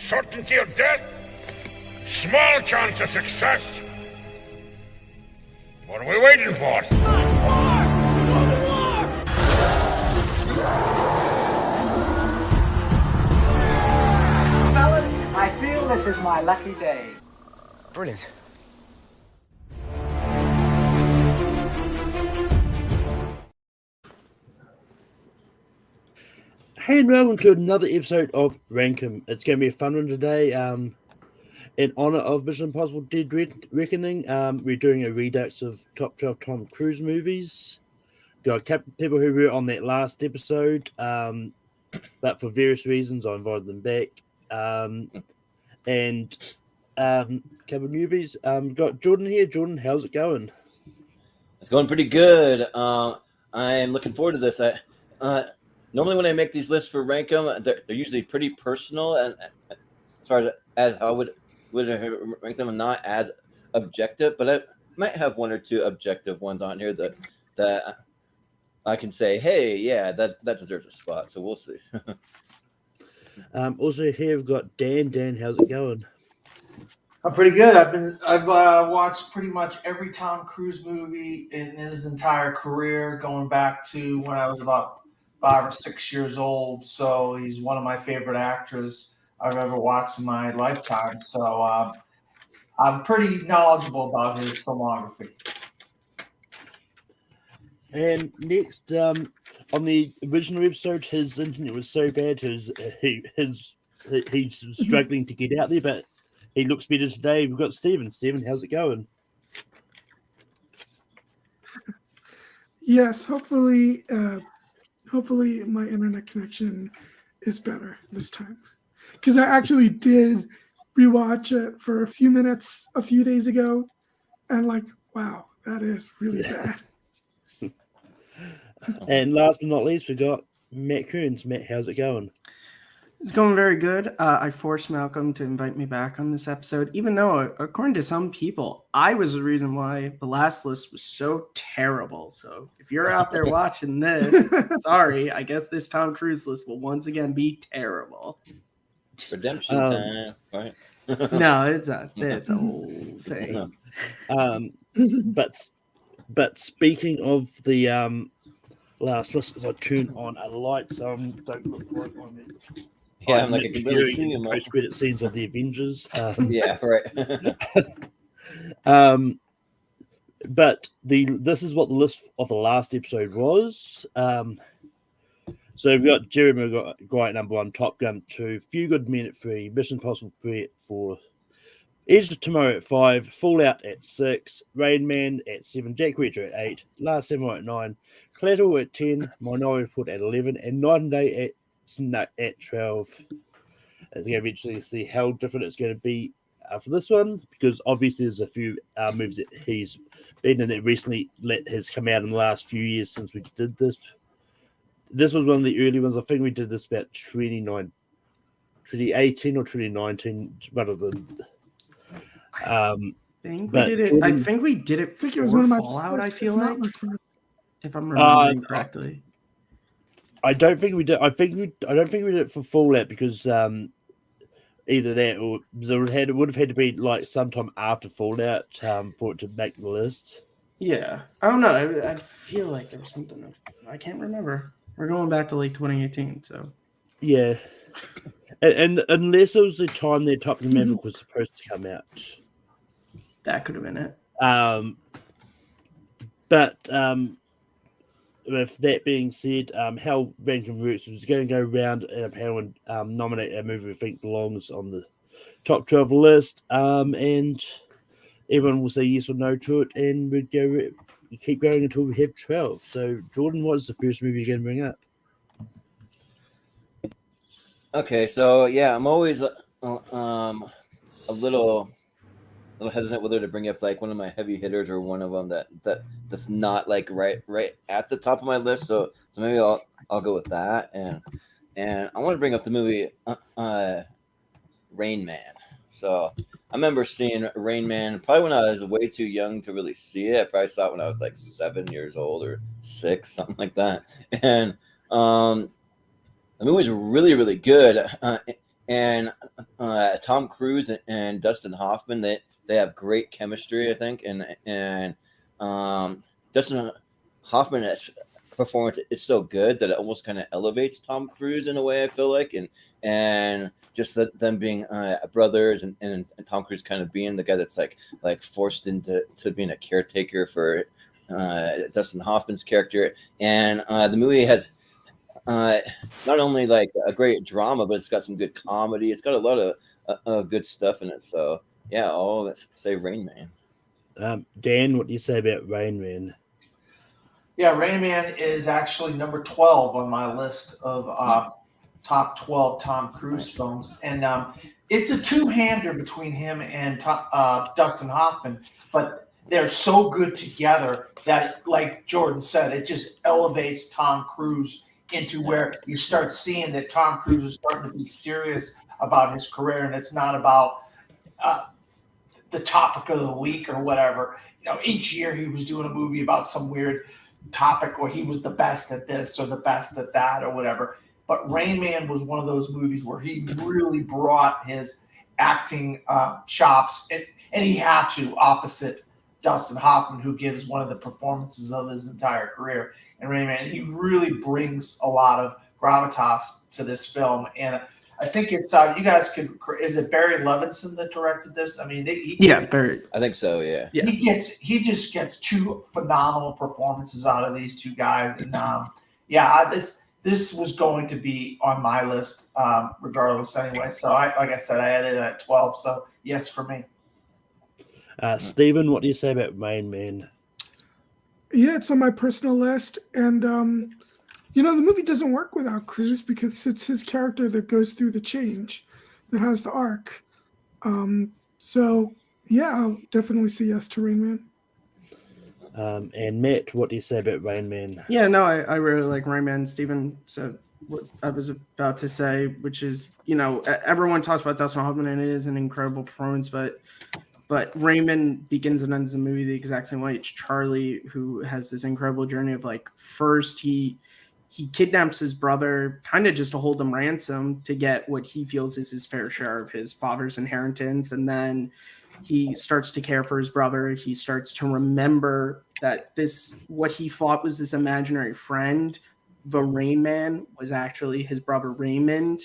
Certainty of death, small chance of success. What are we waiting for? Fellas, I feel this is my lucky day. Brilliant. Hey and welcome to another episode of Rankum. It's going to be a fun one today. In honor of Mission Impossible Dead Reckoning, we're doing a redux of top 12 Tom Cruise movies. Got a couple of people who were on that last episode, but for various reasons I invited them back. And couple of movies. Got Jordan here. Jordan, how's it going? It's going pretty good. I'm looking forward to this. Normally when I make these lists for Rankum, they're usually pretty personal, and as far as how I would rank them, not as objective, but I might have one or two objective ones on here that I can say, hey, yeah, that deserves a spot. So we'll see. Also here we've got Dan. Dan, how's it going? I'm pretty good. I've watched pretty much every Tom Cruise movie in his entire career, going back to when I was about 5 or 6 years old. So he's one of my favorite actors I've ever watched in my lifetime. So I'm pretty knowledgeable about his filmography. And next, on the original episode, his internet was so bad, he's struggling to get out there, but he looks better today. We've got Stephen. Stephen, how's it going? Yes, hopefully my internet connection is better this time. Because I actually did rewatch it for a few minutes a few days ago, and wow, that is really bad. And last but not least, we got Matt Kearns. Matt, how's it going? It's going very good. I forced Malcolm to invite me back on this episode, even though, according to some people, I was the reason why the last list was so terrible. So if you're out there watching this, sorry, I guess this Tom Cruise list will once again be terrible. Redemption time, right? No, it's a whole thing. But speaking of the last list, as I turn on a light, so don't look like I'm in. Yeah, I'm like I can really see him. Post-credit scenes of the Avengers. Yeah, right. But this is what the list of the last episode was. So we've got Jeremy Maguire at number 1, Top Gun 2, Few Good Men at 3, Mission Impossible 3 at 4, Edge of Tomorrow at 5, Fallout at 6, Rain Man at 7, Jack Reacher at 8, Last Samurai at 9, Collateral at 10, Minority Report at 11, and Night and Day at 12. As we eventually see how different it's going to be for this one, because obviously there's a few movies that he's been in that recently has come out in the last few years since we did this. This was one of the early ones. I think we did this about 2018 or 2019. One of them. I think we did it. I think it was one of my Fallout. first, I feel like, if I'm remembering correctly. I don't think we did. I don't think we did it for Fallout because either that or it would have had to be like sometime after Fallout for it to make the list. Yeah, I don't know. I feel like there was something. I can't remember. We're going back to 2018, so yeah. And unless it was the time that Top Gun Maverick was supposed to come out, that could have been it. But with that being said, how ranking works is going to go around in a panel and nominate a movie we think belongs on the top 12 list, and everyone will say yes or no to it, and we keep going until we have 12. So, Jordan, what is the first movie you're going to bring up? Okay, so yeah, I'm always a little hesitant whether to bring up like one of my heavy hitters or one of them that's not like right at the top of my list. So maybe I'll go with that, and I want to bring up the movie Rain Man. So I remember seeing Rain Man probably when I was way too young to really see it. I probably saw it when I was like 7 years old or 6, something like that. And the movie was really, really good. and Tom Cruise and Dustin Hoffman, they have great chemistry, I think, and Dustin Hoffman's performance is so good that it almost kind of elevates Tom Cruise in a way, I feel like, and just them being brothers, and Tom Cruise kind of being the guy that's like forced into being a caretaker for Dustin Hoffman's character, and the movie has not only like a great drama, but it's got some good comedy. It's got a lot of good stuff in it. So yeah, let's say Rain Man. Dan, what do you say about Rain Man? Yeah, Rain Man is actually number 12 on my list of top 12 Tom Cruise films. And it's a two-hander between him and Dustin Hoffman, but they're so good together that, like Jordan said, it just elevates Tom Cruise into where you start seeing that Tom Cruise is starting to be serious about his career, and it's not about the topic of the week or whatever. You know, each year he was doing a movie about some weird topic where he was the best at this or the best at that or whatever. But Rain Man was one of those movies where he really brought his acting chops, and he had to, opposite Dustin Hoffman, who gives one of the performances of his entire career. And Rain Man, he really brings a lot of gravitas to this film. And I think it's you guys could. Is it Barry Levinson that directed this? I mean, Barry. I think so. Yeah. He just gets two phenomenal performances out of these two guys, and this was going to be on my list regardless anyway. So like I said, I had it at 12. So yes for me. Stephen, what do you say about Rain Man? Yeah, it's on my personal list, and the movie doesn't work without Cruise because it's his character that goes through the change, that has the arc. So yeah, I'll definitely say yes to Rain Man. And Matt, what do you say about Rain Man? Yeah, no, I really like Rain Man. Steven said what I was about to say, which is, everyone talks about Dustin Hoffman, and it is an incredible performance, but Raymond begins and ends the movie the exact same way. It's Charlie who has this incredible journey of first he kidnaps his brother kind of just to hold him ransom to get what he feels is his fair share of his father's inheritance. And then he starts to care for his brother. He starts to remember that what he thought was this imaginary friend, the Rain Man, was actually his brother Raymond.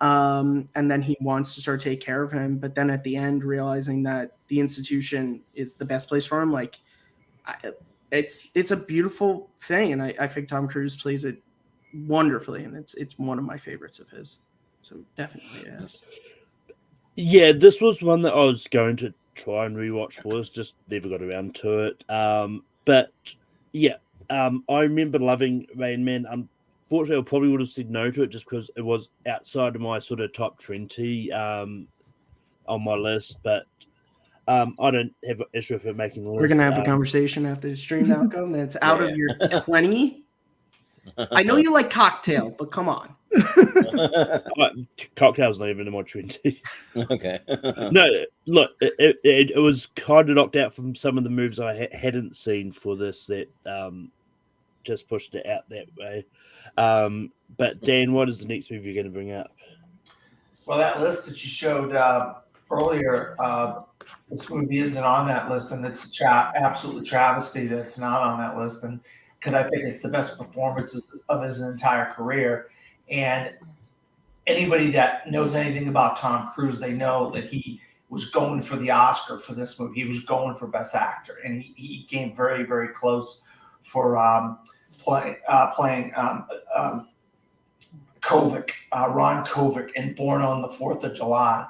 And then he wants to start to take care of him. But then at the end, realizing that the institution is the best place for him, it's a beautiful thing. And I think Tom Cruise plays it wonderfully. And it's one of my favorites of his. So definitely, yes. Yeah, this was one that I was going to try and rewatch for us, just never got around to it. But yeah, I remember loving Rain Man. Unfortunately, I probably would have said no to it just because it was outside of my sort of top 20 on my list. But I don't have an issue with it making the list. We're going to have a conversation after the stream, Malcolm. That's out of your 20. I know you like Cocktail, but come on. Cocktail's not even in my 20. Okay. No, look, it was kind of knocked out from some of the moves I hadn't seen for this that just pushed it out that way. But Dan, what is the next movie you're going to bring up? Well, that list that you showed earlier, this movie isn't on that list, and it's absolutely travesty that it's not on that list. And because I think it's the best performances of his entire career. And anybody that knows anything about Tom Cruise, they know that he was going for the Oscar for this movie. He was going for Best Actor, and he came very, very close for playing Kovic, Ron Kovic, in Born on the 4th of July.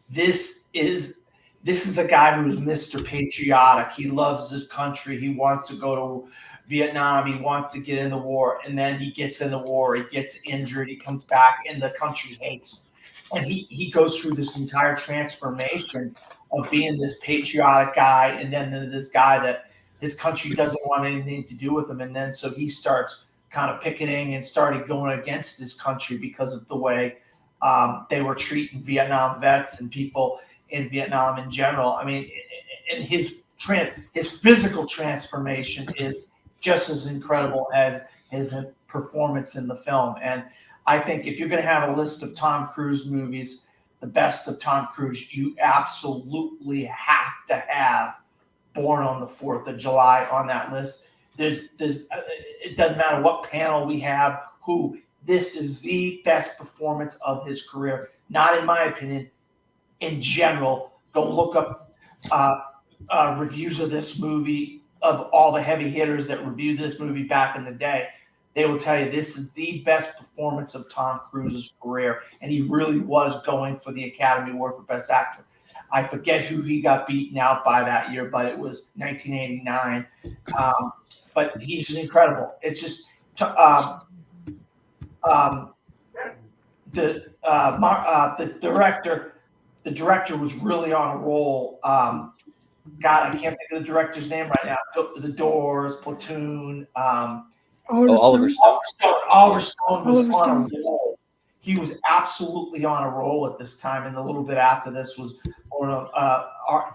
This is the guy who's Mr. Patriotic. He loves his country. He wants to go to Vietnam. He wants to get in the war, and then he gets in the war. He gets injured. He comes back, and the country hates him. And he goes through this entire transformation of being this patriotic guy, and then this guy that his country doesn't want anything to do with him. And then so he starts kind of picketing and started going against his country because of the way they were treating Vietnam vets and people in Vietnam in general. I mean, and his physical transformation is just as incredible as his performance in the film. And I think if you're going to have a list of Tom Cruise movies, the best of Tom Cruise, you absolutely have to have Born on the 4th of July on that list. It doesn't matter what panel we have, this is the best performance of his career. Not in my opinion, in general. Go look up reviews of this movie, of all the heavy hitters that reviewed this movie back in the day. They will tell you this is the best performance of Tom Cruise's career, and he really was going for the Academy Award for Best Actor. I forget who he got beaten out by that year, but it was 1989. But he's just incredible. It's just the director was really on a roll. God, I can't think of the director's name right now. The Doors, Platoon. Oliver Stone. Oliver Stone was Oliver on Stone. a roll. He was absolutely on a roll at this time, and a little bit after this was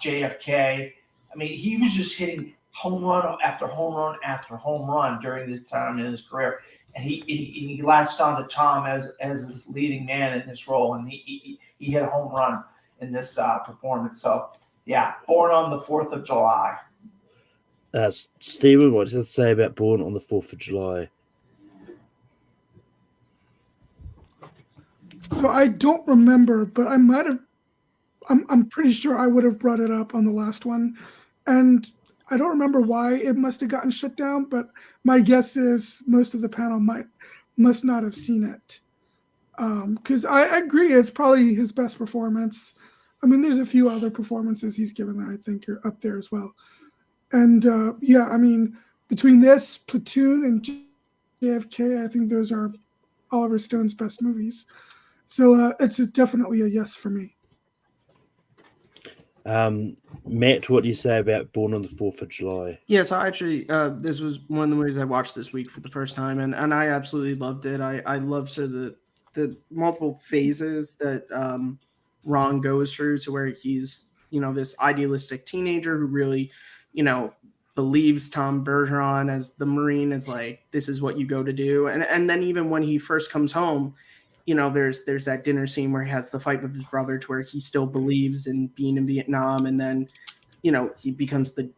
JFK. I mean, he was just hitting home run after home run after home run during this time in his career, and he latched on to Tom as his leading man in this role, and he hit a home run in this performance. So, yeah, Born on the 4th of July. Stephen, what does it say about Born on the 4th of July? So I don't remember, but I might have. I'm pretty sure I would have brought it up on the last one, and I don't remember why it must have gotten shut down. But my guess is most of the panel must not have seen it, because I agree it's probably his best performance. I mean, there's a few other performances he's given that I think are up there as well. And yeah, I mean, between this, Platoon, and JFK, I think those are Oliver Stone's best movies. So it's definitely a yes for me. Matt, what do you say about Born on the 4th of July? Yeah, so actually, this was one of the movies I watched this week for the first time, and I absolutely loved it. I love the multiple phases that Ron goes through, to where he's, this idealistic teenager who really, believes Tom Bergeron as the Marine is like, this is what you go to do. And then even when he first comes home, there's that dinner scene where he has the fight with his brother, to where he still believes in being in Vietnam. And then, he becomes the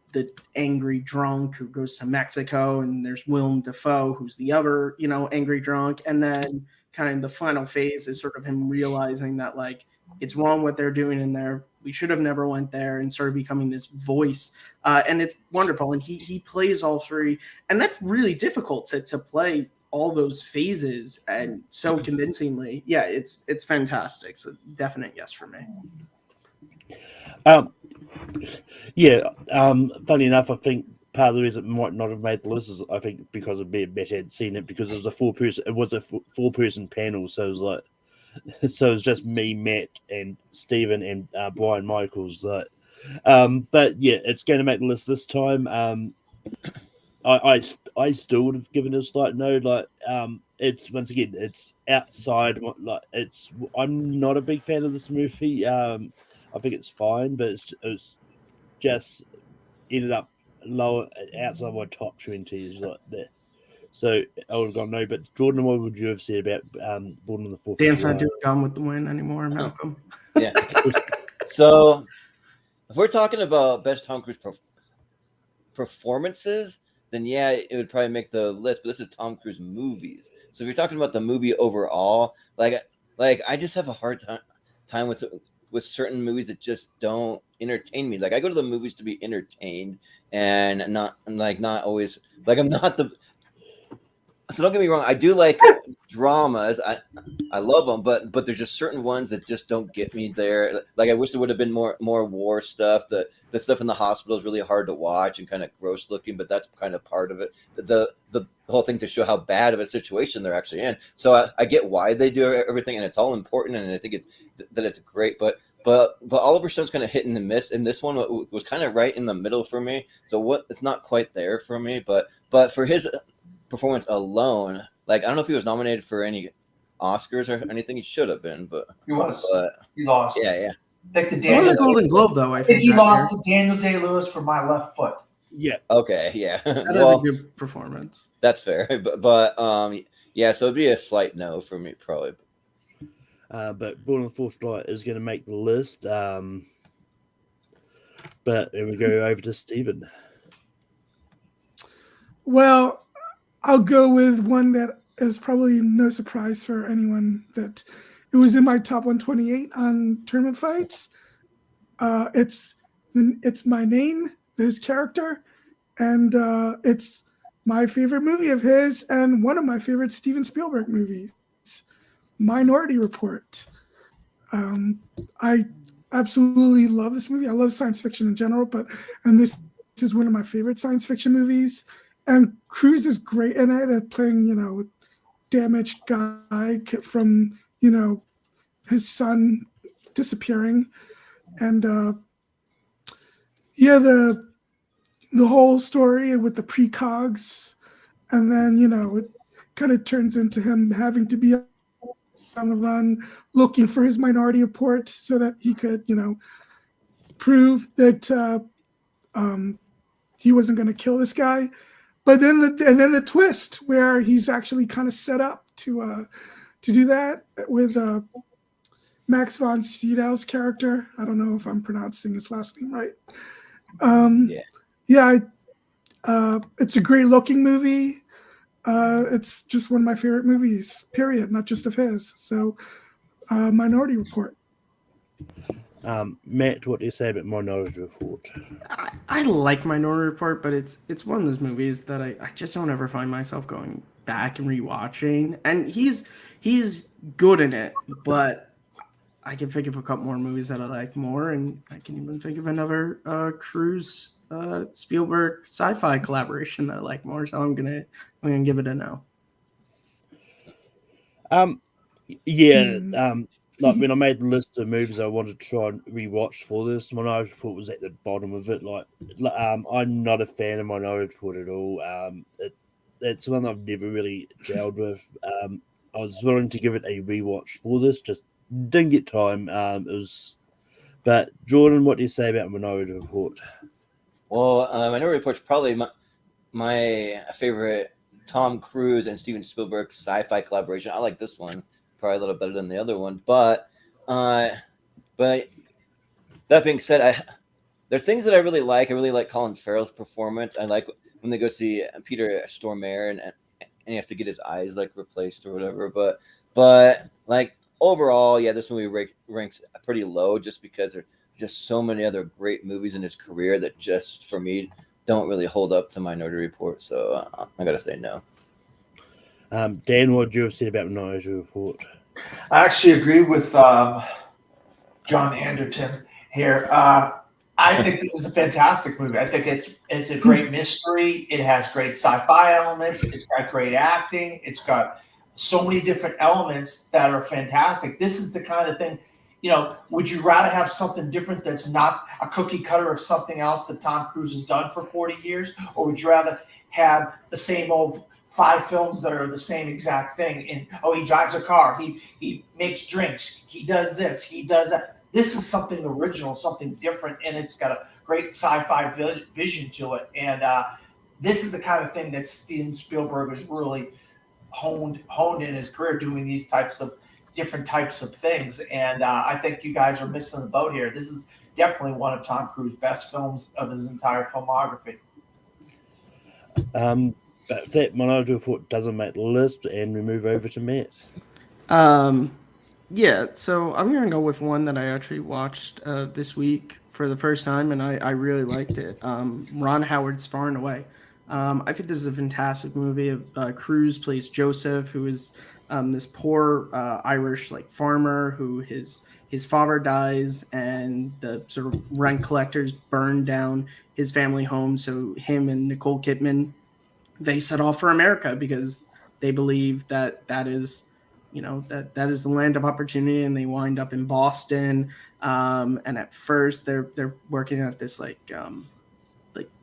angry drunk who goes to Mexico, and there's Willem Dafoe, who's the other, angry drunk. And then kind of the final phase is sort of him realizing that, like, it's wrong what they're doing in there. We should have never went there, and started becoming this voice. And it's wonderful. And he plays all three. And that's really difficult to play all those phases and so convincingly. Yeah, it's fantastic. So definite yes for me. Funny enough, I think part of the reason it might not have made the list is, I think, because of me and Matt had seen it, because it was a four-person panel, so it was like, so it's just me, Matt, and Stephen, and Brian Michaels. But yeah, it's going to make the list this time. I still would have given it a slight no. Like, it's, once again, it's outside. Like, I'm not a big fan of this movie. I think it's fine, but it's just ended up lower, outside my top 20 is like that. So I would have gone no. But Jordan, what would you have said about Born on the 4th? Dan's not doing Gone with the Wind anymore, Malcolm. Yeah. So if we're talking about best Tom Cruise performances, then yeah, it would probably make the list. But this is Tom Cruise movies. So if you're talking about the movie overall, like I just have a hard time with certain movies that just don't entertain me. Like, I go to the movies to be entertained, and not always, like, I'm not the. So don't get me wrong, I do like dramas. I love them, but there's just certain ones that just don't get me there. Like, I wish there would have been more war stuff. The stuff in the hospital is really hard to watch and kind of gross looking, but that's kind of part of it. The whole thing to show how bad of a situation they're actually in. So I get why they do everything, and it's all important, and I think it's great. But Oliver Stone's kind of hit and miss, and this one was kind of right in the middle for me. So it's not quite there for me, but for his performance alone, like, I don't know if he was nominated for any Oscars or anything. He should have been, but He was. He lost. Yeah. Like He won the Golden Globe, though. I think he lost to Daniel Day-Lewis for My Left Foot. Yeah. Okay. Yeah. That is a good performance. That's fair, but yeah. So it'd be a slight no for me, probably. but Born on the 4th of July is going to make the list. But then we go over to Stephen. Well, I'll go with one that is probably no surprise for anyone that it was in my top 128 on tournament fights. It's My Name, his character, and it's my favorite movie of his and one of my favorite Steven Spielberg movies, Minority Report. I absolutely love this movie. I love science fiction in general, and this is one of my favorite science fiction movies. And Cruise is great in it at playing, damaged guy from, his son disappearing. And the whole story with the precogs, and then, it kind of turns into him having to be on the run looking for his Minority Report so that he could, prove that he wasn't going to kill this guy. But then the twist where he's actually kind of set up to do that with Max von Sydow's character. I don't know if I'm pronouncing his last name right. It's a great looking movie. It's just one of my favorite movies, period, not just of his. So, Minority Report. Matt, what do you say about Minority Report? I like Minority Report, but it's one of those movies that I just don't ever find myself going back and rewatching. And he's good in it, but I can think of a couple more movies that I like more, and I can even think of another Cruise Spielberg sci-fi collaboration that I like more. So I'm gonna give it a no. Like when I made the list of movies I wanted to try and rewatch for this, Minority Report was at the bottom of it. I'm not a fan of Minority Report at all. It's one I've never really gelled with. I was willing to give it a rewatch for this, just didn't get time. But Jordan, what do you say about Minority Report? Well, Minority Report's probably my favorite Tom Cruise and Steven Spielberg sci-fi collaboration. I like this one probably a little better than the other one, but that being said, there are things that I really like. I really like Colin Farrell's performance. I like when they go see Peter Stormare and you have to get his eyes replaced or whatever. But overall, yeah, this movie ranks pretty low just because there's just so many other great movies in his career that just for me don't really hold up to Minority Report. So I gotta say no. Dan, what do you say about Minority Report? I actually agree with John Anderton here. I think this is a fantastic movie. I think it's a great mystery. It has great sci-fi elements. It's got great acting. It's got so many different elements that are fantastic. This is the kind of thing, would you rather have something different that's not a cookie cutter of something else that Tom Cruise has done for 40 years? Or would you rather have the same old 5 films that are the same exact thing? And he drives a car, he makes drinks, he does this, he does that. This is something original, something different, and it's got a great sci-fi vision to it. And this is the kind of thing that Steven Spielberg has really honed in his career, doing these different types of things. And I think you guys are missing the boat here. This is definitely one of Tom Cruise's best films of his entire filmography. But that Minority Report doesn't make the list, and we move over to Matt. Yeah, so I'm going to go with one that I actually watched this week for the first time, and I really liked it. Ron Howard's Far and Away. I think this is a fantastic movie. Cruise plays Joseph, who is this poor Irish farmer who his father dies, and the sort of rent collectors burn down his family home. So him and Nicole Kidman, they set off for America because they believe that is, that is the land of opportunity, and they wind up in Boston. And at first they're working at this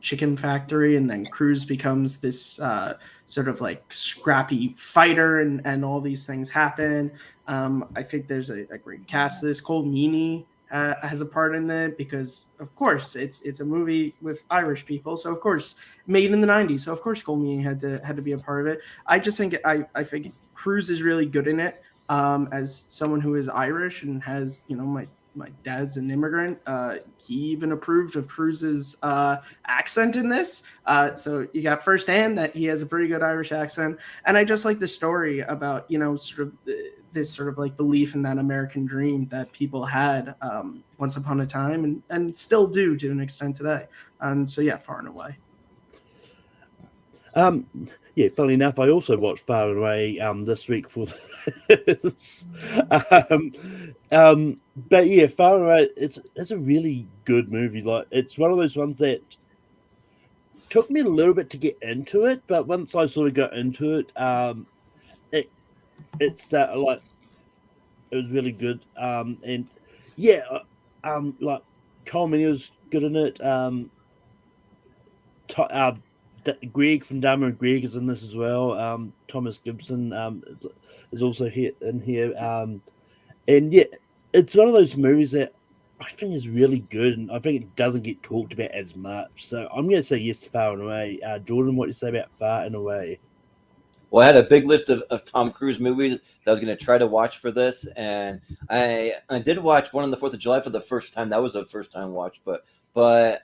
chicken factory, and then Cruise becomes this sort of scrappy fighter, and all these things happen. I think there's a great cast of this. Cole Meany has a part in it because, of course, it's a movie with Irish people, so of course made in the 90s, so of course Cole Meany had to be a part of it. I just think I think Cruise is really good in it, as someone who is Irish and has, my dad's an immigrant. He even approved of Cruise's accent in this. So you got firsthand that he has a pretty good Irish accent. And I just like the story about, sort of this sort of like belief in that American dream that people had once upon a time and still do to an extent today. So yeah, Far and Away. Yeah, funnily enough, I also watched Far and Away this week for this. But yeah, Far and Away, it's a really good movie. Like, it's one of those ones that took me a little bit to get into it, but once I sort of got into it, it's like it was really good. And yeah, like Cole Meany was good in it. Greg from Dharma and Greg is in this as well. Thomas Gibson is also here in here. And yeah, it's one of those movies that I think is really good, and I think it doesn't get talked about as much. So I'm going to say yes to Far and Away. Jordan, what do you say about Far and Away? Well, I had a big list of Tom Cruise movies that I was going to try to watch for this, and I did watch one on the 4th of July for the first time. That was a first time watch, but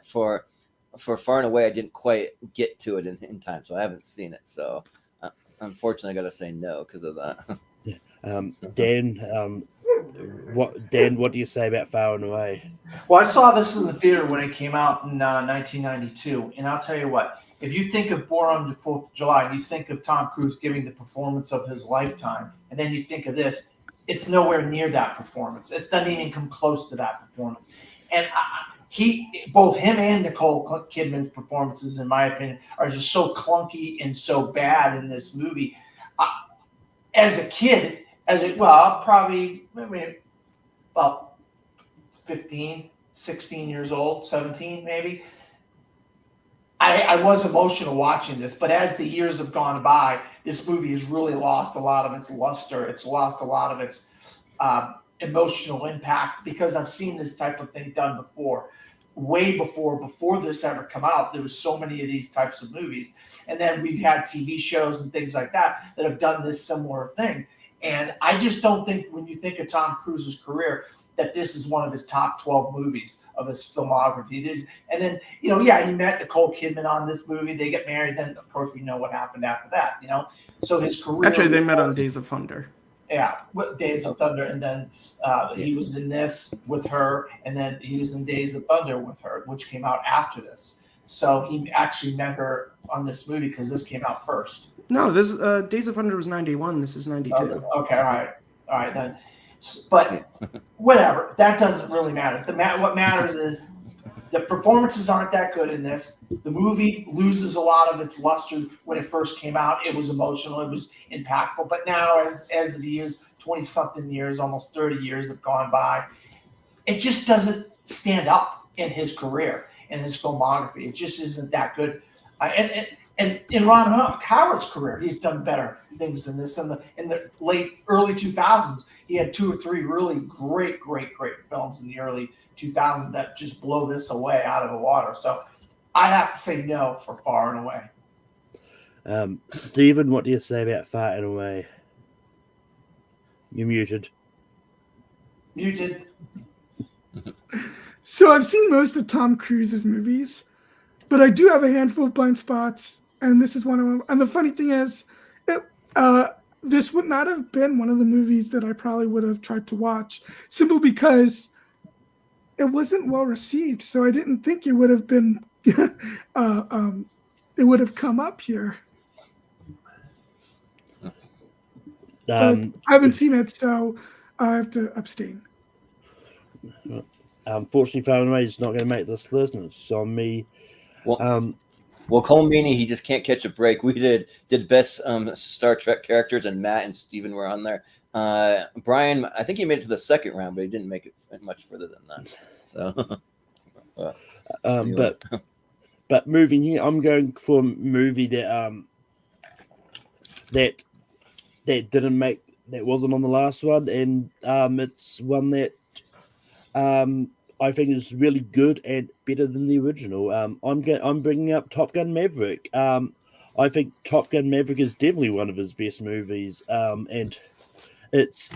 for Far and Away, I didn't quite get to it in time, so I haven't seen it. So unfortunately, I got to say no because of that. Dan, what do you say about Far and Away? Well, I saw this in the theater when it came out in 1992, and I'll tell you what. If you think of Born on the 4th of July, and you think of Tom Cruise giving the performance of his lifetime, and then you think of this, it's nowhere near that performance. It doesn't even come close to that performance. And both him and Nicole Kidman's performances, in my opinion, are just so clunky and so bad in this movie. As a kid, probably about 15, 16 years old, 17 maybe. I was emotional watching this, but as the years have gone by, this movie has really lost a lot of its luster. It's lost a lot of its emotional impact because I've seen this type of thing done before. Way before this ever come out, there was so many of these types of movies. And then we've had TV shows and things like that have done this similar thing. And I just don't think when you think of Tom Cruise's career that this is one of his top 12 movies of his filmography. And then, he met Nicole Kidman on this movie. They get married. Then, of course, we know what happened after that, So his career... Actually, they met on Days of Thunder. Yeah, Days of Thunder. And then he was in this with her. And then he was in Days of Thunder with her, which came out after this. So he actually met her on this movie because this came out first. No, this Days of Thunder was 91. This is 92. Okay, all right then. But whatever, that doesn't really matter. What matters is the performances aren't that good in this. The movie loses a lot of its luster when it first came out. It was emotional, it was impactful. But now, as the years, 20-something years, almost 30 years have gone by, it just doesn't stand up in his career, in his filmography. It just isn't that good. And in Ron Howard's career, he's done better things than this. In the early 2000s, he had 2 or 3 really great films in the early 2000s that just blow this away out of the water. So I have to say no for Far and Away. Stephen, what do you say about Far and Away? You're muted. Muted. So I've seen most of Tom Cruise's movies, but I do have a handful of blind spots, and this is one of them. And the funny thing is, this would not have been one of the movies that I probably would have tried to watch, simply because it wasn't well received. So I didn't think it would have been, it would have come up here. I haven't seen it, so I have to abstain. Unfortunately, Far and Away is not going to make this list, and it's on me. Well, Cole Meany, he just can't catch a break. We did best Star Trek characters, and Matt and Steven were on there. Brian, I think he made it to the second round, but he didn't make it much further than that. So, but moving here, I'm going for a movie that didn't make, that wasn't on the last one, and it's one that I think is really good and better than the original. I'm bringing up Top Gun Maverick. I think Top Gun Maverick is definitely one of his best movies, and it's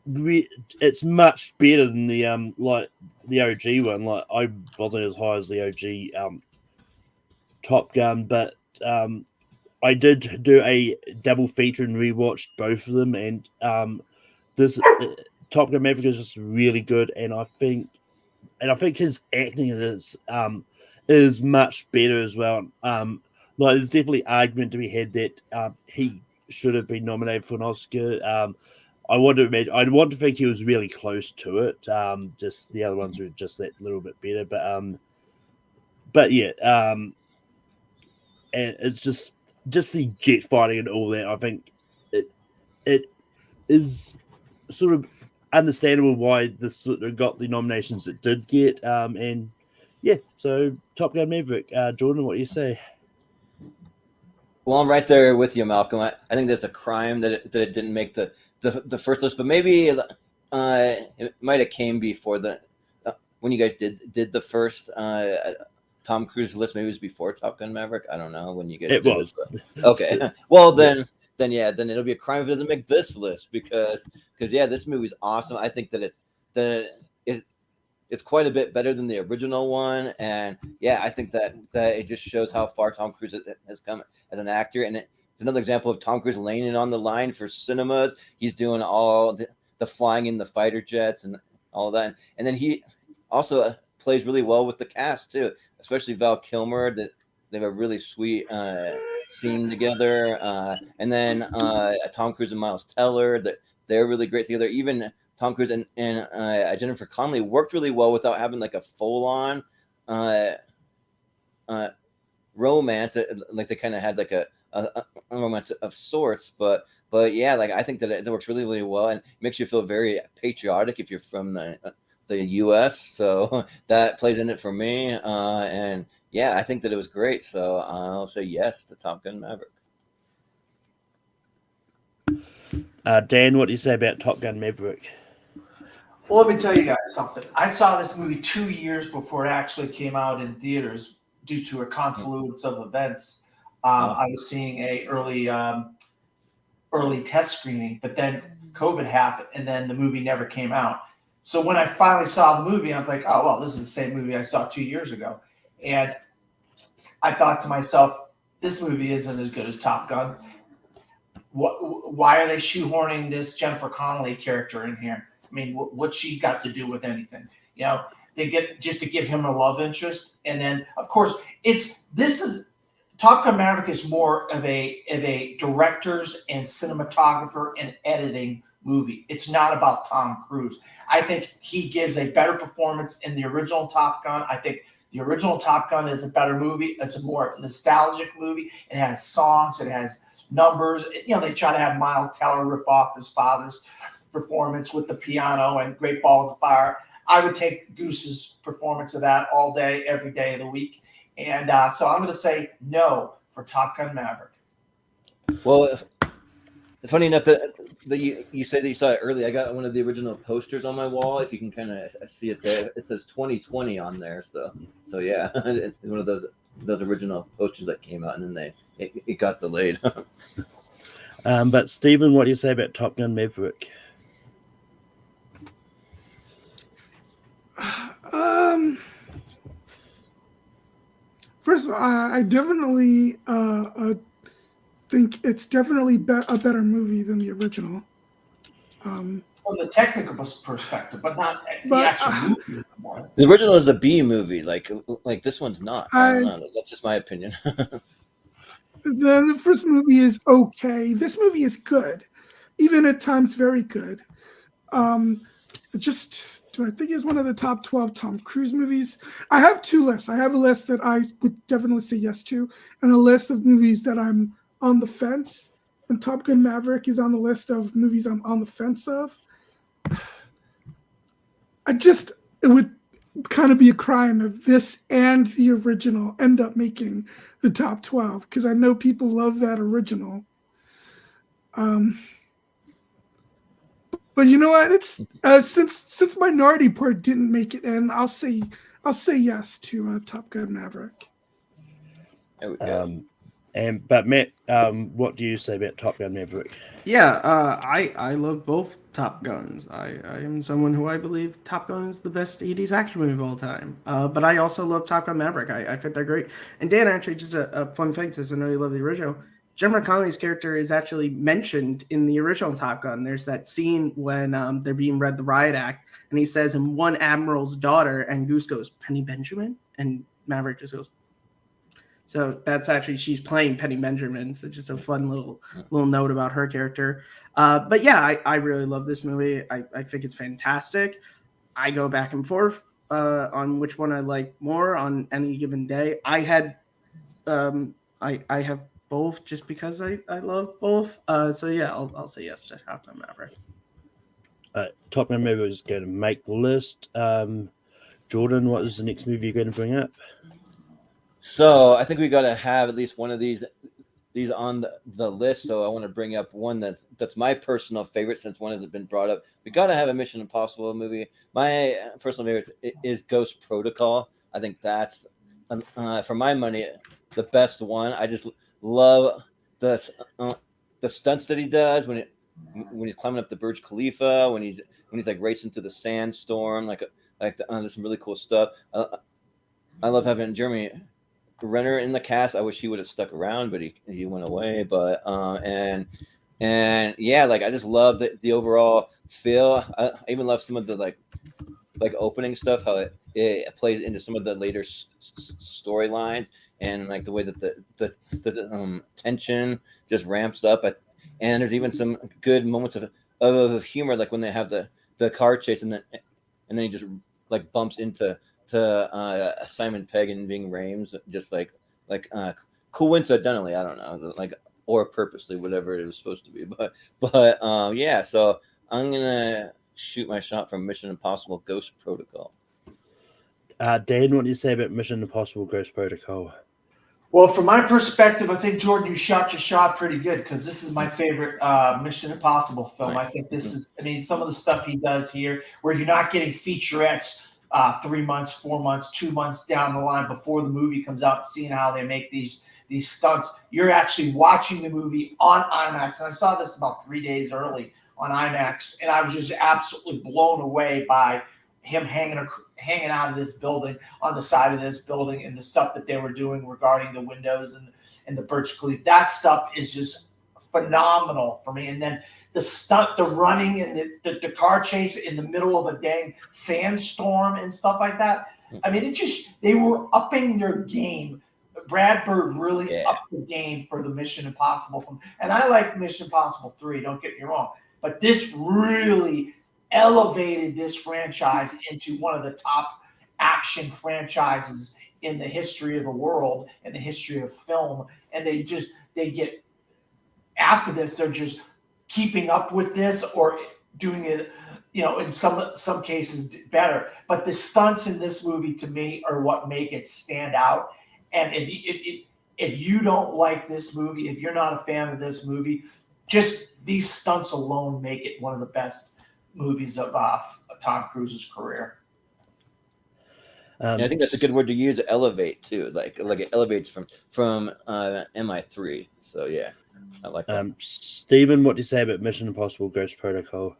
it's much better than the like the OG one. Like I wasn't as high as the OG Top Gun, but I did do a double feature and rewatched both of them, and this Top Gun Maverick is just really good, and I think his acting is much better as well. Like there's definitely argument to be had that he should have been nominated for an Oscar. I want to think he was really close to it. Just the other ones were just that little bit better, but yeah, and it's just the jet fighting and all that. I think it is sort of understandable why this sort of got the nominations it did get. And yeah, so Top Gun Maverick. Jordan, what do you say? Well, I'm right there with you, Malcolm. I think that's a crime that it didn't make the first list, but maybe it might have came before when you guys did the first Tom Cruise list. Maybe it was before Top Gun Maverick. I don't know when you guys. It did was. Okay. Well, then it'll be a crime if it doesn't make this list because this movie's awesome. I think that it's quite a bit better than the original one, and yeah, I think that it just shows how far Tom Cruise has come as an actor, and it's another example of Tom Cruise laying it on the line for cinemas. He's doing all the flying in the fighter jets and all that, and then he also plays really well with the cast too, especially Val Kilmer. That they have a really sweet scene together, and then Tom Cruise and Miles Teller. That they're really great together. Even Tom Cruise and Jennifer Connelly worked really well without having like a full-on romance. Like they kind of had like a romance of sorts, but yeah, like I think that it works really, really well and makes you feel very patriotic if you're from the U.S. So that plays in it for me, and yeah, I think that it was great. So I'll say yes to Top Gun Maverick. Dan, what do you say about Top Gun Maverick? Well, let me tell you guys something. I saw this movie 2 years before it actually came out in theaters due to a confluence of events. I was seeing a early test screening, but then COVID happened, and then the movie never came out. So when I finally saw the movie, I was like, oh, well, this is the same movie I saw 2 years ago. And I thought to myself, this movie isn't as good as Top Gun. Why are they shoehorning this Jennifer Connelly character in here? I mean, what's she got to do with anything? You know, they get just to give him a love interest. And then, of course, Top Gun Maverick is more of a director's and cinematographer and editing movie. It's not about Tom Cruise. I think he gives a better performance in the original Top Gun. I think the original Top Gun is a better movie. It's a more nostalgic movie. It has songs. It has numbers. You know, they try to have Miles Teller rip off his father's performance with the piano and Great Balls of Fire. I would take Goose's performance of that all day, every day of the week. And so I'm going to say no for Top Gun Maverick. Well, it's funny enough that you said that you saw it early. I got one of the original posters on my wall. If you can kind of see it there, it says 2020 on there. So yeah, it's one of those original posters that came out, and then it got delayed. But Stephen, what do you say about Top Gun Maverick? First of all, I definitely think it's definitely a better movie than the original. From the technical perspective, but not the actual movie. The original is a B movie, like this one's not. I don't know. That's just my opinion. The first movie is okay. This movie is good, even at times very good. Do I think it's one of the top 12 Tom Cruise movies? I have two lists. I have a list that I would definitely say yes to, and a list of movies that I'm on the fence. And Top Gun Maverick is on the list of movies I'm on the fence of. It would kind of be a crime if this and the original end up making the top 12, because I know people love that original. But you know what? It's since Minority Report didn't make it in, I'll say yes to Top Gun Maverick. There we go. But Matt, what do you say about Top Gun Maverick? Yeah, I love both Top Guns. I am someone who I believe Top Gun is the best 80s action movie of all time. But I also love Top Gun Maverick. I think they're great. And Dan, actually, just a fun fact, since I know you love the original, Jennifer Connelly's character is actually mentioned in the original Top Gun. There's that scene when they're being read the riot act, and he says, "And one admiral's daughter," and Goose goes, "Penny Benjamin?" And Maverick just goes. So that's actually, she's playing Penny Benjamin. So just a fun little note about her character. But yeah, I really love this movie. I think it's fantastic. I go back and forth on which one I like more on any given day. I have both just because I love both. So yeah, I'll say yes to Top Gun Maverick. Top Gun Maverick is going to make the list. Jordan, what is the next movie you're going to bring up? So I think we got to have at least one of these on the list. So I want to bring up one that's my personal favorite, since one hasn't been brought up. We got to have a Mission Impossible movie. My personal favorite is Ghost Protocol. I think that's, for my money, the best one. I just love the stunts that he does when he's climbing up the Burj Khalifa, when he's like racing through the sandstorm, there's some really cool stuff. I love having Jeremy Renner in the cast. I wish he would have stuck around, but he went away. But and yeah, like I just love the overall feel. I even love some of the like opening stuff, how it plays into some of the later storylines, and like the way that the tension just ramps up. And there's even some good moments of humor, like when they have the car chase, and then he just like bumps into Simon Pegg and Ving Rhames, just like coincidentally, I don't know, like, or purposely, whatever it was supposed to be. But yeah, so I'm gonna shoot my shot from Mission Impossible Ghost Protocol. Dan, what do you say about Mission Impossible Ghost Protocol? Well, from my perspective, I think, Jordan, you shot your shot pretty good, because this is my favorite Mission Impossible film. Nice. I think this is, I mean, some of the stuff he does here, where you're not getting featurettes 3 months, 4 months, 2 months down the line before the movie comes out, seeing how they make these stunts. You're actually watching the movie on IMAX. And I saw this about 3 days early on IMAX, and I was just absolutely blown away by him hanging out of this building, on the side of this building, and the stuff that they were doing regarding the windows and the Burj Khalifa. That stuff is just phenomenal for me. And then the stunt, the running, and the car chase in the middle of a dang sandstorm and stuff like that. I mean, they were upping their game. Brad Bird really upped the game for the Mission Impossible film. And I like Mission Impossible 3, don't get me wrong. But this really elevated this franchise into one of the top action franchises in the history of the world and the history of film. And they get, after this, they're just keeping up with this, or doing it, in some cases better. But the stunts in this movie, to me, are what make it stand out. And if you don't like this movie, if you're not a fan of this movie, just these stunts alone make it one of the best movies of Tom Cruise's career. And I think that's a good word to use, elevate too. Like it elevates from MI3. So yeah, I like that. Stephen, what do you say about Mission Impossible Ghost Protocol?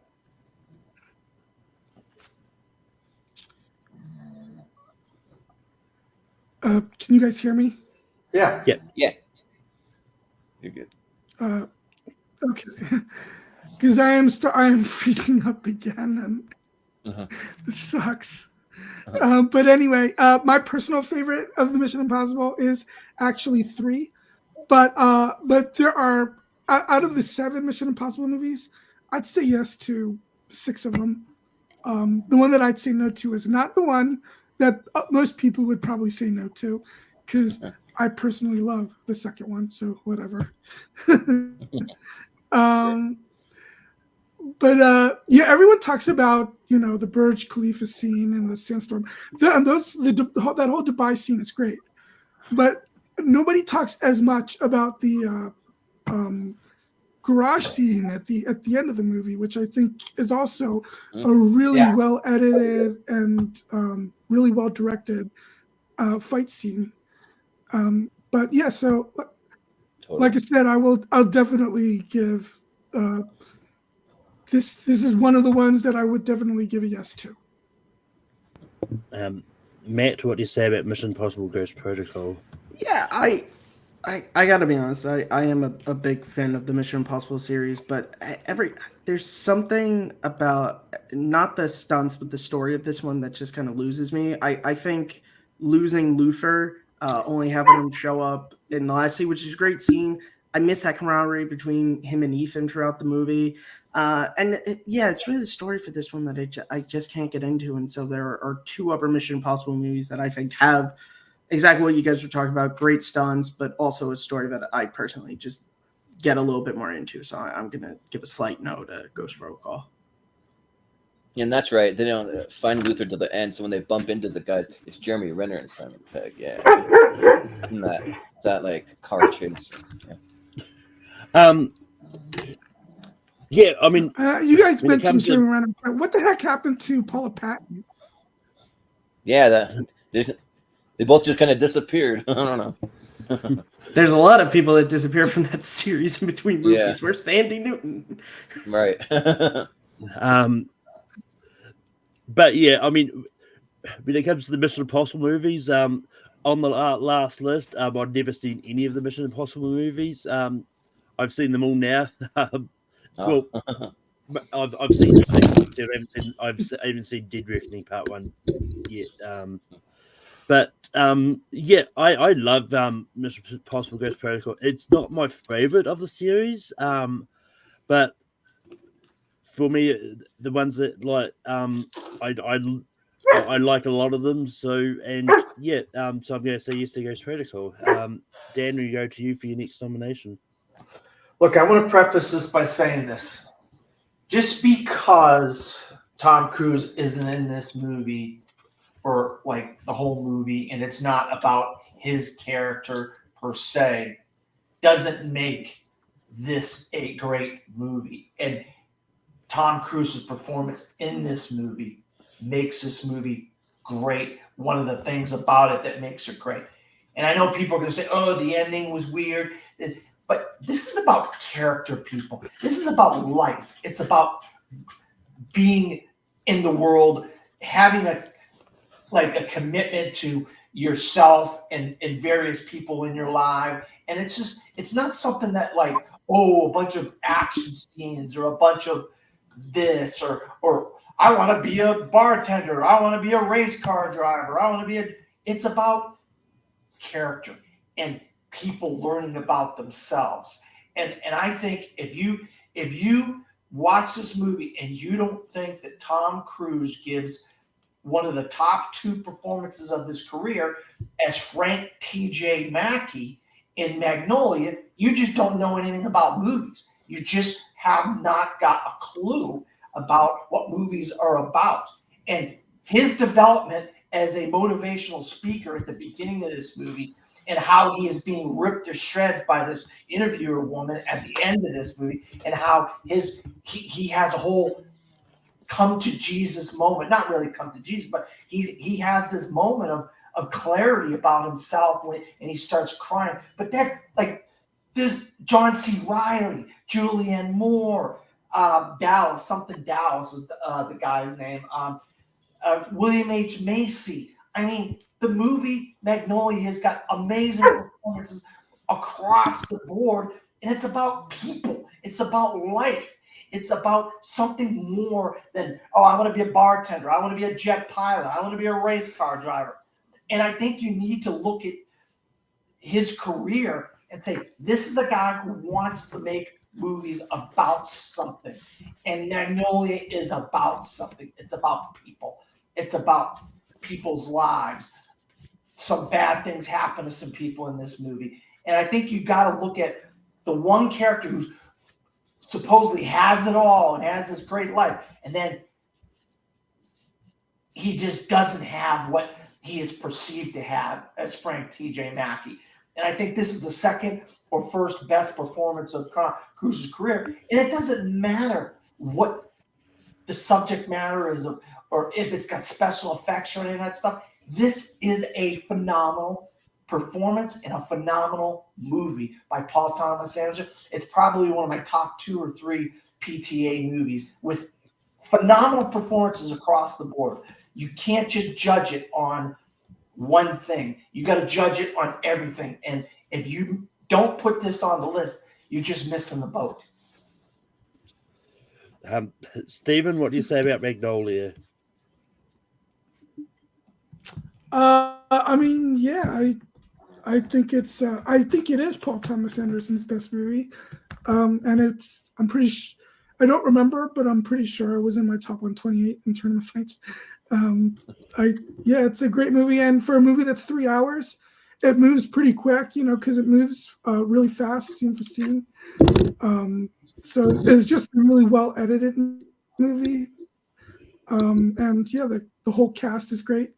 Can you guys hear me? Yeah. Yeah. You're good. Okay. Because I am freezing up again, and this sucks. But anyway, my personal favorite of the Mission Impossible is actually 3. But there are, out of the 7 Mission Impossible movies, I'd say yes to 6 of them. The one that I'd say no to is not the one that most people would probably say no to, because I personally love the second one. So whatever. But yeah, everyone talks about the Burj Khalifa scene and the sandstorm. That whole Dubai scene is great, but nobody talks as much about the garage scene at the end of the movie, which I think is also a really well edited and really well directed fight scene. But yeah, so totally. like I said, I'll definitely give this is one of the ones that I would definitely give a yes to. Matt, what do you say about Mission Impossible Ghost Protocol? Yeah, I gotta be honest. I am a big fan of the Mission Impossible series, but there's something about not the stunts, but the story of this one that just kind of loses me. I think losing Luthor, only having him show up in the last scene, which is a great scene. I miss that camaraderie between him and Ethan throughout the movie. It's really the story for this one that I just can't get into. And so there are two other Mission Impossible movies that I think have exactly what you guys were talking about, great stunts, but also a story that I personally just get a little bit more into. So I'm going to give a slight no to Ghost Protocol. And that's right. They don't find Luther to the end, so when they bump into the guys, it's Jeremy Renner and Simon Pegg. Yeah. And that like car chase. Yeah. Yeah, I mean, you guys when it mentioned comes to- Jeremy Renner. What the heck happened to Paula Patton? Yeah, they both just kind of disappeared. I don't know. There's a lot of people that disappear from that series in between movies. Yeah. Where's Sandy Newton? Right. But yeah, I mean, when it comes to the Mission Impossible movies, on the last list, I've never seen any of the Mission Impossible movies. I've seen them all now. Well, I've seen 6 and 7. I haven't seen Dead Reckoning Part 1 yet. But I love Mission Impossible Ghost Protocol. It's not my favorite of the series, but for me, the ones that like I like a lot of them. So so I'm going to say yes to Ghost Protocol. Dan, we go to you for your next nomination. Look, I want to preface this by saying this. Just because Tom Cruise isn't in this movie for like the whole movie and it's not about his character per se, doesn't make this a great movie. And Tom Cruise's performance in this movie makes this movie great. One of the things about it that makes it great. And I know people are going to say, oh, the ending was weird. But this is about character, people. This is about life. It's about being in the world, having a commitment to yourself and various people in your life. And it's not something that like, oh, a bunch of action scenes or a bunch of this or I want to be a bartender. I want to be a race car driver. It's about character and people learning about themselves. And I think if you watch this movie and you don't think that Tom Cruise gives one of the top 2 performances of his career as Frank T.J. Mackey in Magnolia, you just don't know anything about movies. You just have not got a clue about what movies are about. And his development as a motivational speaker at the beginning of this movie and how he is being ripped to shreds by this interviewer woman at the end of this movie, and how he has a whole come to Jesus moment. Not really come to Jesus, but he has this moment of clarity about himself and he starts crying. But that, like, there's John C. Reilly, Julianne Moore, Dallas is the guy's name. William H. Macy. I mean, the movie Magnolia has got amazing performances across the board, and it's about people. It's about life. It's about something more than, oh, I want to be a bartender. I want to be a jet pilot. I want to be a race car driver. And I think you need to look at his career and say, this is a guy who wants to make movies about something. And Magnolia is about something. It's about people. It's about people's lives. Some bad things happen to some people in this movie. And I think you got to look at the one character who's supposedly has it all and has this great life. And then he just doesn't have what he is perceived to have as Frank T.J. Mackey. And I think this is the second or first best performance of Cruise's career. And it doesn't matter what the subject matter is or if it's got special effects or any of that stuff. This is a phenomenal performance in a phenomenal movie by Paul Thomas Anderson. It's probably one of my top 2 or 3 PTA movies with phenomenal performances across the board. You can't just judge it on one thing. You got to judge it on everything. And if you don't put this on the list, you're just missing the boat. Stephen, what do you say about Magnolia? I mean, yeah, I think it is Paul Thomas Anderson's best movie, and I'm pretty I don't remember, but I'm pretty sure it was in my top 128 in Tournament Fights. It's a great movie, and for a movie that's 3 hours, it moves pretty quick, because it moves really fast, scene for scene. So it's just a really well edited movie, and the whole cast is great,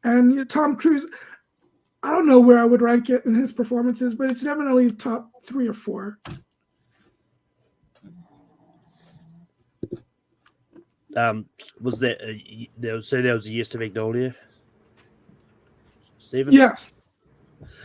and Tom Cruise. I don't know where I would rank it in his performances, but it's definitely top 3 or 4. Was there was a yes to Magnolia? Stephen? Yes.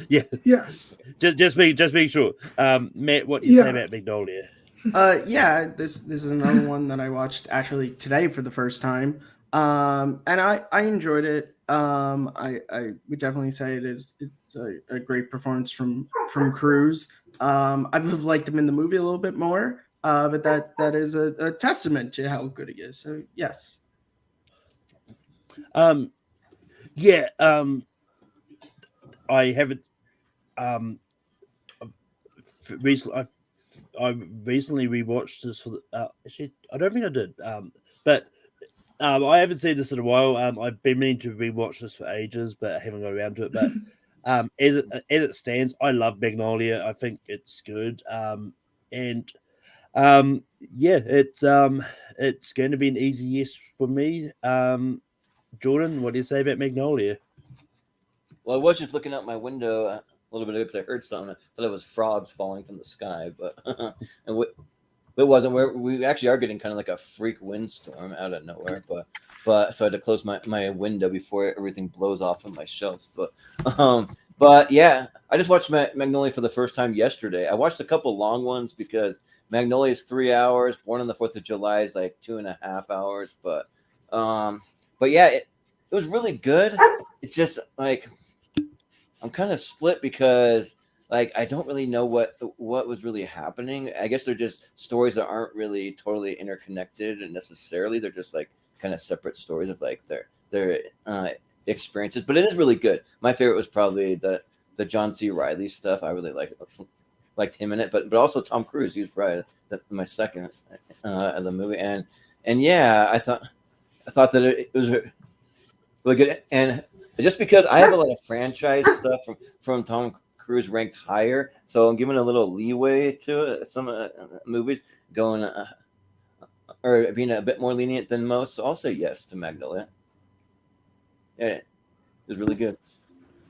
Yeah. Yes. Just being sure. Matt, what do you say about Magnolia? This is another one that I watched actually today for the first time. And I enjoyed it. I would definitely say it's a great performance from Cruise. I would have liked him in the movie a little bit more, but that is a testament to how good he is. So yes. I haven't. Recently, I recently rewatched this for the. Actually, I don't think I did. But I haven't seen this in a while. I've been meaning to rewatch this for ages, but I haven't got around to it. But as it stands, I love Magnolia. I think it's good. It's going to be an easy yes for me. Jordan, what do you say about Magnolia? Well, I was just looking out my window a little bit because I heard something. I thought it was frogs falling from the sky, but it wasn't. We actually are getting kind of like a freak windstorm out of nowhere, but so I had to close my window before everything blows off of my shelves. But yeah, I just watched Magnolia for the first time yesterday. I watched a couple long ones because Magnolia is 3 hours. Born on the 4th of July is like 2.5 hours. But yeah, it was really good. It's just like I'm kind of split because like I don't really know what was really happening. I guess they're just stories that aren't really totally interconnected and necessarily. They're just like kind of separate stories of like their experiences. But it is really good. My favorite was probably the John C. Reilly stuff. I really liked him in it, but also Tom Cruise. He was probably my second of the movie, and yeah, I thought that it was really good. And just because I have a lot of franchise stuff from Tom Cruise ranked higher, so I'm giving a little leeway to it. Some movies going or being a bit more lenient than most. So I'll say yes to Magnolia. Yeah, it was really good.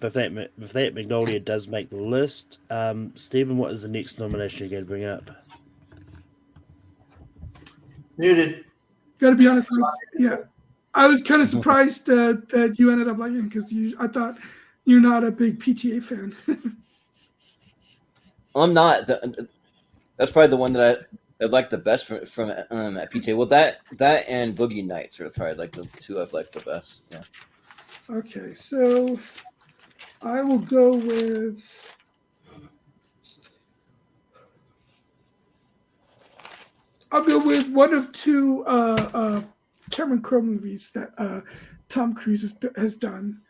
If that Magnolia does make the list, Stephen, what is the next nomination you're going to bring up? Muted. Gotta be honest, I was kind of surprised that you ended up liking because I thought you're not a big PTA fan. I'm not. That's probably the one that I like the best from at PTA. Well, that and Boogie Nights are probably like the two I've liked the best. Yeah. Okay, so I will go with. I'll go with one of 2 Cameron Crowe movies that Tom Cruise has done.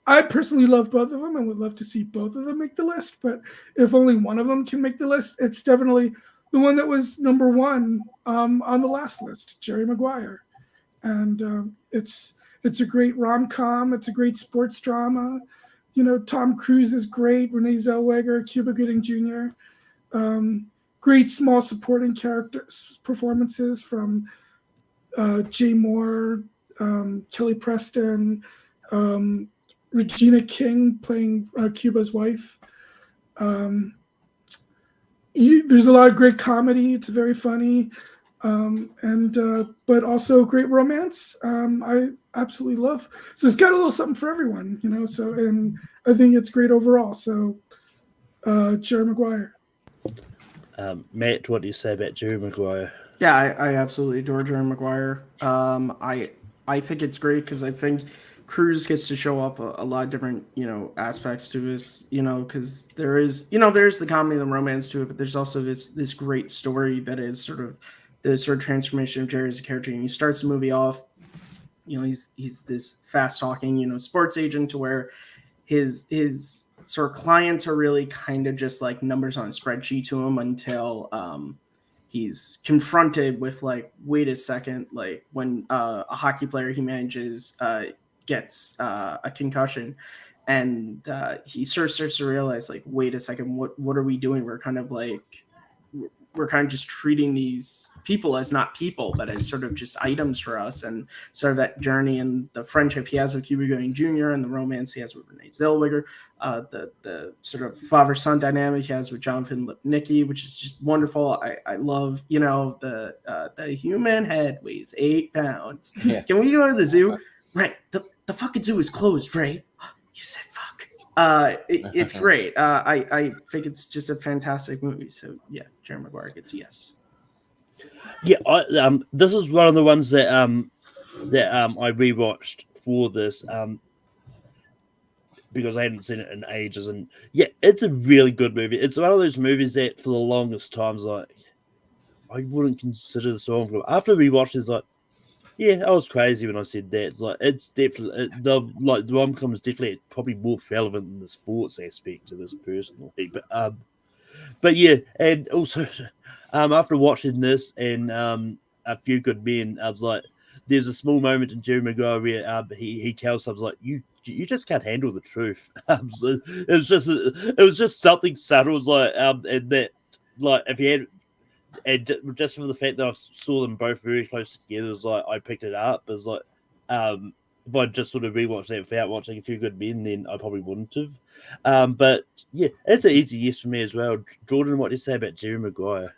I personally love both of them and would love to see both of them make the list. But if only one of them can make the list, it's definitely the one that was number 1 on the last list, Jerry Maguire. And it's a great rom-com. It's a great sports drama. Tom Cruise is great. Renee Zellweger, Cuba Gooding Jr. Great small supporting character performances from Jay Moore, Kelly Preston, Regina King playing Cuba's wife. There's a lot of great comedy. It's very funny. But also great romance. I absolutely love. So it's got a little something for everyone, So, and I think it's great overall. So, Jerry Maguire. Matt, what do you say about Jerry Maguire? Yeah, I absolutely adore Jerry Maguire. I think it's great because I think Cruz gets to show off a lot of different aspects to his because there's the comedy and the romance to it, but there's also this great story that is sort of the sort of transformation of Jerry as a character. And he starts the movie off, he's this fast talking sports agent to where his sort of clients are really kind of just like numbers on a spreadsheet to him until he's confronted with like, wait a second, like when a hockey player he manages gets a concussion, and he sort of starts to realize like, wait a second, what are we doing? We're kind of just treating these people as not people, but as sort of just items for us, and sort of that journey and the friendship he has with Cuba Gooding Jr. and the romance he has with Renee Zellweger, the sort of father-son dynamic he has with Jonathan Lipnicki, which is just wonderful. I love, the human head weighs 8 pounds. Yeah. Can we go to the zoo? Right. The fucking zoo is closed, right? You said fuck. It's great. I think it's just a fantastic movie. So yeah, Jerry Maguire gets a yes. Yeah, this is one of the ones that I rewatched for this because I hadn't seen it in ages, and yeah, it's a really good movie. It's one of those movies that for the longest times, like, I wouldn't consider the song from. After we watched it, it's like, yeah, I was crazy when I said that. It's like, it's definitely the rom-com is definitely probably more relevant than the sports aspect to this personally, but yeah, and also after watching this and A Few Good Men, I was like, there's a small moment in Jerry Maguire where he tells us like, you just can't handle the truth. It was just something subtle. It was like and that, like, if you had, and just for the fact that I saw them both very close together, it was like I picked it up. It was like if I just sort of rewatched that without watching A Few Good Men, then I probably wouldn't have. But yeah, it's an easy yes for me as well. Jordan, what do you say about Jerry Maguire?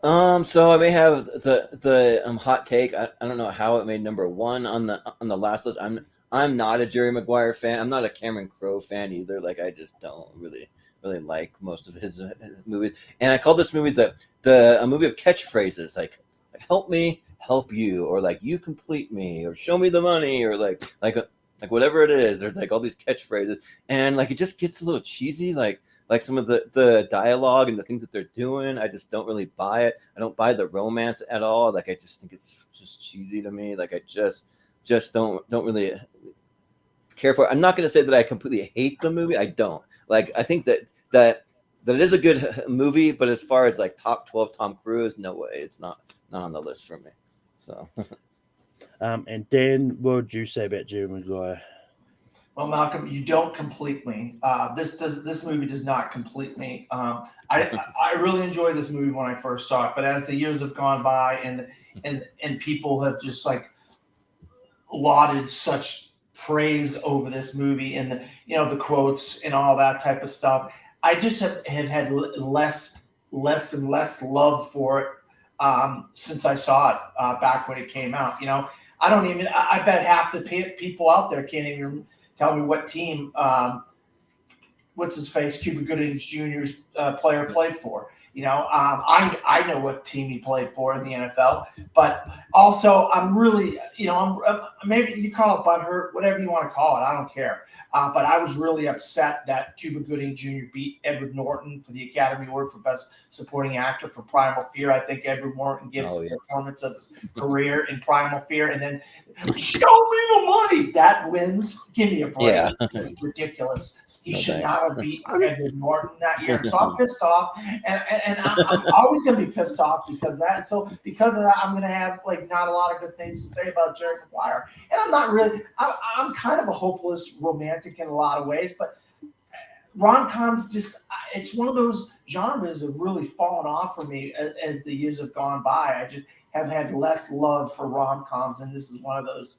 So I may have the hot take. I don't know how it made number one on the last list. I'm not a Jerry Maguire fan. I'm not a Cameron Crowe fan either. Like, I just don't really like most of his movies. And I call this movie a movie of catchphrases, like help me, help you, or like you complete me, or show me the money, or like whatever it is. There's like all these catchphrases, and like it just gets a little cheesy. Like some of the dialogue and the things that they're doing, I just don't really buy it. I don't buy the romance at all. Like, I just think it's just cheesy to me. Like, I just don't really care for it. I'm not going to say that I completely hate the movie. I don't. Like, I think that it is a good movie, but as far as like top 12 Tom Cruise, no way. It's not on the list for me. So. And Dan, what would you say about Jerry Maguire? Well, Malcolm, you don't complete me. This movie does not complete me. I really enjoyed this movie when I first saw it, but as the years have gone by and people have just like lauded such praise over this movie and the quotes and all that type of stuff, I just have had less and less love for it since I saw it back when it came out. I bet half the people out there can't even tell me what team, what's his face, Cuba Gooding Jr.'s player played for. I know what team he played for in the NFL, but also I'm really, maybe you call it butthurt, whatever you want to call it. I don't care. But I was really upset that Cuba Gooding Jr. beat Edward Norton for the Academy Award for Best Supporting Actor for Primal Fear. I think Edward Norton gives the performance of his career in Primal Fear, and then show me the money. That wins. Give me a break. Yeah. It's ridiculous. He should not have beaten Edward Norton that year. So I'm pissed off, and I'm always going to be pissed off because of that. So because of that, I'm going to have like not a lot of good things to say about Jerry Maguire. And I'm not really. I'm kind of a hopeless romantic in a lot of ways, but rom-coms it's one of those genres that have really fallen off for me as the years have gone by. I just have had less love for rom-coms, and this is one of those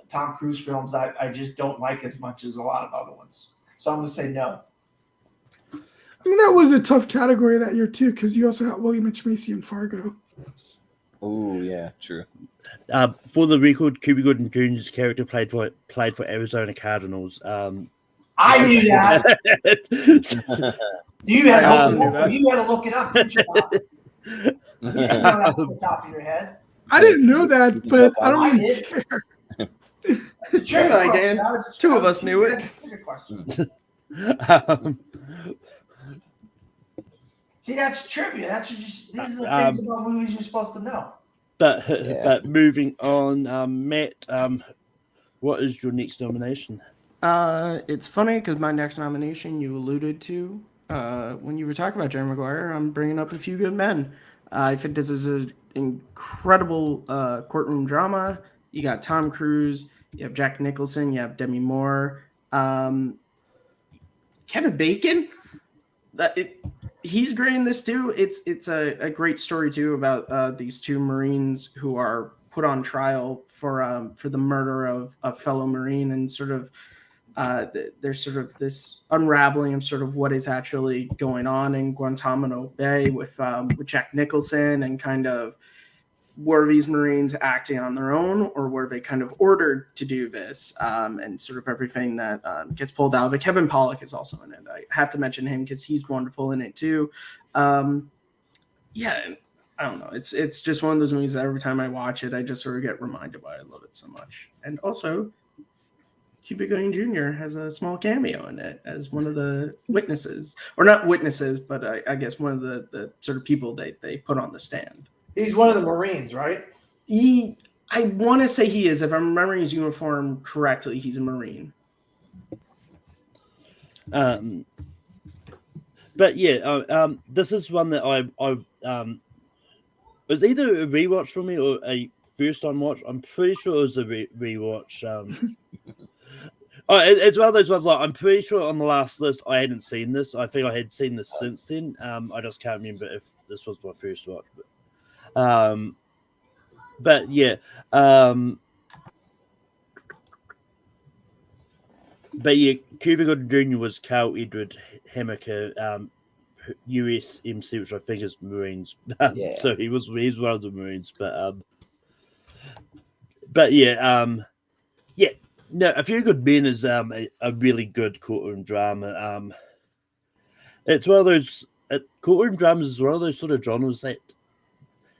Tom Cruise films I just don't like as much as a lot of other ones. So I'm going to say no. I mean, that was a tough category that year too, because you also had William H. Macy in Fargo. Oh yeah, true. For the record, Cuba Gooding Jr.'s character played for Arizona Cardinals. I knew that. You had, I also knew that. you had to look it up, didn't you? Bob? You didn't know that off the top of your head. I didn't know that, but I don't I really did. care. It's a trick Good, I question. did. That was- Two that of was us knew it. a trick question. See, that's trivia. That's just these are the things about movies you're supposed to know. But moving on, Matt, what is your next nomination? It's funny because my next nomination you alluded to when you were talking about Jerry Maguire. I'm bringing up A Few Good Men. I think this is an incredible courtroom drama. You got Tom Cruise, you have Jack Nicholson, you have Demi Moore, Kevin Bacon. He's great in this too. It's a great story too about these two Marines who are put on trial for the murder of a fellow Marine, and sort of there's sort of this unraveling of sort of what is actually going on in Guantanamo Bay with Jack Nicholson, and kind of were these Marines acting on their own, or were they kind of ordered to do this, and sort of everything that gets pulled out of it. Kevin Pollak is also in it. I have to mention him because he's wonderful in it too. Yeah, I don't know. It's just one of those movies that every time I watch it, I just sort of get reminded why I love it so much. And also, Cuba Gooding Jr. has a small cameo in it as one of the witnesses, or not witnesses, but I guess one of the sort of people they put on the stand. He's one of the Marines, right? I want to say he is. If I'm remembering his uniform correctly, he's a Marine. But yeah, this is one that I it was either a rewatch for me or a first time watch. I'm pretty sure it was a rewatch. It's one of those ones like I'm pretty sure on the last list I hadn't seen this. I think I had seen this since then. I just can't remember if this was my first watch, but yeah. But yeah, Cuba Gooding Jr. was Carl Edward Hammaker, USMC, which I think is Marines. So he's one of the Marines. But yeah, no, A Few Good Men is a really good courtroom drama. It's one of those courtroom dramas is one of those sort of genres that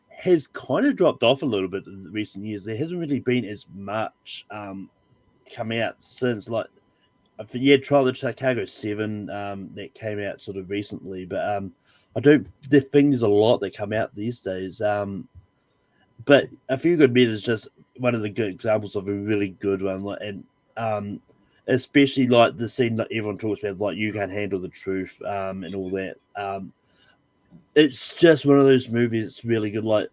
has kind of dropped off a little bit in recent years. There hasn't really been as much come out since, like, Trial of Chicago 7 that came out sort of recently, but I don't think there's a lot that come out these days. But A Few Good Men is just one of the good examples of a really good one, and especially like the scene that everyone talks about, like You Can't Handle the Truth, and all that. It's just one of those movies. It's really good.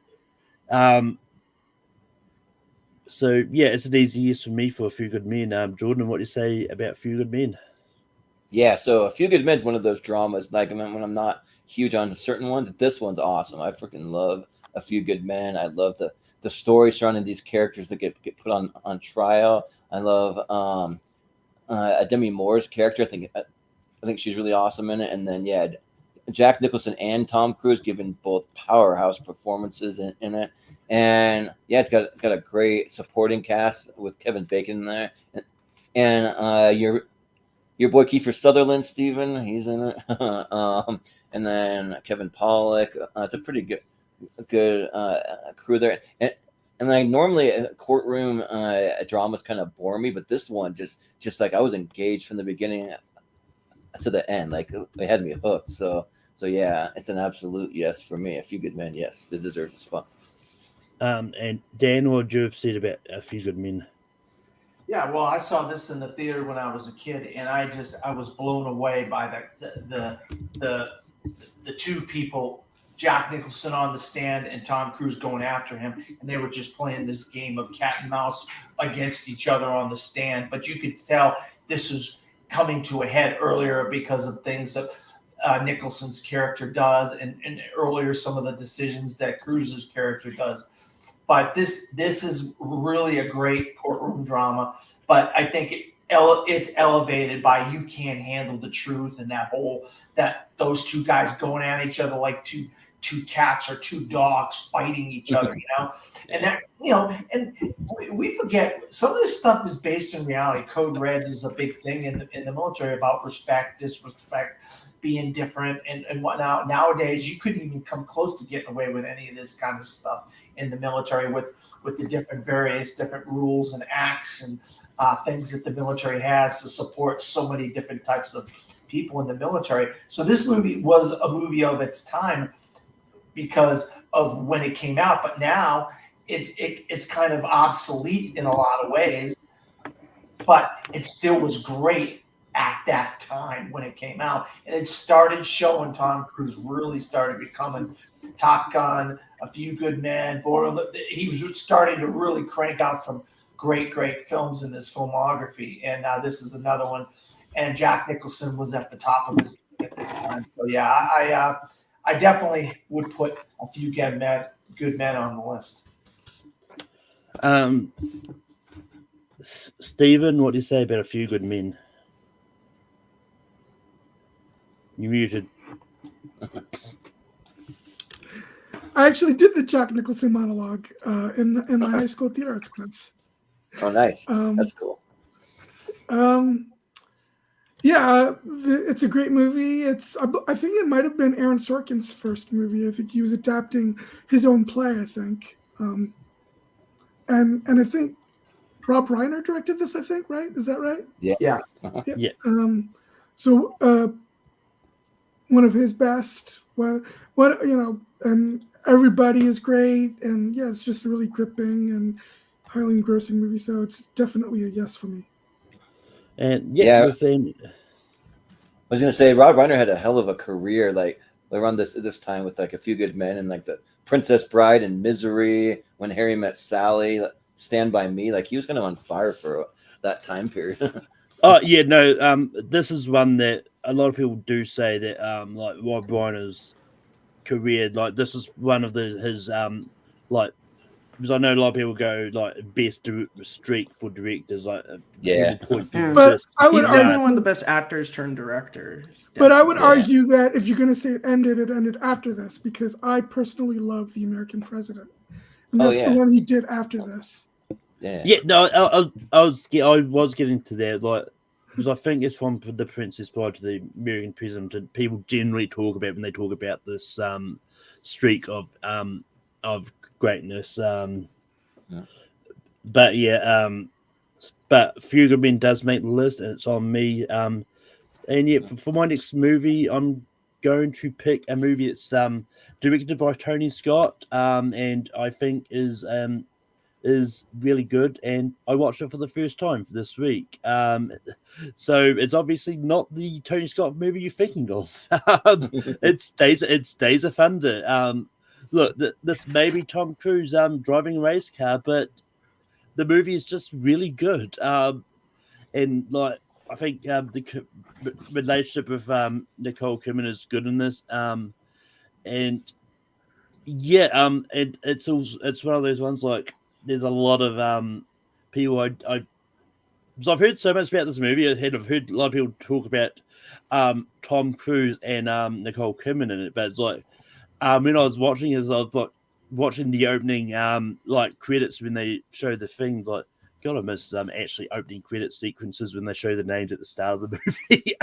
So yeah, it's an easy yes for me for A Few Good Men. Jordan, what do you say about A Few Good Men? Yeah, so A Few Good Men is one of those dramas. Like, I mean, when I'm not huge on certain ones, this one's awesome. I freaking love A Few Good Men. I love the story surrounding these characters that get put on trial. I love Demi Moore's character. I think she's really awesome in it. And then Jack Nicholson and Tom Cruise giving both powerhouse performances in it. And yeah, it's got a great supporting cast with Kevin Bacon in there, and your boy Kiefer Sutherland, Steven, he's in it, and then Kevin Pollak. It's a pretty good crew there, and like normally a courtroom dramas kind of bore me, but this one just like I was engaged from the beginning to the end. Like, they had me hooked. So yeah, it's an absolute yes for me. A Few Good Men, yes, it deserves a spot. And Dan, what would you have said about A Few Good Men? Yeah, well, I saw this in the theater when I was a kid, and I was blown away by the two people, Jack Nicholson on the stand and Tom Cruise going after him, and they were just playing this game of cat and mouse against each other on the stand. But you could tell this was coming to a head earlier because of things that Nicholson's character does, and earlier some of the decisions that Cruise's character does. But this is really a great courtroom drama. But I think it's elevated by you can't handle the truth, and that those two guys going at each other like two cats or two dogs fighting each other, and that, and we forget some of this stuff is based in reality. Code Reds is a big thing in the military about respect, disrespect, being different, and whatnot. Nowadays, you couldn't even come close to getting away with any of this kind of stuff in the military with the various different rules and acts and things that the military has to support so many different types of people in the military. So this movie was a movie of its time because of when it came out, but now it's kind of obsolete in a lot of ways, but it still was great at that time when it came out, and it started showing Tom Cruise really started becoming Top Gun, A Few Good Men, he was starting to really crank out some great films in his filmography, and this is another one. And Jack Nicholson was at the top of his game at this time. So yeah, I definitely would put A Few Good Men on the list. Stephen, what do you say about A Few Good Men? You muted. I actually did the Jack Nicholson monologue in my high school theater arts class. Oh, nice. That's cool. Yeah, it's a great movie. I think it might have been Aaron Sorkin's first movie. I think he was adapting his own play, I think. And I think Rob Reiner directed this, I think, right? Is that right? Yeah. Yeah. So one of his best. And everybody is great, and yeah, it's just a really gripping and highly engrossing movie. So it's definitely a yes for me. And Yeah. within, I was gonna say Rob Reiner had a hell of a career, like around this time with like A Few Good Men and like The Princess Bride and Misery, When Harry Met Sally, Stand By Me. Like he was kind of on fire for that time period. oh yeah, no, this is one that a lot of people do say that like Rob Reiner's career, like this is one of his like, because I know a lot of people go like best streak for directors, like Yeah. point to But this. I would He's argue definitely one of the best actors turned directors. But I would Yeah. argue that if you're going to say it ended after this, because I personally love The American President, and Oh, that's yeah. the one he did after this. Yeah, no, I was getting to that, like, because I think it's from The Princess Bride to The American President, and people generally talk about when they talk about this streak of greatness. But yeah, but Few Good Men does make the list, and it's on me. And yet, for my next movie, I'm going to pick a movie that's directed by Tony Scott, and I think is really good, and I watched it for the first time for this week. So it's obviously not the Tony Scott movie you're thinking of. It's Days of Thunder. Look, this may be Tom Cruise driving a race car, but the movie is just really good. And like I think the relationship with Nicole Kidman is good in this. And yeah, it's one of those ones like there's a lot of people because I've heard so much about this movie. I've heard a lot of people talk about Tom Cruise and Nicole Kidman in it, but it's like when I was watching it, I was like watching the opening like credits when they show the things. Like, God, I miss actually opening credit sequences when they show the names at the start of the movie.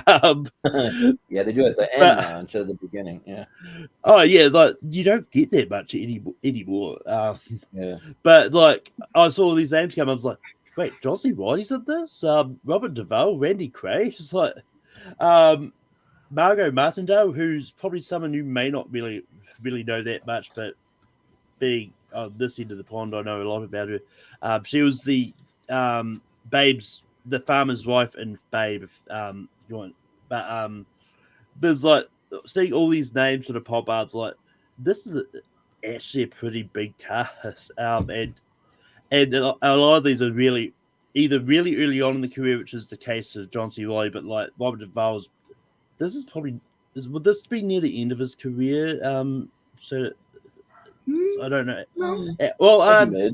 Yeah, they do it at the end now instead of the beginning. Yeah. Oh yeah, like you don't get that much anymore. Yeah. But like I saw all these names come, I was like, wait, John C. Reilly's in this? Robert Duvall, Randy Quaid. It's like Margot Martindale, who's probably someone you may not really know that much, but being on this end of the pond, I know a lot about her. She was the Babe's, the farmer's wife in Babe. If you want, but there's like seeing all these names sort of pop up. Like this is actually a pretty big cast, and a lot of these are either really early on in the career, which is the case of John C. Reilly, but like Robert Duvall's, this is probably would this be near the end of his career? So I don't know. No. Well, I mean,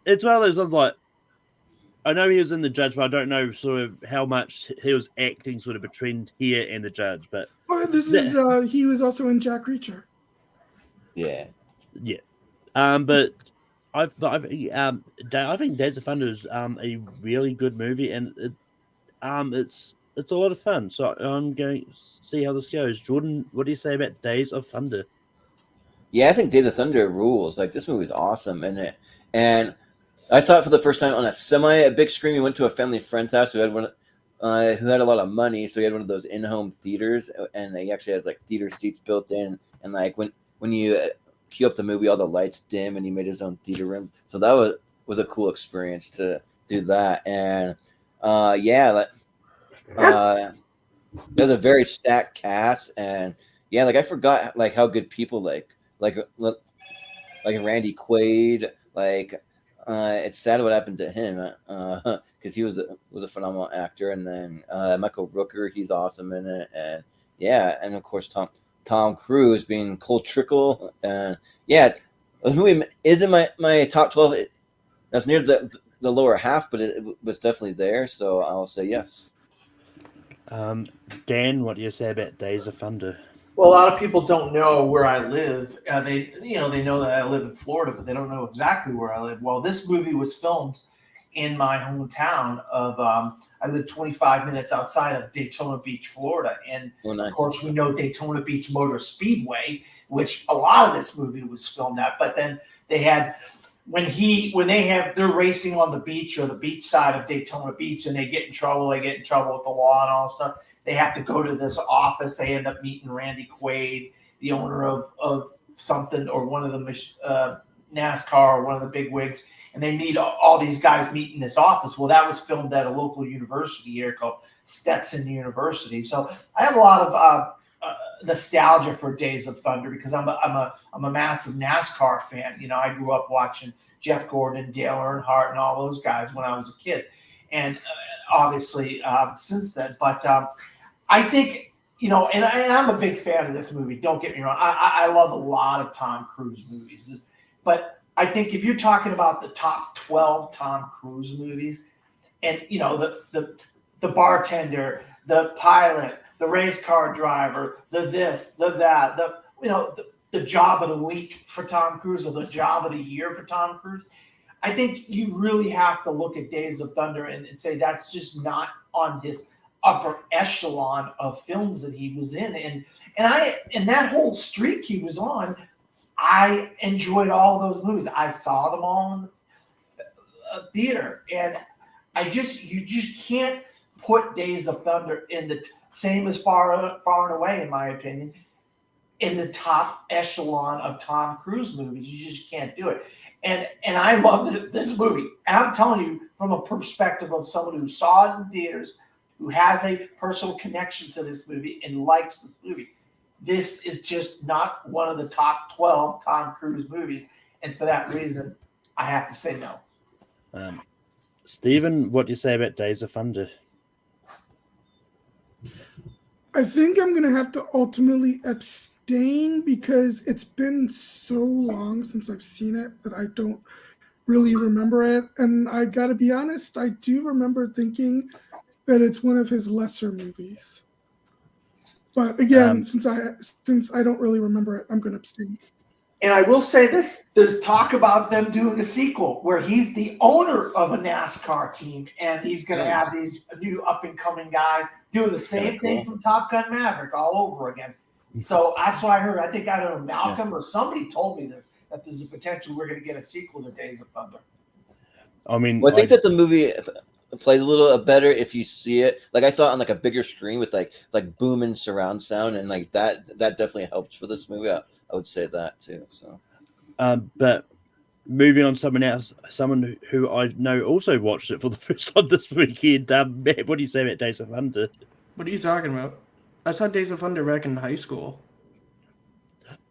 it's one of those ones like I know he was in The Judge, but I don't know sort of how much he was acting sort of between here and The Judge. But He was also in Jack Reacher. Yeah. yeah, but I think Days of Thunder is a really good movie, and it's a lot of fun. So I'm going to see how this goes. Jordan, what do you say about Days of Thunder? Yeah, I think Day of the Thunder rules. Like, this movie is awesome, and I saw it for the first time on a big screen. We went to a family friend's house who had who had a lot of money, so he had one of those in-home theaters, and he actually has like theater seats built in, and like when you queue up the movie, all the lights dim, and he made his own theater room. So that was a cool experience to do that, and there's a very stacked cast, and like I forgot like how good people like Randy Quaid, like it's sad what happened to him because he was a phenomenal actor, and then Michael Rooker, he's awesome in it, and of course Tom Cruise being Cole Trickle, and this movie is in my top 12. That's near the lower half, but it was definitely there, so I'll say yes. Dan, what do you say about Days of Thunder? Well, a lot of people don't know where I live. They know that I live in Florida, but they don't know exactly where I live. Well, this movie was filmed in my hometown of. I live 25 minutes outside of Daytona Beach, Florida, and nice. Of course, we know Daytona Beach Motor Speedway, which a lot of this movie was filmed at. But then they had they're racing on the beach or the beach side of Daytona Beach, and they get in trouble. They get in trouble with the law and all that stuff. They have to go to this office. They end up meeting Randy Quaid, the owner of something, or one of the NASCAR, or one of the big wigs, and they meet all these guys meet in this office. Well, that was filmed at a local university here called Stetson University. So I have a lot of nostalgia for Days of Thunder because I'm a massive NASCAR fan. You know, I grew up watching Jeff Gordon, Dale Earnhardt, and all those guys when I was a kid, and obviously since then. But I think, and I'm a big fan of this movie. Don't get me wrong. I love a lot of Tom Cruise movies. But I think if you're talking about the top 12 Tom Cruise movies, and, the bartender, the pilot, the race car driver, the this, the that, the job of the week for Tom Cruise or the job of the year for Tom Cruise, I think you really have to look at Days of Thunder and say that's just not on his upper echelon of films that he was in. And that whole streak he was on, I enjoyed all those movies. I saw them all in theater, and you just can't put Days of Thunder in the same as Far and Away, in my opinion, in the top echelon of Tom Cruise movies. You just can't do it. And I loved this movie. And I'm telling you, from a perspective of someone who saw it in theaters, who has a personal connection to this movie and likes this movie, this is just not one of the top 12 Tom Cruise movies. And for that reason, I have to say no. Stephen, what do you say about Days of Thunder? I think I'm going to have to ultimately abstain because it's been so long since I've seen it that I don't really remember it. And I got to be honest, I do remember thinking that it's one of his lesser movies. But again, since I don't really remember it, I'm going to abstain. And I will say this, there's talk about them doing a sequel where he's the owner of a NASCAR team, and he's going to have these new up-and-coming guys do the same thing from Top Gun Maverick all over again. So that's what I heard. I don't know, Malcolm or somebody told me this, that there's a potential we're going to get a sequel to Days of Thunder. I mean, I think that the movie plays a little better if you see it. Like, I saw it on like a bigger screen with like booming surround sound, and like that definitely helps for this movie. I would say that too. So, but moving on, someone who I know also watched it for the first time this weekend. Matt, what do you say about Days of Thunder? What are you talking about? I saw Days of Thunder back in high school.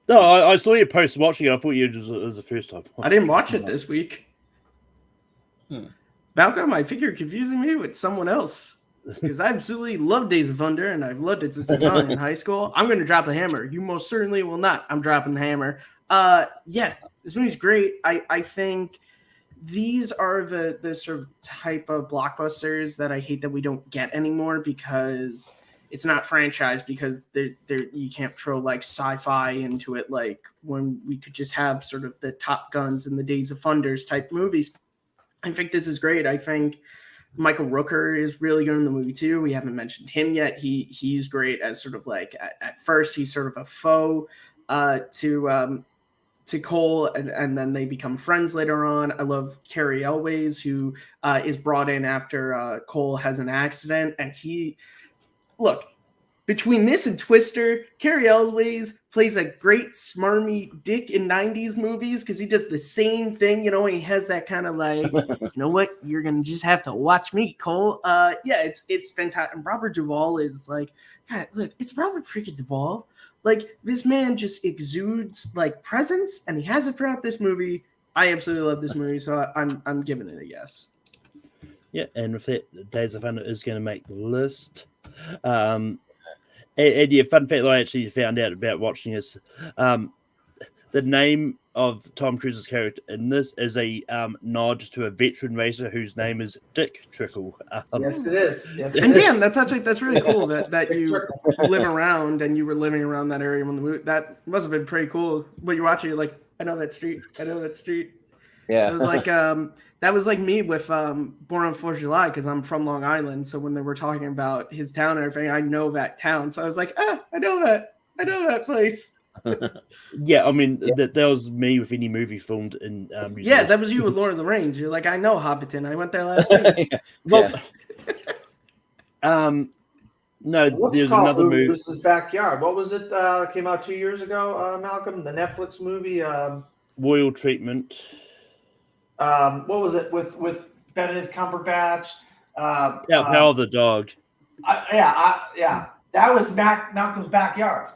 No, I saw you post watching it. I thought it was the first time. I didn't watch it this week. Malcolm, I figure you're confusing me with someone else. Because I absolutely love Days of Thunder, and I've loved it since I saw it in high school. I'm going to drop the hammer. You most certainly will not. I'm dropping the hammer. Yeah, this movie's great. I think these are the sort of type of blockbusters that I hate that we don't get anymore because it's not franchised, because you can't throw like sci-fi into it, like when we could just have sort of the Top Guns and the Days of Thunders type movies. I think this is great. I think Michael Rooker is really good in the movie too. We haven't mentioned him yet. He's great as sort of like at first he's sort of a foe to Cole, and then they become friends later on. I love Carrie Elways, who is brought in after Cole has an accident, and look, between this and Twister, Carrie Elways plays a great smarmy dick in 90s movies because he does the same thing, he has that kind of like, you know what, you're going to just have to watch me, Cole. It's fantastic. And Robert Duvall is like, God, look, it's Robert freaking Duvall. Like, this man just exudes like presence, and he has it throughout this movie. I absolutely love this movie, so I'm giving it a yes. Yeah, and with that, Days of Thunder is going to make the list. And yeah, fun fact that I actually found out about watching this, the name of Tom Cruise's character in this is a nod to a veteran racer whose name is Dick Trickle. Yes, it is. Yes, and Dan, that's really cool that you live around and you were living around that area when the movie. That must have been pretty cool. When you're watching, you're like, I know that street. Yeah. It was like that was like me with Born on 4th of July, because I'm from Long Island. So when they were talking about his town and everything, I know that town. So I was like, I know that place. Yeah, I mean, that was me with any movie filmed in yeah, that was you with Lord of the Rings. You're like, I know Hobbiton. I went there last week. Well, no, there's another movie. This is Backyard. What was it? Came out 2 years ago, Malcolm. The Netflix movie. Royal Treatment. What was it with Benedict Cumberbatch? Power of the Dog. Yeah. That was Malcolm's backyard.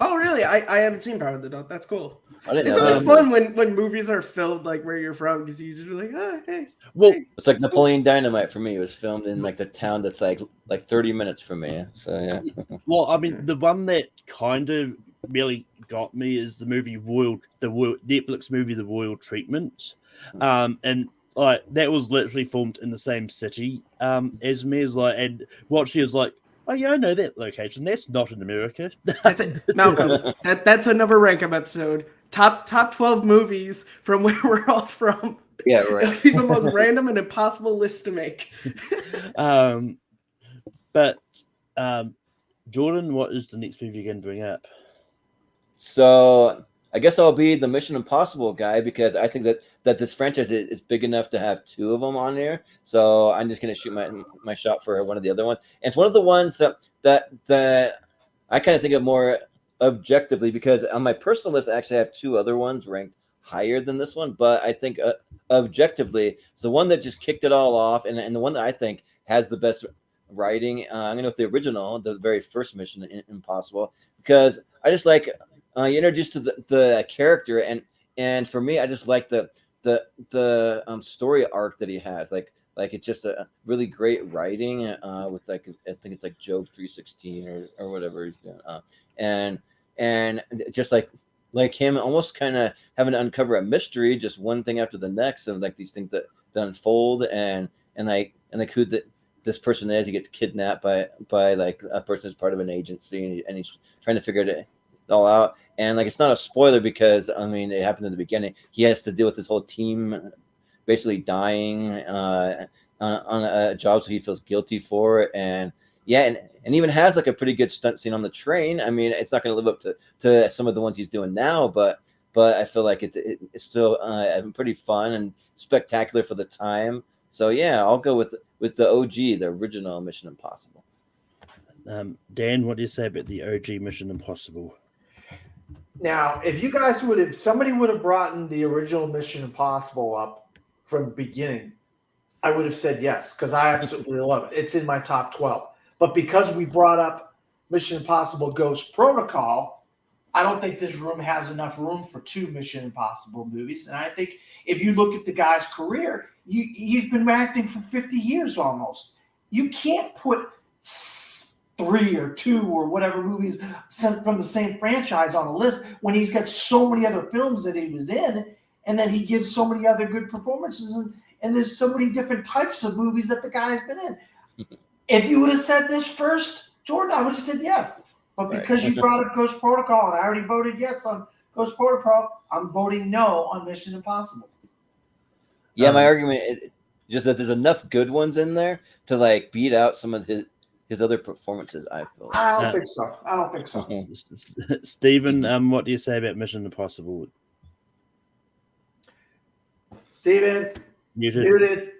Oh, really? I haven't seen Power of the Dog. That's cool. It's always fun when movies are filmed like where you're from, because you just be like, hey. Well, it's like Napoleon Dynamite for me. It was filmed in like the town that's like 30 minutes from me. So yeah. Well, I mean, the one that kind of really got me is the movie Netflix movie The Royal Treatment, and like that was literally filmed in the same city as me. Is like, and watching is like, oh yeah, I know that location. That's not in America. That's it, Malcolm. That's another Rankum episode. Top 12 movies from where we're all from. Yeah, right. The most random and impossible list to make. But Jordan, what is the next movie you're going to bring up? So I guess I'll be the Mission Impossible guy, because I think that this franchise is big enough to have two of them on there. So I'm just going to shoot my shot for one of the other ones. And it's one of the ones that I kind of think of more objectively, because on my personal list, I actually have two other ones ranked higher than this one. But I think objectively, it's the one that just kicked it all off, and the one that I think has the best writing. I'm going to go with the original, the very first Mission Impossible, because I just like you introduced to the character, and for me, I just like the story arc that he has. Like it's just a really great writing with like, I think it's like Job 3:16 or whatever he's doing, and just like him almost kind of having to uncover a mystery, just one thing after the next, of like these things that unfold, and who this person is. He gets kidnapped by like a person who's part of an agency, and he's trying to figure it all out. And like, it's not a spoiler, because I mean, it happened in the beginning. He has to deal with this whole team basically dying on a job, so he feels guilty for it. And yeah, and even has like a pretty good stunt scene on the train. I mean, it's not going to live up to some of the ones he's doing now, but I feel like it's still pretty fun and spectacular for the time. So yeah, I'll go with the OG, the original Mission Impossible. Dan, what do you say about the OG Mission Impossible? Now, if somebody would have brought in the original Mission Impossible up from the beginning, I would have said yes, because I absolutely love it. It's in my top 12. But because we brought up Mission Impossible Ghost Protocol, I don't think this room has enough room for two Mission Impossible movies. And I think if you look at the guy's career, he's been acting for 50 years almost. You can't put 3 or 2 or whatever movies from the same franchise on a list when he's got so many other films that he was in. and then he gives so many other good performances, and there's so many different types of movies that the guy's been in. If you would have said this first, Jordan, I would have said yes. But because you brought up Ghost Protocol and I already voted yes on Ghost Protocol, I'm voting no on Mission Impossible. Yeah, my argument is just that there's enough good ones in there to like beat out some of his other performances. I feel. I don't think so. I don't think so. Stephen, what do you say about Mission Impossible? Steven, muted.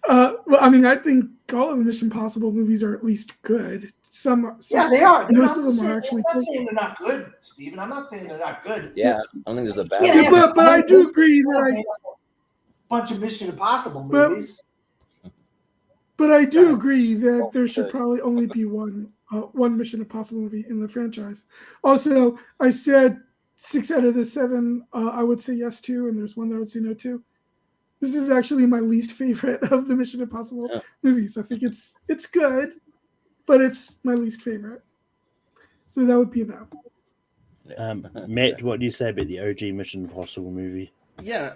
Well, I mean, I think all of the Mission Impossible movies are at least good. Some Yeah, they are. Most of them are actually. I'm not saying they're not good, Steven. I'm not saying they're not good. Yeah, I don't think there's a bad. Yeah, but I do agree that a bunch of Mission Impossible movies. But I do agree that there should probably only be one Mission Impossible movie in the franchise. Also, I said 6 out of the 7 I would say yes to, and there's one that I would say no to. This is actually my least favorite of the Mission Impossible movies. I think it's good, but it's my least favorite. So that would be a no. Matt, what do you say about the OG Mission Impossible movie? Yeah,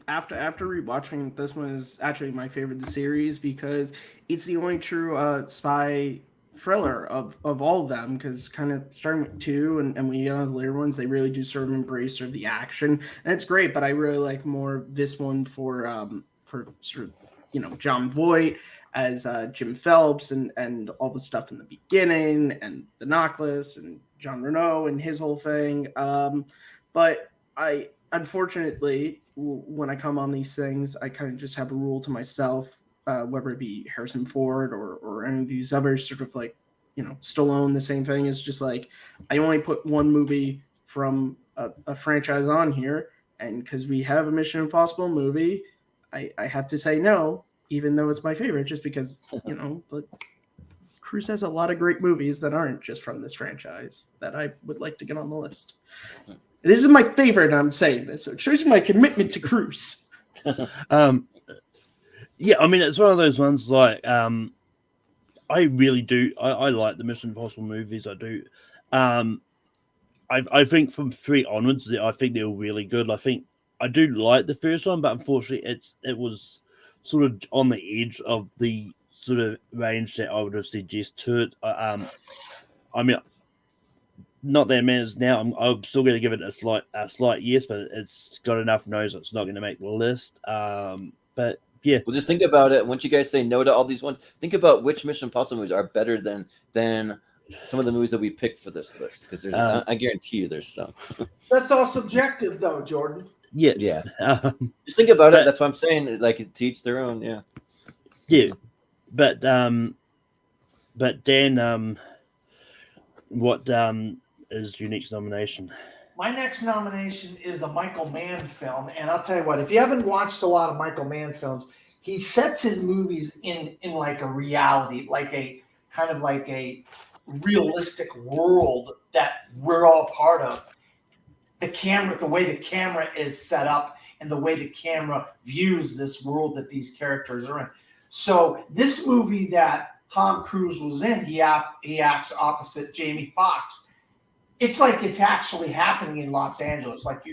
after rewatching, this one is actually my favorite of the series because it's the only true spy thriller of all of them, because kind of starting with 2 and when you get on the later ones, they really do sort of embrace sort of the action, and it's great. But I really like more this one for sort of, you know, John Voight as Jim Phelps and all the stuff in the beginning and the Knockless and Jean Reno and his whole thing. But I unfortunately, when I come on these things, I kind of just have a rule to myself, whether it be Harrison Ford or any of these others, sort of like, you know, Stallone, the same thing. Is just like, I only put one movie from a franchise on here, and because we have a Mission Impossible movie, I have to say no, even though it's my favorite, just because, you know, but Cruise has a lot of great movies that aren't just from this franchise that I would like to get on the list. This is my favorite, and I'm saying this, so it shows you my commitment to Cruise. Yeah, I mean, it's one of those ones like, I really do. I like the Mission Impossible movies. I do. I think from 3 onwards, I think they were really good. I think I do like the first one, but unfortunately, it was sort of on the edge of the sort of range that I would have suggested to it. I mean, not that it matters now. I'm still going to give it a slight yes, but it's got enough no's. It's not going to make the list. But yeah. Well, just think about it. Once you guys say no to all these ones, think about which Mission Impossible movies are better than some of the movies that we picked for this list. Because there's, I guarantee you, there's some. That's all subjective, though, Jordan. Yeah. Yeah. Just think about it. That's what I'm saying. Like, to each their own. Yeah. Yeah. But Dan, what is your next nomination? My next nomination is a Michael Mann film, and I'll tell you what, if you haven't watched a lot of Michael Mann films, he sets his movies in like a reality, like a kind of like a realistic world that we're all part of. The way the camera is set up and the way the camera views this world that these characters are in. So this movie that Tom Cruise was in, he acts opposite Jamie Foxx. It's like it's actually happening in Los Angeles. Like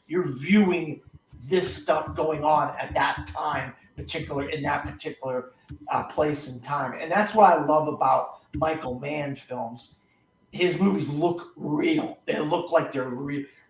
you're viewing this stuff going on at that time, in that particular place and time. And that's what I love about Michael Mann films. His movies look real. They look like they're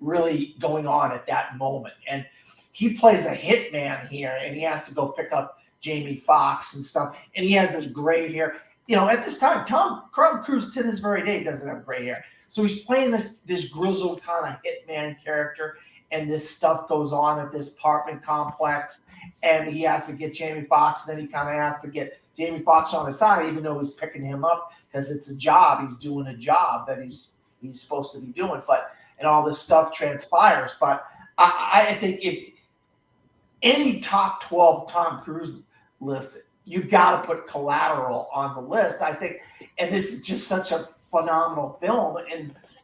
really going on at that moment. And he plays a hitman here, and he has to go pick up Jamie Foxx and stuff. And he has this gray hair. You know, at this time, Tom Cruise to this very day doesn't have gray hair. So he's playing this grizzled kind of hitman character, and this stuff goes on at this apartment complex, and he has to get Jamie Foxx, and then he kind of has to get Jamie Foxx on his side, even though he's picking him up because it's a job. He's doing a job that he's supposed to be doing, and all this stuff transpires. But I think if any top 12 Tom Cruise list, you got to put Collateral on the list, I think, and this is just such a phenomenal film,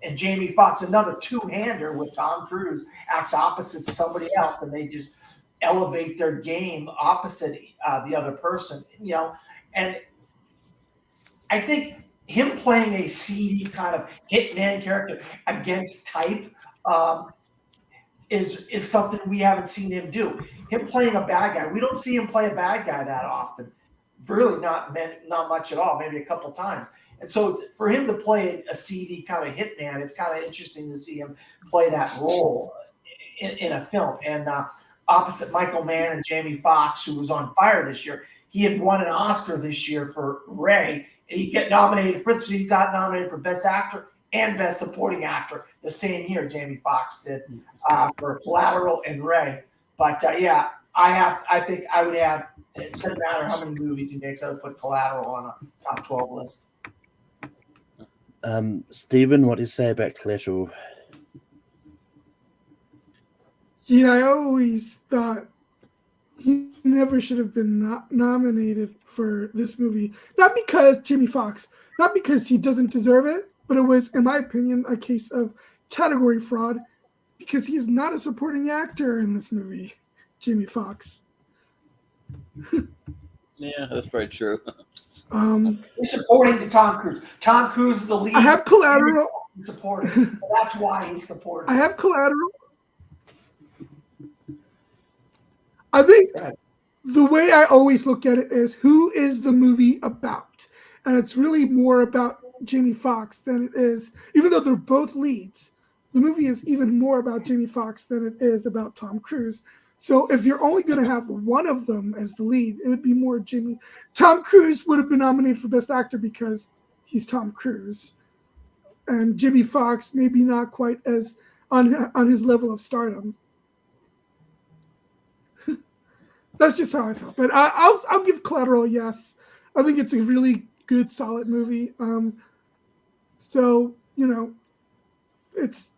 and Jamie Foxx, another two-hander with Tom Cruise, acts opposite somebody else, and they just elevate their game opposite the other person, you know. And I think him playing a seedy kind of hitman character against type is something we haven't seen him do. Him playing a bad guy, we don't see him play a bad guy that often. Really, not much at all. Maybe a couple times. And so for him to play a seedy kind of hitman, it's kind of interesting to see him play that role in a film. And opposite Michael Mann and Jamie Foxx, who was on fire this year, he had won an Oscar this year for Ray, and he got nominated for Best Actor and Best Supporting Actor the same year. Jamie Foxx did for Collateral and Ray. But yeah, I think I would have. It doesn't matter how many movies he makes. I would put Collateral on a top 12 list. Stephen, what do you say about Collateral? Yeah, I always thought he never should have been nominated for this movie. Not because Jamie Foxx, not because he doesn't deserve it, but it was, in my opinion, a case of category fraud because he's not a supporting actor in this movie, Jamie Foxx. Yeah, that's probably true. He's supporting to Tom Cruise. Tom Cruise is the lead. I have Collateral. He's supporting. That's why he's supporting. I have Collateral. I think the way I always look at it is who is the movie about? And it's really more about Jamie Foxx than it is, even though they're both leads, the movie is even more about Jamie Foxx than it is about Tom Cruise. So if you're only going to have one of them as the lead, it would be more Jamie. Tom Cruise would have been nominated for Best Actor because he's Tom Cruise. And Jamie Foxx maybe not quite as on his level of stardom. That's just how I feel. But I'll give Collateral a yes. I think it's a really good, solid movie. So you know, it's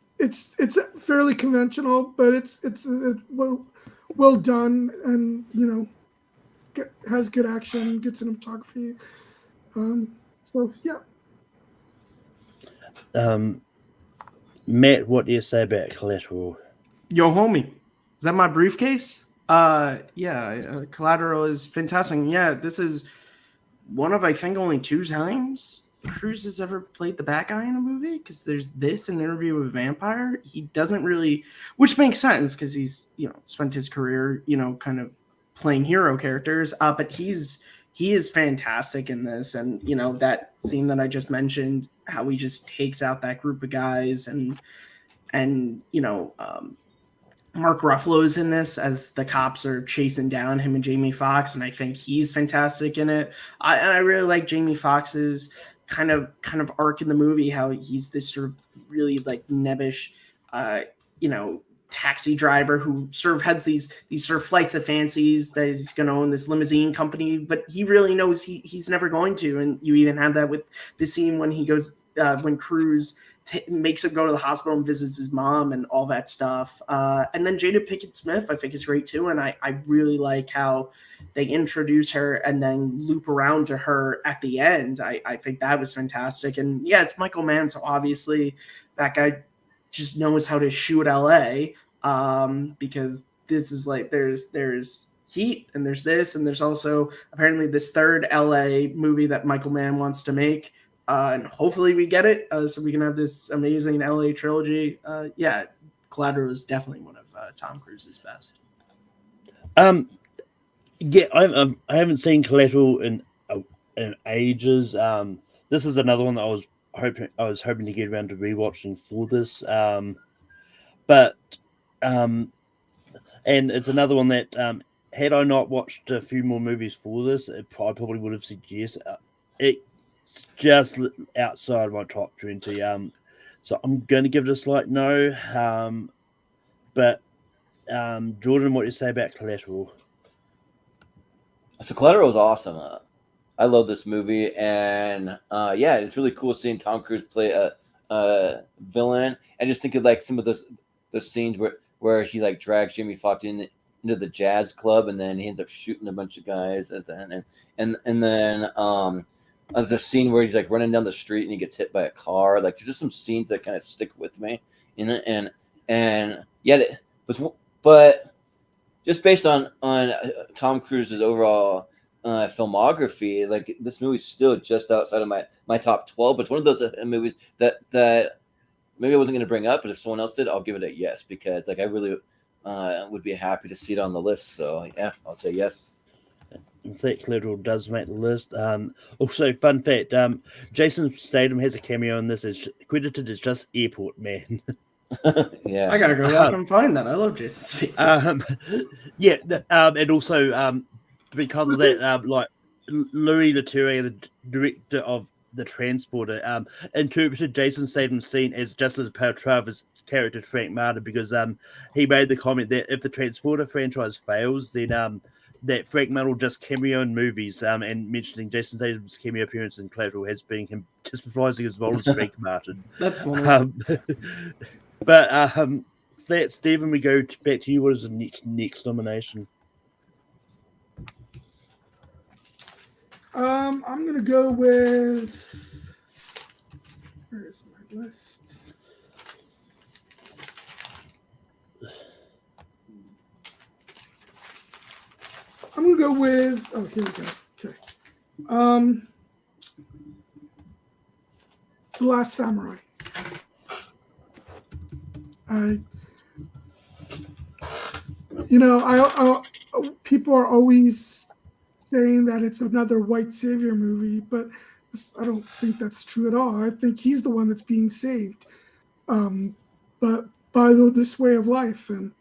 fairly conventional, but it's well done, and you know, has good action, good cinematography. So yeah. Matt, what do you say about Collateral? Yo, homie, is that my briefcase? Collateral is fantastic. Yeah, this is one of, I think, only 2 times Cruise has ever played the bad guy in a movie, because there's this in Interview with a Vampire. He doesn't really, which makes sense because he's, you know, spent his career, you know, kind of playing hero characters. But he is fantastic in this, and you know that scene that I just mentioned, how he just takes out that group of guys, and you know, Mark Ruffalo's in this as the cops are chasing down him and Jamie Foxx, and I think he's fantastic in it. I really like Jamie Foxx's kind of arc in the movie, how he's this sort of really like nebbish, you know, taxi driver who sort of has these sort of flights of fancies that he's going to own this limousine company, but he really knows he's never going to. And you even have that with the scene when he goes, when Cruise makes him go to the hospital and visits his mom and all that stuff. And then Jada Pinkett Smith, I think, is great too. And I really like how they introduce her and then loop around to her at the end. I think that was fantastic. And yeah, it's Michael Mann, so obviously that guy just knows how to shoot LA, because this is like there's Heat and there's this, and there's also apparently this third LA movie that Michael Mann wants to make. And hopefully we get it, so we can have this amazing LA trilogy. Yeah, Collateral is definitely one of Tom Cruise's best. Yeah, I haven't seen Collateral in ages. This is another one that I was hoping to get around to rewatching for this. And it's another one that had I not watched a few more movies for this, I probably would have said yes. It's just outside my top 20. So I'm going to give it a slight no. But Jordan, what do you say about Collateral? So Collateral is awesome. I love this movie, and yeah, it's really cool seeing Tom Cruise play a villain. And just think of like some of those scenes where he like drags Jamie Foxx into the jazz club, and then he ends up shooting a bunch of guys at the end. And then there's a scene where he's like running down the street and he gets hit by a car. Like there's just some scenes that kind of stick with me in it, and yeah, but just based on Tom Cruise's overall filmography, like this movie's still just outside of my top 12. But it's one of those movies that maybe I wasn't going to bring up, but if someone else did, I'll give it a yes, because like I really would be happy to see it on the list. So yeah, I'll say yes. That Collateral does make the list. Also, fun fact: Jason Statham has a cameo in this. Is credited as just Airport Man. Yeah, I gotta go back and find that. I love Jason Statham. Yeah, and also because of that, like Louis Leterrier, the director of The Transporter, interpreted Jason Statham's scene as just as portrayal of his character Frank Martin, because he made the comment that if the Transporter franchise fails, then that Frank Martin will just cameo in movies, and mentioning Jason Statham's cameo appearance in Collateral has been him just reprising his role as Frank Martin. That's funny. But that, Stephen, we go back to you. What is the next nomination? I'm gonna go with. Where is my list? I'm gonna go with. Oh, here we go. Okay. The Last Samurai. People are always saying that it's another white savior movie, but I don't think that's true at all. I think he's the one that's being saved, but by this way of life, and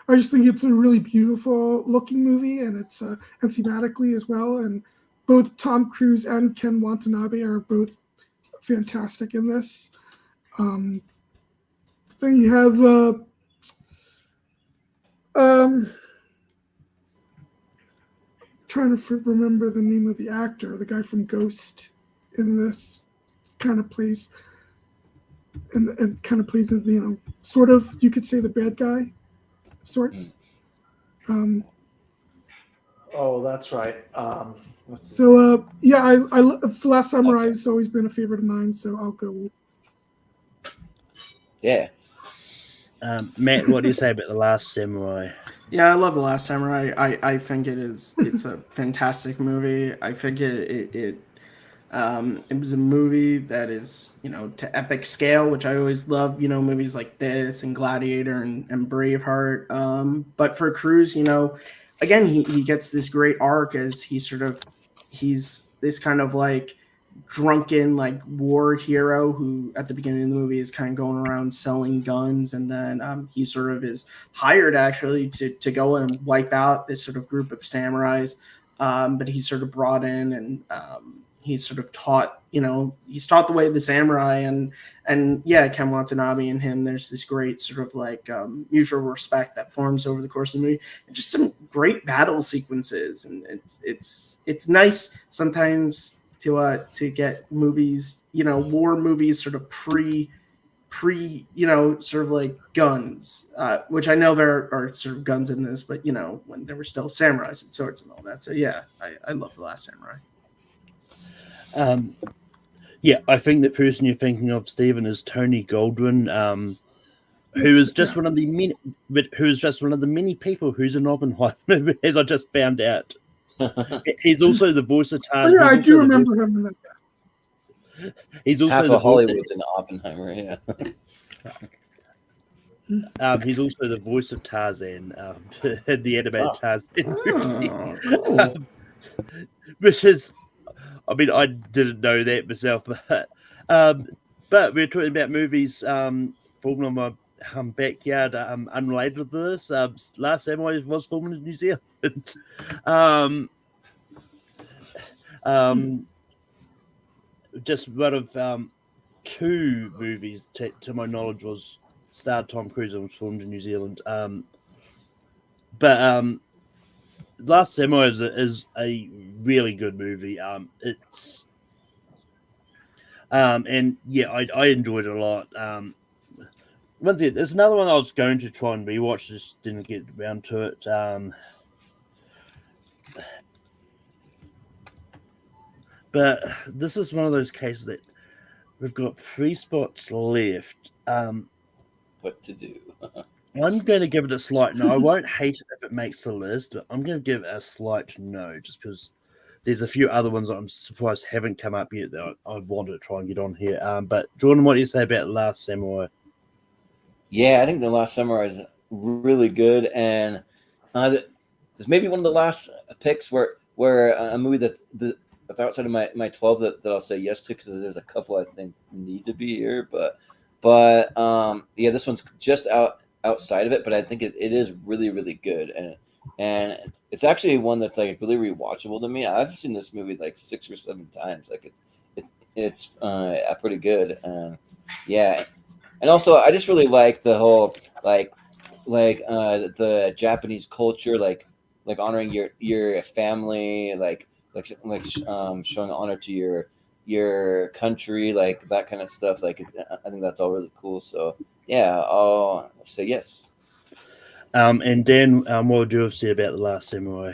I just think it's a really beautiful looking movie, and it's and thematically as well. And both Tom Cruise and Ken Watanabe are both fantastic in this. Then you have trying to remember the name of the actor, the guy from Ghost, in this kind of plays, and kind of plays, sort of, you could say, the bad guy, sorts. Oh, that's right. Yeah, I Last Samurai has always been a favorite of mine, so I'll go with. Yeah. Matt, what do you say about The Last Samurai? Yeah, I love The Last Samurai. I think it's a fantastic movie. I think it was a movie that is, to epic scale, which I always love, movies like this and Gladiator and Braveheart. But for Cruise, again, he gets this great arc as he's this kind of like drunken like war hero who at the beginning of the movie is kind of going around selling guns, and then he sort of is hired actually to go and wipe out this sort of group of samurais, but he's sort of brought in, and he's sort of taught, he's taught the way of the samurai, and yeah, Ken Watanabe and him, there's this great sort of like mutual respect that forms over the course of the movie, and just some great battle sequences, and it's nice sometimes to get movies, war movies sort of pre, sort of like guns, which I know there are sort of guns in this, but when there were still samurais and swords and all that. So yeah, I love The Last Samurai. Yeah, I think the person you're thinking of, Stephen, is Tony Goldwyn, who is just one of the many people who's in Oppenheimer, as I just found out. He's also the voice of Tarzan. Yeah, I do remember him in that. He's also half the of Hollywood's in Oppenheimer. Yeah. He's also the voice of Tarzan, in the animated Tarzan movie. Cool. Which is, I mean, I didn't know that myself, but we're talking about movies filmed on my backyard, unrelated to this. Last Samurai was filmed in New Zealand. Just one of two movies, to my knowledge, was starred Tom Cruise and was filmed in New Zealand. But Last Samurai is a really good movie. It's and yeah, I enjoyed it a lot. There's another one I was going to try and rewatch, just didn't get around to it. But this is one of those cases that we've got 3 spots left. What to do? I'm going to give it a slight no. I won't hate it if it makes the list, but I'm going to give it a slight no, just because there's a few other ones I'm surprised haven't come up yet that I wanted to try and get on here. But Jordan, what do you say about Last Samurai? Yeah, I think The Last Samurai is really good, and there's maybe one of the last picks where a movie that's outside of my 12 that I'll say yes to, because there's a couple I think need to be here, but yeah, this one's just outside of it, but I think it is really, really good, and it's actually one that's like really rewatchable to me. I've seen this movie like 6 or 7 times. Like it's pretty good, and yeah. And also, I just really like the whole the Japanese culture, like honoring your family, showing honor to your country, like that kind of stuff. I think that's all really cool. So yeah, I'll say yes. And Dan, what would you have said about The Last Samurai?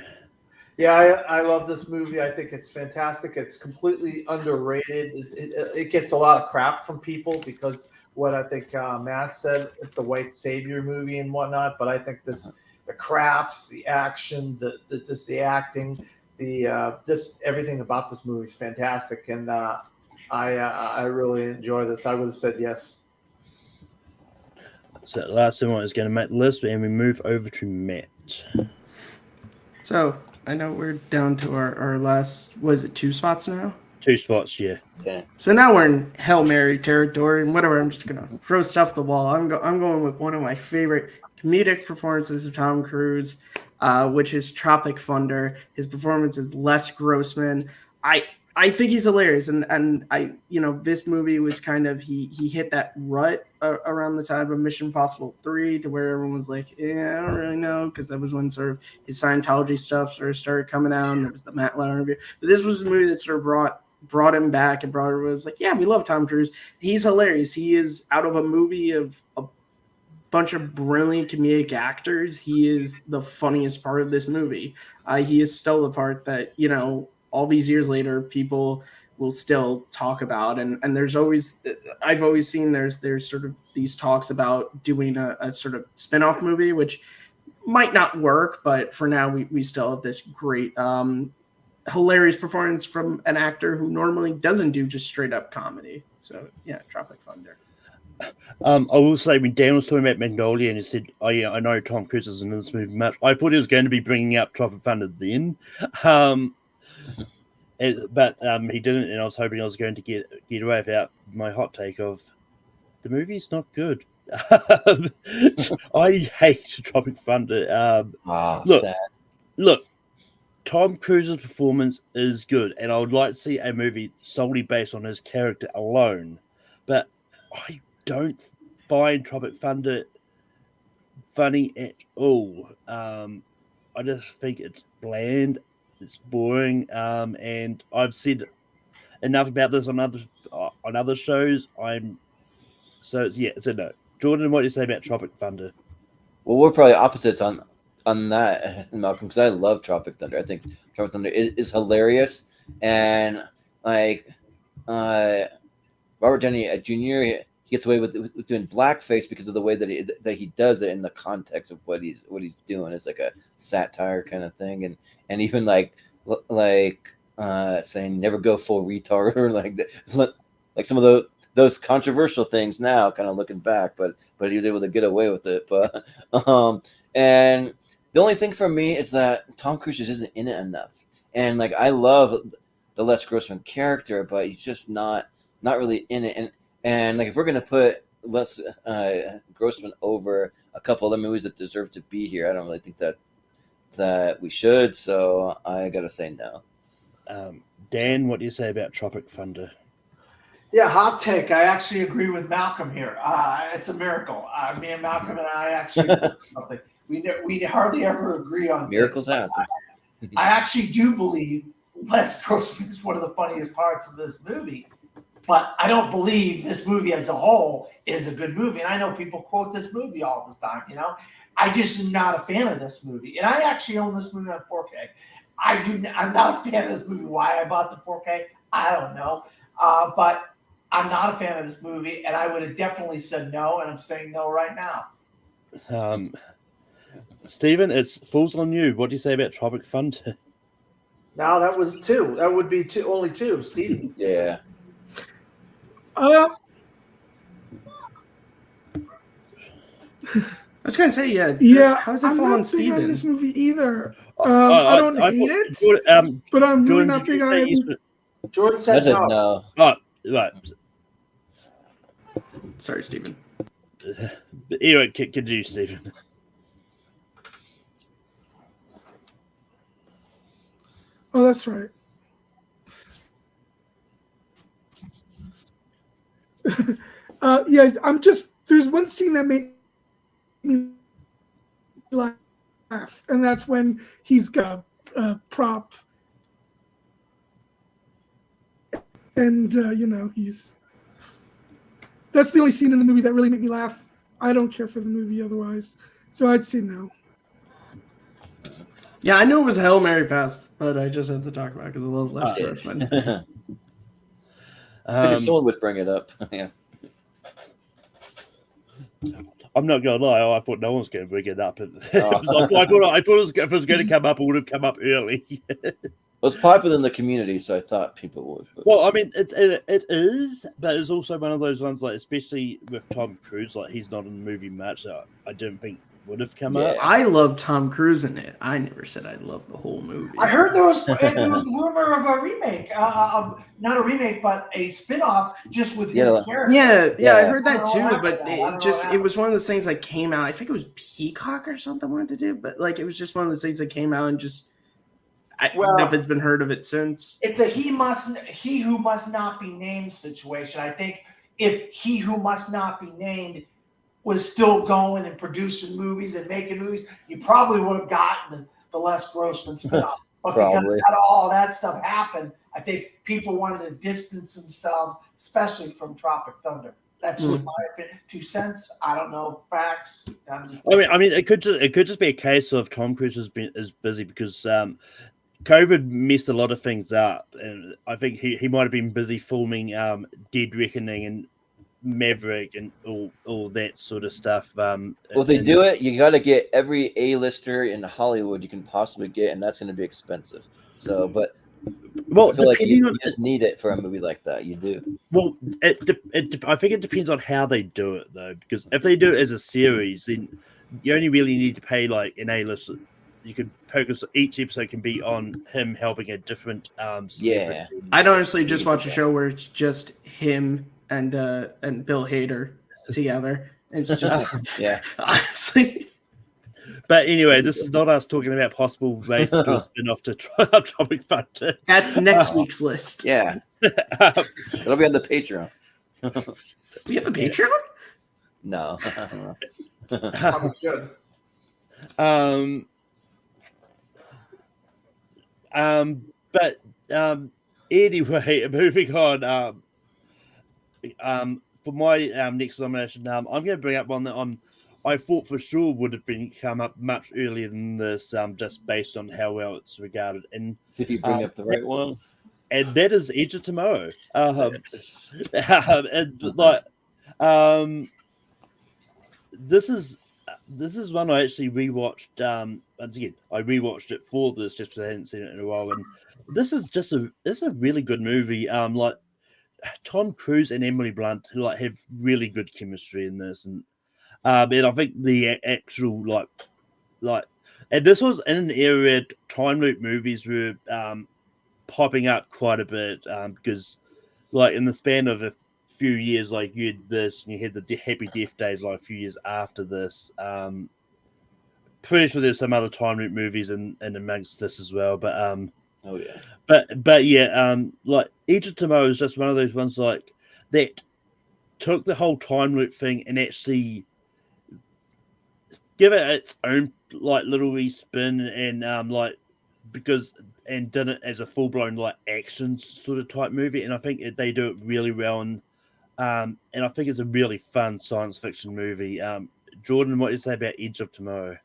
Yeah, I love this movie. I think it's fantastic. It's completely underrated. It gets a lot of crap from people because what I think Matt said, the white savior movie and whatnot. But I think the crafts, the action, just the acting, just everything about this movie is fantastic, and I really enjoy this. I would have said yes. So Last Samurai is going to make the list, and we move over to Matt. So I know we're down to our last, was it 2 spots now? 2 spots, yeah. Yeah. So now we're in Hail Mary territory, and whatever, I'm just gonna throw stuff at the wall. I'm going with one of my favorite comedic performances of Tom Cruise, which is Tropic Thunder. His performance is Les Grossman. I think he's hilarious, and I this movie was kind of he hit that rut around the time of Mission Impossible 3, to where everyone was like, yeah, I don't really know, because that was when sort of his Scientology stuff sort of started coming out, and there was the Matt Lauer interview. But this was a movie that sort of brought him back and was like, yeah, we love Tom Cruise. He's hilarious. He is, out of a movie of a bunch of brilliant comedic actors, he is the funniest part of this movie. He is still the part that, all these years later, people will still talk about. And there's always, I've always seen there's sort of these talks about doing a sort of spin-off movie, which might not work, but for now we still have this great, hilarious performance from an actor who normally doesn't do just straight up comedy. So yeah, Tropic Thunder. I will say, when Dan was talking about Magnolia and he said, "Oh yeah, I know Tom Cruise isn't in this movie much," I thought he was going to be bringing up Tropic Thunder then, but he didn't, and I was hoping I was going to get away without my hot take of the movie's not good. I hate Tropic Thunder. Look, Tom Cruise's performance is good, and I would like to see a movie solely based on his character alone. But I don't find Tropic Thunder funny at all. I just think it's bland, it's boring, and I've said enough about this on other shows. It's a no. Jordan, what do you say about Tropic Thunder? Well, we're probably opposites on that, Malcolm, because I love Tropic Thunder. I think Tropic Thunder is hilarious, and like Robert Downey Jr. He gets away with doing blackface because of the way that he does it in the context of what he's doing. It's like a satire kind of thing, and even like saying never go full retard, or like some of those controversial things now, kind of looking back, but he was able to get away with it. But and the only thing for me is that Tom Cruise just isn't in it enough, and like I love the Les Grossman character, but he's just not really in it. And like if we're gonna put Les Grossman over a couple other movies that deserve to be here, I don't really think that we should. So I gotta say no. Dan, what do you say about Tropic Thunder? Yeah, hot take. I actually agree with Malcolm here. It's a miracle. Me and Malcolm and I actually something. We hardly ever agree on Miracles things. happen. I actually do believe Les Grossman is one of the funniest parts of this movie, but I don't believe this movie as a whole is a good movie. And I know people quote this movie all the time. I just am not a fan of this movie, and I actually own this movie on 4K. I'm not a fan of this movie. Why I bought the 4K, I don't know, but I'm not a fan of this movie, and I would have definitely said no, and I'm saying no right now. Stephen, it falls on you. What do you say about Tropic Thunder? No, that was 2. That would be only 2. Steven. Yeah. Uh, I was gonna say, yeah, how's it I'm fall on not big on this Steven? movie either. I don't hate it, but I'm really Jordan, not did you big on say it. yes? Jordan I said said no. no. Oh, right. Sorry, Steven. Anyway, continue, Stephen. Oh, that's right. Yeah, I'm just. There's one scene that made me laugh, and that's when he's got a prop, and he's. That's the only scene in the movie that really made me laugh. I don't care for the movie otherwise, so I'd say no. Yeah, I knew it was a Hail Mary pass, but I just had to talk about it because I love Les Yeah. Grossman. I figured someone would bring it up. Yeah. I'm not gonna lie. I thought no one's going to bring it up. Oh. I thought if it was going to come up, it would have come up early. Well, it's popular in the community, so I thought people would. But... Well, I mean, it is, but it's also one of those ones, like especially with Tom Cruise, like he's not in the movie much, so I don't think would have come up. I love Tom Cruise in it. I never said I loved the whole movie. I heard there was rumor of a remake, not a remake, but a spinoff just with his character. Yeah, I heard that I don't too, know but that. it was one of those things that came out. I think it was Peacock or something wanted to do, but like it was just one of those things that came out and just. I don't know if it's been heard of it since. It's a he who must not be named situation. I think if he who must not be named was still going and producing movies and making movies, you probably would have gotten the Les Grossman spinoff. But because all that stuff happened, I think people wanted to distance themselves, especially from Tropic Thunder. That's just my opinion. 2 cents. I don't know facts. I mean, it could just be a case of Tom Cruise is busy because COVID messed a lot of things up, and I think he might have been busy filming Dead Reckoning and Maverick and all that sort of stuff. Well, if they do it, you got to get every A-lister in Hollywood you can possibly get, and that's going to be expensive. So, but I feel like you just need it for a movie like that. You do. Well, I think it depends on how they do it, though, because if they do it as a series, then you only really need to pay like an A-lister. You could focus. Each episode can be on him helping a different. Yeah, I'd honestly just watch a show where it's just him and Bill Hader together. It's just honestly. But anyway, this is not us talking about possible ways to do a spin-off to Tropic Thunder. That's next week's list. Yeah, it'll be on the Patreon. Do you have a Patreon? No. Probably should. But anyway, moving on. For my next nomination, I'm going to bring up one that I thought for sure would have come up much earlier than this, just based on how well it's regarded. And see if you bring up the right one. And that is Edge of Tomorrow. This is one I actually rewatched. Once again, I rewatched it for this just because I hadn't seen it in a while. And this is a really good movie. Like Tom Cruise and Emily Blunt have really good chemistry in this, and I think the actual and this was in an era where time loop movies were popping up quite a bit because like in the span of a few years, like you had this and you had the Happy Death Days like a few years after this. Pretty sure there's some other time loop movies in amongst this as well, but oh yeah. But yeah, like Edge of Tomorrow is just one of those ones like that took the whole time loop thing and actually give it its own like little wee spin and did it as a full blown like action sort of type movie, and I think they do it really well, and I think it's a really fun science fiction movie. Jordan, what do you say about Edge of Tomorrow?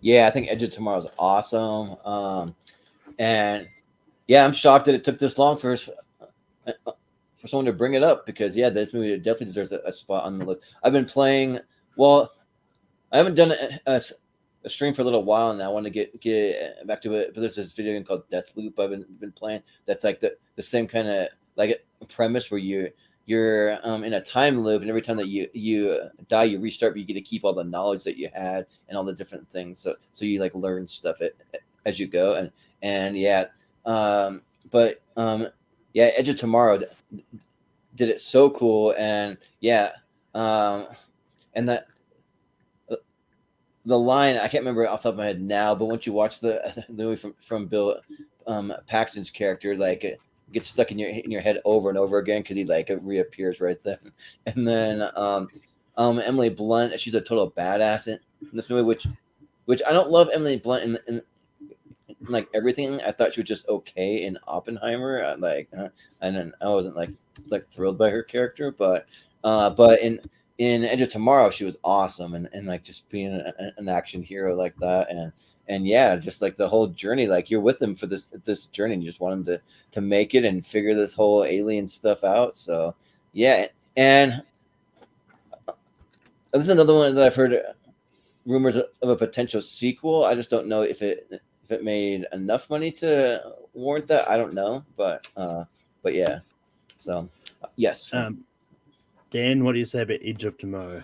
Yeah, I think Edge of Tomorrow is awesome. And yeah, I'm shocked that it took this long for someone to bring it up because this movie definitely deserves a spot on the list. I've been playing. Well, I haven't done a stream for a little while, and I want to get back to it. But there's this video game called Deathloop I've been playing. That's like the same kind of like premise where you're in a time loop, and every time that you die, you restart, but you get to keep all the knowledge that you had and all the different things. So you like learn stuff as you go, and yeah, yeah, Edge of Tomorrow did it so cool, and yeah, and that the line I can't remember off the top of my head now, but once you watch the movie from Bill Paxton's character, like it gets stuck in your head over and over again because he like it reappears right then. And then Emily Blunt, she's a total badass in this movie, which I don't love Emily Blunt in like everything. I thought she was just okay in Oppenheimer. And then I wasn't like thrilled by her character, but in Edge of Tomorrow, she was awesome, and like just being an action hero like that, and yeah, just like the whole journey, like you're with him for this journey, and you just want him to make it and figure this whole alien stuff out. So yeah, and this is another one that I've heard rumors of a potential sequel. I just don't know if it made enough money to warrant that. I don't know, but yeah. So yes. Dan, what do you say about Edge of Tomorrow?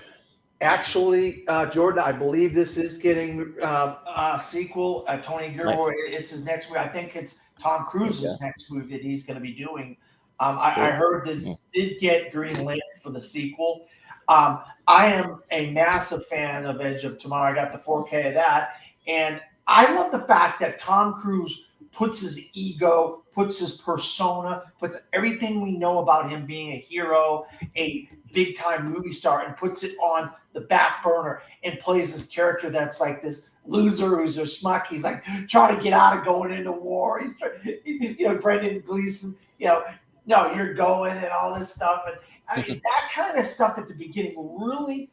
Actually, Jordan, I believe this is getting a sequel. Tony Gilroy, it's his next movie. I think it's Tom Cruise's next movie that he's going to be doing. I heard this did get green lit for the sequel. I am a massive fan of Edge of Tomorrow. I got the 4K of that. And I love the fact that Tom Cruise puts his ego, puts his persona, puts everything we know about him being a hero, a big-time movie star, and puts it on the back burner and plays this character that's like this loser who's a schmuck. He's like trying to get out of going into war. He's trying, Brendan Gleeson, no, you're going and all this stuff. And I mean, that kind of stuff at the beginning really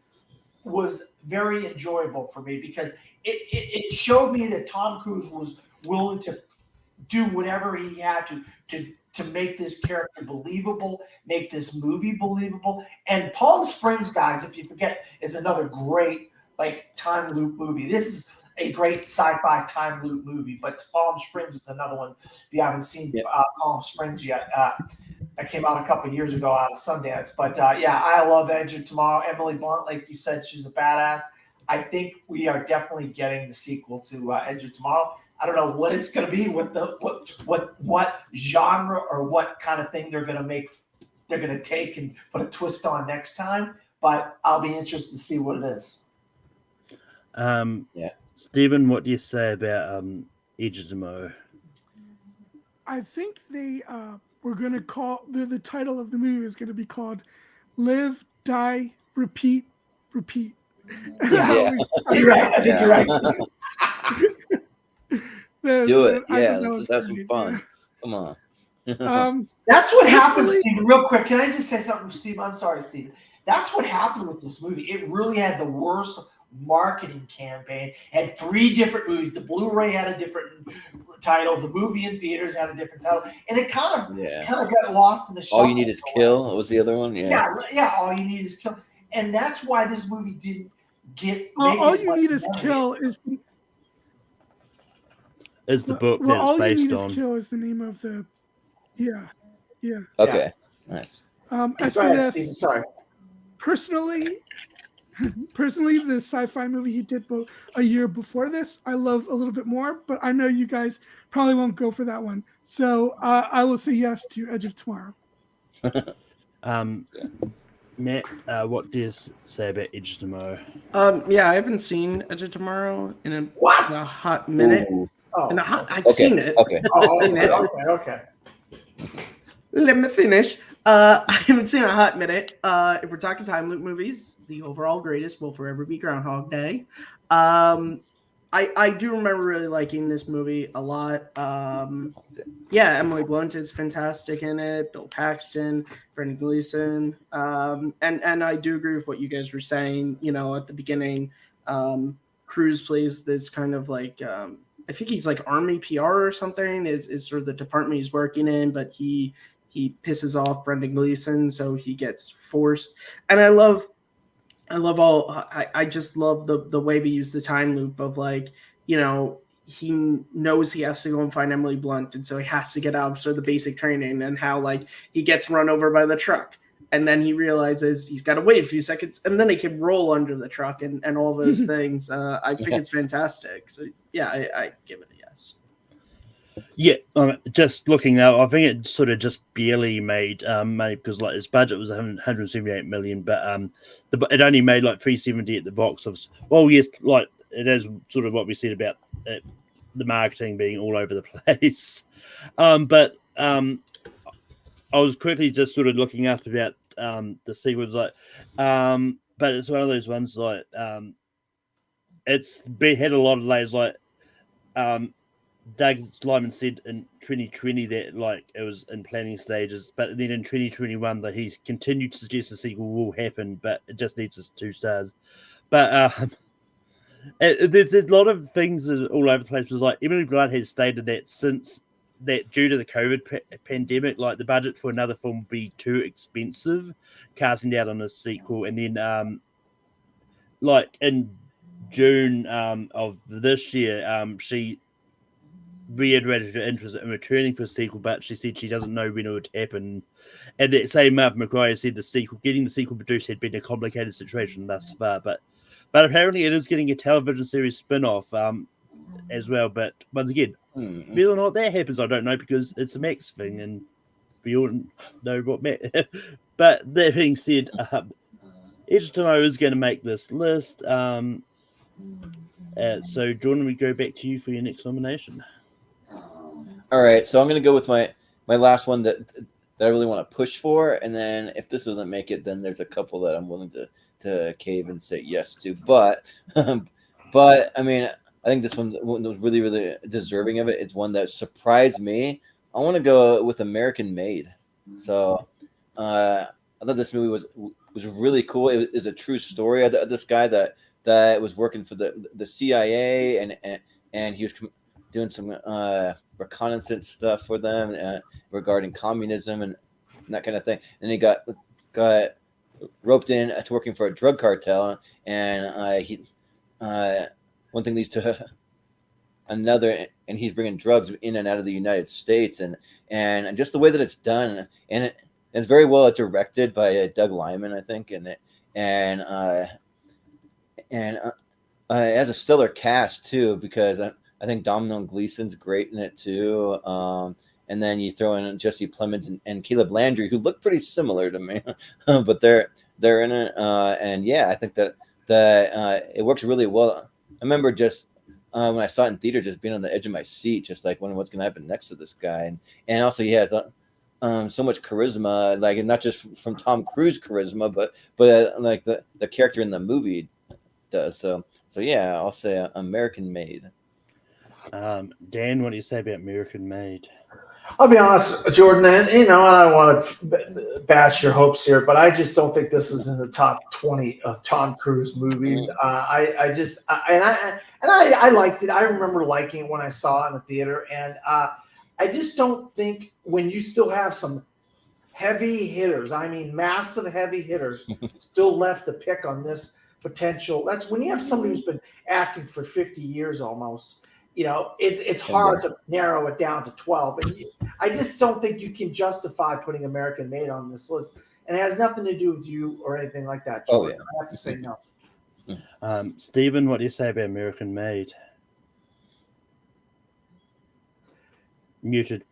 was very enjoyable for me because it showed me that Tom Cruise was willing to do whatever he had to make this character believable, make this movie believable. And Palm Springs, guys, if you forget, is another great like time loop movie. This is a great sci-fi time loop movie, but Palm Springs is another one. If you haven't seen Palm Springs yet, that came out a couple of years ago out of Sundance. But yeah, I love Edge of Tomorrow. Emily Blunt, like you said, she's a badass. I think we are definitely getting the sequel to Edge of Tomorrow. I don't know what it's going to be, what genre or what kind of thing they're going to make. They're going to take and put a twist on next time, but I'll be interested to see what it is. Yeah, Stephen, what do you say about Edge of Tomorrow? I think they were going to call the title of the movie is going to be called "Live, Die, Repeat, Repeat." Yeah, you're right. I think you're right. Do it. Yeah, let's just have some fun. Come on. That's what happened, Stephen. Real quick, can I just say something, Steve? I'm sorry, Stephen. That's what happened with this movie. It really had the worst marketing campaign. It had 3 different movies. The Blu-ray had a different title. The movie in theaters had a different title, and it kind of got lost in the shuffle. All You Need Is Kill. What was the other one? Yeah. All You Need Is Kill, and that's why this movie didn't get. All You Need Is Kill is the book that All it's based You Need on. Is Kill is the name of the. Yeah. Okay. Nice. As for this, sorry. Personally, the sci-fi movie he did a year before this, I love a little bit more, but I know you guys probably won't go for that one. So I will say yes to Edge of Tomorrow. Matt, what do you say about Edge of Tomorrow? Yeah, I haven't seen Edge of Tomorrow in a hot minute. Ooh. I've seen it. Okay. Okay. Let me finish. I haven't seen a hot minute. If we're talking time loop movies, the overall greatest will forever be Groundhog Day. I do remember really liking this movie a lot. Yeah, Emily Blunt is fantastic in it. Bill Paxton, Brendan Gleeson, and I do agree with what you guys were saying. At the beginning, Cruise plays this kind of like I think he's like Army PR or something. Is sort of the department he's working in, but he pisses off Brendan Gleeson, so he gets forced. And I love I love all. I just love the way we use the time loop of like, you know, he knows he has to go and find Emily Blunt, and so he has to get out of the basic training, and how like he gets run over by the truck, and then he realizes he's got to wait a few seconds, and then he can roll under the truck, and all those things. I think it's fantastic. So yeah, I give it a yes. Yeah, just looking now, I think it sort of just barely made money because like its budget was 178 million, but it only made like 370 at the box office. Well, yes, like it is sort of what we said about it, the marketing being all over the place. But I was quickly just sort of looking up about the sequels, like, but it's one of those ones like it's had a lot of layers, like Doug Lyman said in 2020 that like it was in planning stages, but then in 2021 that he's continued to suggest a sequel will happen, but it just needs his 2 stars. But there's a lot of things that are all over the place. Like Emily Blunt has stated that since that due to the COVID pandemic, like the budget for another film would be too expensive, casting out on a sequel, and then like in June of this year, she reiterated her interest in returning for a sequel, but she said she doesn't know when it would happen. And that same Marv McGuire said getting the sequel produced had been a complicated situation thus far, but apparently it is getting a television series spin-off as well. But once again, whether or not that happens, I don't know, because it's a Max thing, and we all know what Max. But that being said, Edge to Know is going to make this list. So, Jordan, we go back to you for your next nomination. All right, so I'm going to go with my last one that I really want to push for, and then if this doesn't make it, then there's a couple that I'm willing to cave and say yes to. But I mean, I think this one was really, really deserving of it. It's one that surprised me. I want to go with American Made. So I thought this movie was really cool. It is a true story of this guy that was working for the CIA, and he was doing some reconnaissance stuff for them regarding communism and that kind of thing. And he got roped in to working for a drug cartel, and he one thing leads to another, and he's bringing drugs in and out of the United States, and just the way that it's done, and it's very well directed by Doug Lyman, I think, and it has a stellar cast too, because I think Domhnall Gleeson's great in it too. And then you throw in Jesse Plemons and Caleb Landry, who look pretty similar to me, but they're in it. And yeah, I think that it works really well. I remember just when I saw it in theater, just being on the edge of my seat, just like wondering what's going to happen next to this guy. And also he has so much charisma, like, and not just from Tom Cruise charisma, but like the character in the movie does. So yeah, I'll say American Made. Dan, what do you say about American Made? I'll be honest, Jordan, and I don't want to bash your hopes here, but I just don't think this is in the top 20 of Tom Cruise movies. I liked it. I remember liking it when I saw it in the theater, and I just don't think when you still have some heavy hitters, I mean massive heavy hitters, still left to pick on this potential. That's when you have somebody who's been acting for 50 years almost. It's hard to narrow it down to 12. And I just don't think you can justify putting American Made on this list. And it has nothing to do with you or anything like that, Jordan. Oh, yeah. I have to say no. Stephen, what do you say about American Made? Muted.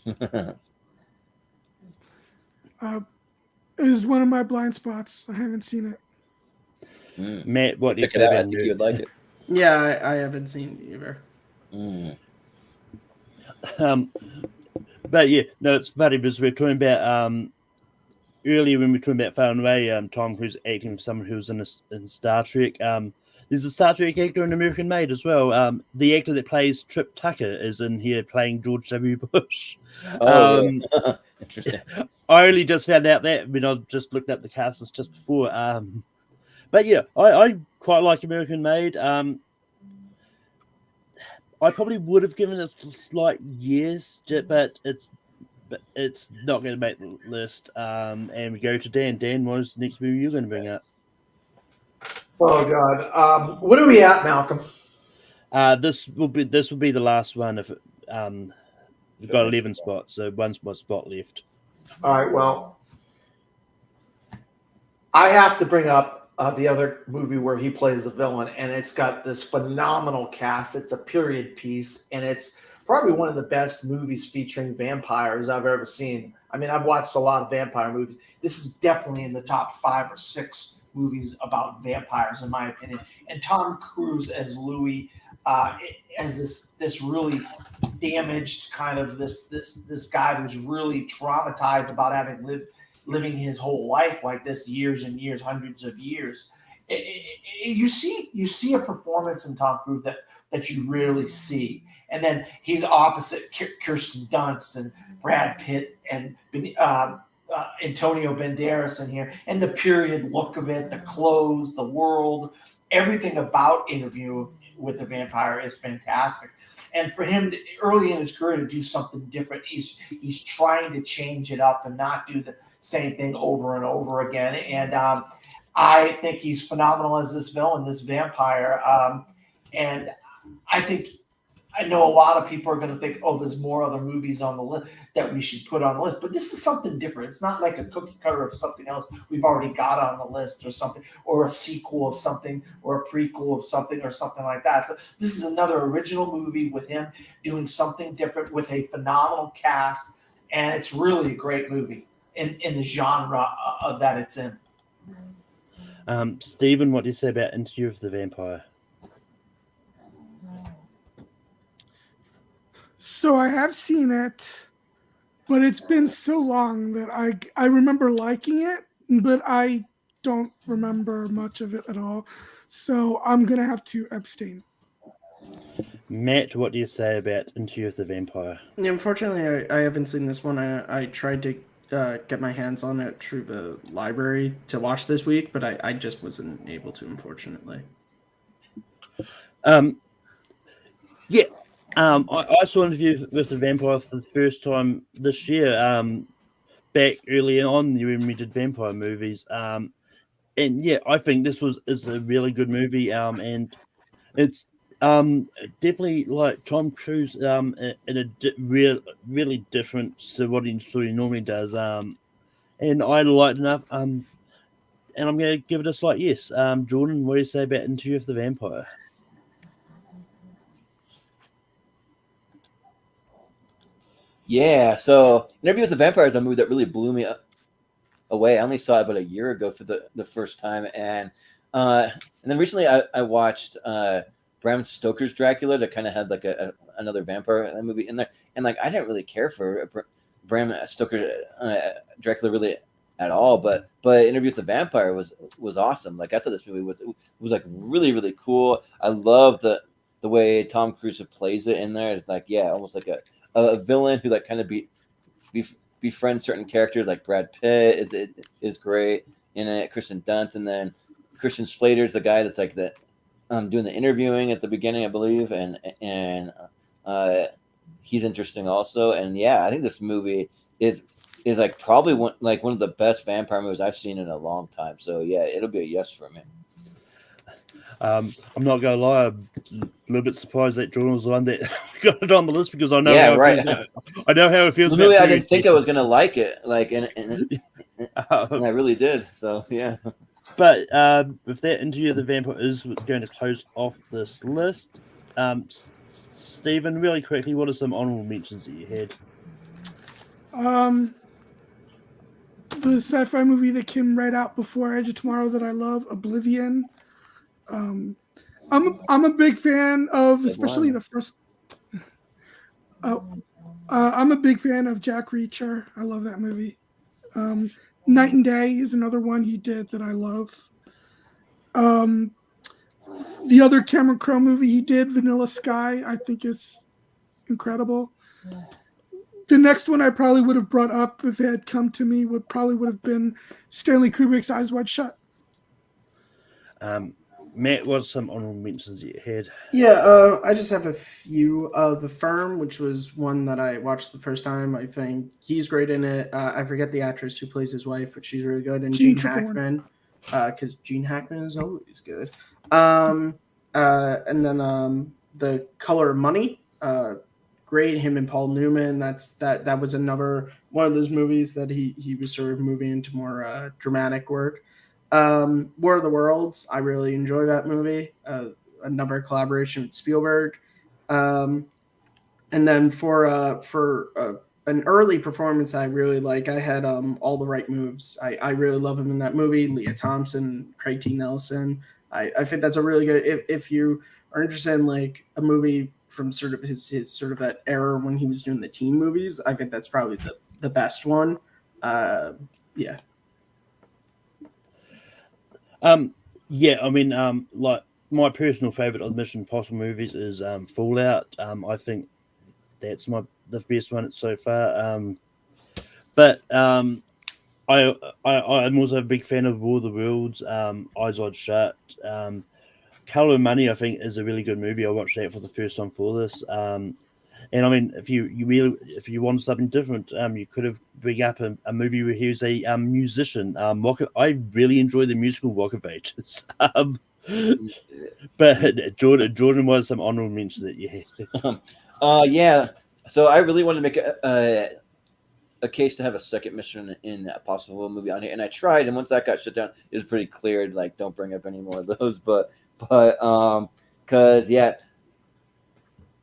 It is one of my blind spots. I haven't seen it. Matt, what do you Check say it out. I about think you would like it. Yeah, I haven't seen it either. But yeah, no, it's funny because we're talking about earlier when we were talking about far and away, Tom Cruise acting for someone who was in Star Trek. There's a Star Trek actor in American Made as well. The actor that plays Trip Tucker is in here playing George W. Bush. Interesting. I only just found out that when I just looked up the cast just before. But yeah, I quite like American Made. I probably would have given it a slight yes, but it's not going to make the list. And we go to Dan. Dan, what is the next movie you're going to bring up? Oh God. What are we at, Malcolm? This will be the last one. If we've got 11 spots, so one more spot left. All right. Well, I have to bring up the other movie where he plays the villain, and it's got this phenomenal cast. It's a period piece, and it's probably one of the best movies featuring vampires I've ever seen. I mean, I've watched a lot of vampire movies. This is definitely in the top 5 or 6 movies about vampires, in my opinion. And Tom Cruise as Louis, as this really damaged kind of this guy who's really traumatized about having living his whole life like this, years and years, hundreds of years. You see a performance in Tom Cruise that you rarely see, and then he's opposite Kirsten Dunst and Brad Pitt and Antonio Banderas in here, and the period look of it, the clothes, the world, everything about Interview with the Vampire is fantastic. And for him early in his career to do something different, he's trying to change it up and not do the same thing over and over again. And I think he's phenomenal as this villain, this vampire. And I know a lot of people are going to think, oh, there's more other movies on the list that we should put on the list. But this is something different. It's not like a cookie cutter of something else we've already got on the list or something, or a sequel of something, or a prequel of something, or something like that. So this is another original movie with him doing something different with a phenomenal cast. And it's really a great movie in the genre that it's in. Stephen, what do you say about Interview with the Vampire? So I have seen it, but it's been so long that I remember liking it, but I don't remember much of it at all. So I'm gonna have to abstain. Matt, what do you say about Interview with the Vampire? Yeah, unfortunately, I haven't seen this one. I tried to get my hands on it through the library to watch this week, but I just wasn't able to, unfortunately. Yeah. I saw Interview with the Vampire for the first time this year, back early on when we did vampire movies. And yeah, I think this is a really good movie. And it's definitely like Tom Cruise in a really different to what he normally does. And I liked enough. And I'm going to give it a slight yes. Jordan, what do you say about Interview with the Vampire? Yeah, so Interview with the Vampire is a movie that really blew me away. I only saw it about a year ago for the first time, and then recently I watched Bram Stoker's Dracula that kind of had like another vampire movie in there, and like I didn't really care for Bram Stoker Dracula really at all, but Interview with the Vampire was awesome. Like I thought this movie was like really really cool. I love the way Tom Cruise plays it in there. It's like almost like a villain who like kind of befriends certain characters like Brad Pitt is great in it. Kristen Dunst, and then Christian Slater's the guy that's like doing the interviewing at the beginning, I believe, and he's interesting also. And yeah, I think this movie is like probably one of the best vampire movies I've seen in a long time. So yeah, it'll be a yes for me. I'm not gonna lie, I'm a little bit surprised that Jordan was the one that got it on the list because I know I know how it feels. The movie I didn't think I was gonna like it, like and I really did. So yeah. But if that Interview with the Vampire is what's going to close off this list, Stephen, really quickly, what are some honorable mentions that you had? The sci-fi movie that came right out before Edge of Tomorrow that I love, Oblivion. I'm a big fan of, especially the first. I'm a big fan of Jack Reacher. I love that movie. Night and Day is another one he did that I love. The other Cameron Crowe movie he did, Vanilla Sky, I think is incredible. The next one I probably would have brought up if it had come to me would have been Stanley Kubrick's Eyes Wide Shut. Matt, what are some honorable mentions that you had? Yeah, I just have a few. The Firm, which was one that I watched the first time. I think he's great in it. I forget the actress who plays his wife, but she's really good. And Gene Hackman. because Gene Hackman is always good. And then The Color of Money, great. Him and Paul Newman. That was another one of those movies that he was sort of moving into more dramatic work. War of the Worlds, I really enjoy that movie. Another collaboration with Spielberg. And then for an early performance I really like, I had All the Right Moves. I really love him in that movie. Leah Thompson, Craig T. Nelson. I think that's a really good. If you are interested in like a movie from sort of his sort of that era when he was doing the teen movies, I think that's probably the best one. Yeah. Yeah, I mean, like my personal favorite of the Mission Impossible movies is Fallout. I think that's the best one so far. But I'm also a big fan of War of the Worlds, Eyes Wide Shut. Color of Money, I think, is a really good movie. I watched that for the first time for this. And I mean, if you want something different, you could have bring up a movie where he was a musician. I really enjoy the musical Rock of Ages. But Jordan was some honorable mentions that you had. Yeah. So I really wanted to make a case to have a second Mission Impossible movie on here, and I tried, and once that got shut down, it was pretty clear, like, don't bring up any more of those. But because yeah,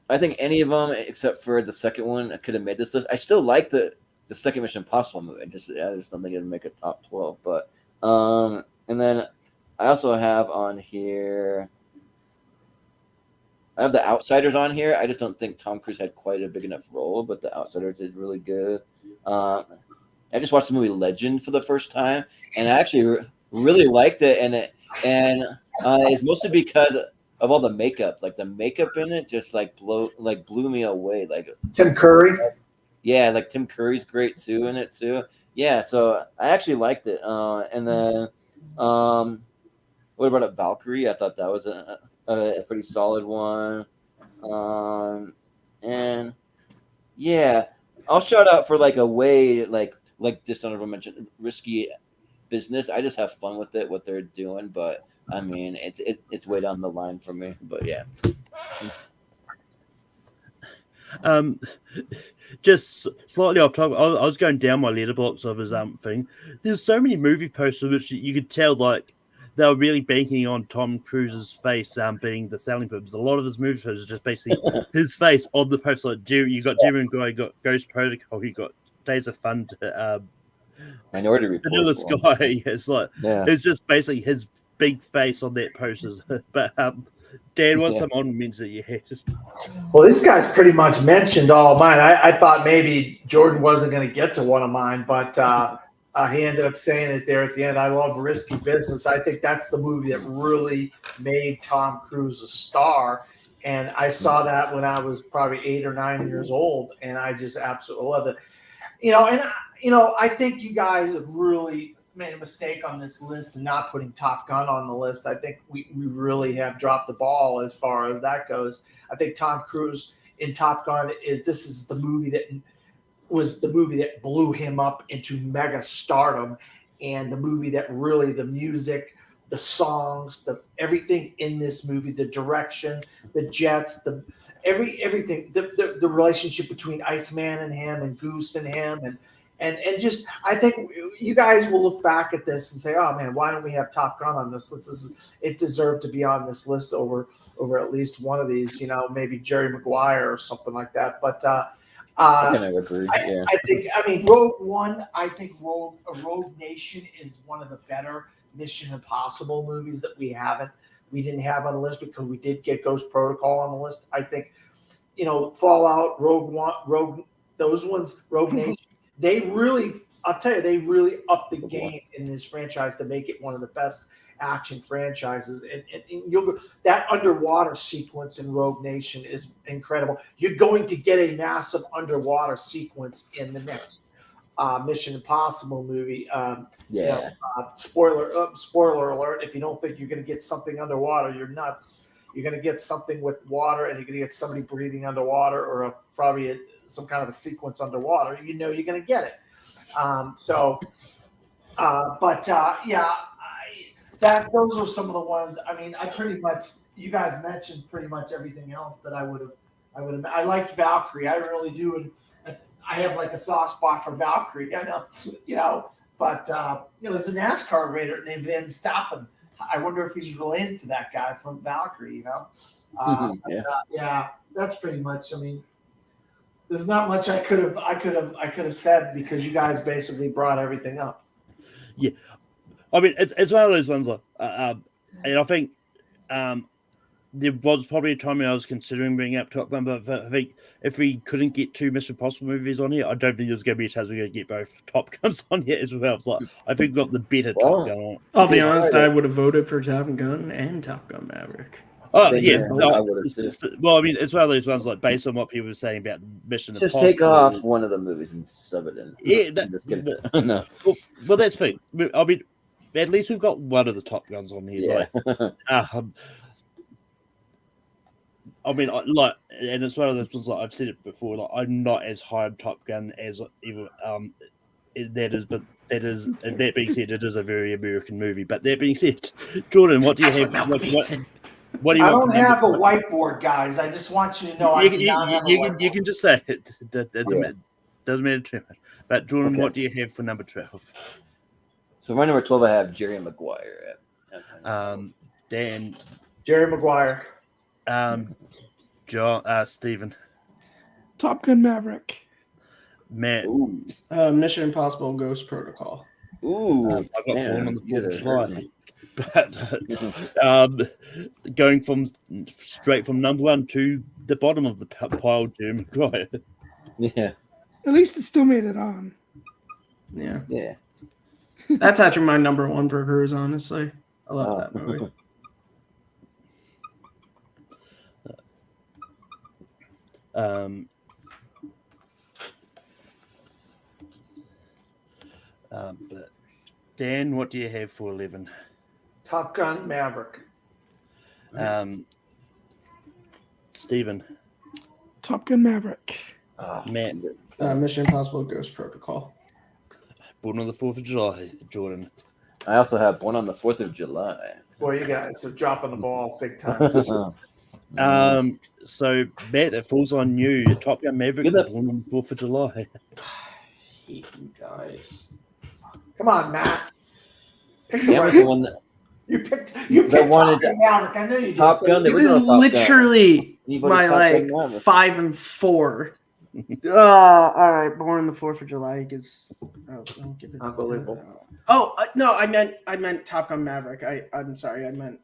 I think any of them except for the second one could have made this list. I still like the second Mission Impossible movie. I just don't think it'd make a top 12. But and then I also have on here. I have The Outsiders on here. I just don't think Tom Cruise had quite a big enough role, but The Outsiders is really good. I just watched the movie Legend for the first time, and I actually really liked it. And it's mostly because of all the makeup. Like the makeup in it just blew me away. Like Tim Curry. Yeah, like Tim Curry's great too in it too. Yeah, so I actually liked it. And then what about Valkyrie? I thought that was a pretty solid one. And yeah, I'll shout out for like a way like just honorable mention, Risky Business. I just have fun with it, what they're doing, but I mean it's way down the line for me. But yeah. Just slightly off topic, I was going down my letterbox of his thing. There's so many movie posters which you could tell like they were really banking on Tom Cruise's face being the selling purpose. A lot of his movie posters just basically his face on the poster. Like you got Jeremy Guy, you got Ghost Protocol, you got Days of Fun, Minority Report. Vanilla Sky. It's like it's just basically his big face on that poster. But Dan, what's some honorable that you had? Well, this guy's pretty much mentioned all of mine. I thought maybe Jordan wasn't going to get to one of mine, but he ended up saying it there at the end. I love Risky Business. I think that's the movie that really made Tom Cruise a star. And I saw that when I was probably 8 or 9 years old, and I just absolutely loved it. I think you guys have really made a mistake on this list and not putting Top Gun on the list. I think we really have dropped the ball as far as that goes. I think Tom Cruise in Top Gun is the movie that blew him up into mega stardom, and the movie that really the music, the songs, everything in this movie, the direction, the jets, everything, the relationship between Iceman and him and Goose and him and just I think you guys will look back at this and say, oh man, why don't we have Top Gun on this list? It deserved to be on this list over at least one of these, maybe Jerry Maguire or something like that. But I kind of agree. Yeah. I mean, Rogue One. I think Rogue Nation is one of the better Mission Impossible movies that we didn't have on the list because we did get Ghost Protocol on the list. I think, Fallout, Rogue One, those ones, Rogue Nation. I'll tell you, they really upped the game in this franchise to make it one of the best action franchises. And that underwater sequence in Rogue Nation is incredible. You're going to get a massive underwater sequence in the next Mission Impossible movie. Spoiler alert! If you don't think you're going to get something underwater, you're nuts. You're going to get something with water, and you're going to get somebody breathing underwater, or probably some kind of a sequence underwater. You're going to get it. those are some of the ones. I mean, I pretty much, you guys mentioned pretty much everything else that I would have. I liked Valkyrie. I really do, and I have like a soft spot for Valkyrie. I know, but there's a NASCAR racer named Van Stappen. I wonder if he's related to that guy from Valkyrie. Yeah, that's pretty much. I mean, there's not much I could have said because you guys basically brought everything up. Yeah, I mean, it's one of those ones. And I think there was probably a time when I was considering bringing up Top Gun, but I think if we couldn't get 2 Mission Impossible movies on here, I don't think there's going to be a chance we're going to get both Top Guns on here as well. It's like, I think we've got the better Top Gun on. I'll be honest, I would have voted for Top Gun and Top Gun Maverick. Oh, Same yeah. here. No, I would've too. well, I mean, it's one of those ones, like, based on what people were saying about Mission Just Impossible. take off one of the movies and sub it in. Yeah, I'm just kidding. No. Well, that's fine. I mean, at least we've got one of the Top Guns on here. Yeah. I mean, and it's one of those ones. Like I've said it before. Like I'm not as high on Top Gun as even that being said, it is a very American movie. But that being said, Jordan, what do you have? What do you I want don't have a whiteboard, guys. I just want you to know you can just say it. Doesn't matter too much. But Jordan, what do you have for number 12? So my number 12, I have Jerry Maguire. Dan, Jerry Maguire. John, Stephen, Top Gun Maverick. Matt. Ooh. Mission Impossible Ghost Protocol. Ooh. I got born on the 4th of July. But going straight from number 1 to the bottom of the pile, Jerry Maguire. Yeah. At least it still made it on. Yeah. Yeah. That's actually my number 1 for Cruise, honestly. I love that movie. But Dan, what do you have for 11? Top Gun Maverick. Stephen, Top Gun Maverick. Matt, Mission Impossible Ghost Protocol. born on the 4th of July, Jordan. I also have Born on the 4th of July. Boy, you guys are dropping the ball big time. So Matt, it falls on you. Top Gun Maverick, Good. born on the 4th of July. Hate you guys. Come on, Matt. Pick the Damn, right the one that You picked That wanted Top Gun Maverick. I know you did. Top Gun. This the is original Top Gun. literally Anybody my Top Gun like Maverick? 5 and 4. All right, Born on the 4th of July gives. I'll give it. Unbelievable. Oh no, I meant Top Gun Maverick. I'm sorry, I meant.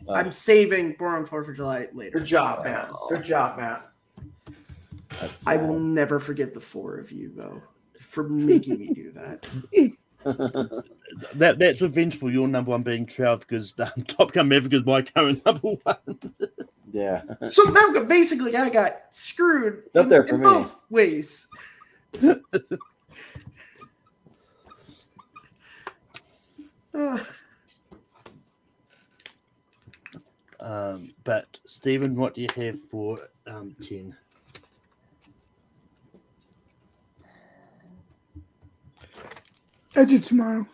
I'm saving Born on 4th of July later. Good job, Matt. Good job, Matt. I will never forget the 4 of you though for making me do that. That's revenge for your number 1 being Trout because Top Gun Maverick is my current number 1. Yeah. So now basically, I got screwed It's up there for in me. both ways. But Stephen, what do you have for 10? Edge of Tomorrow.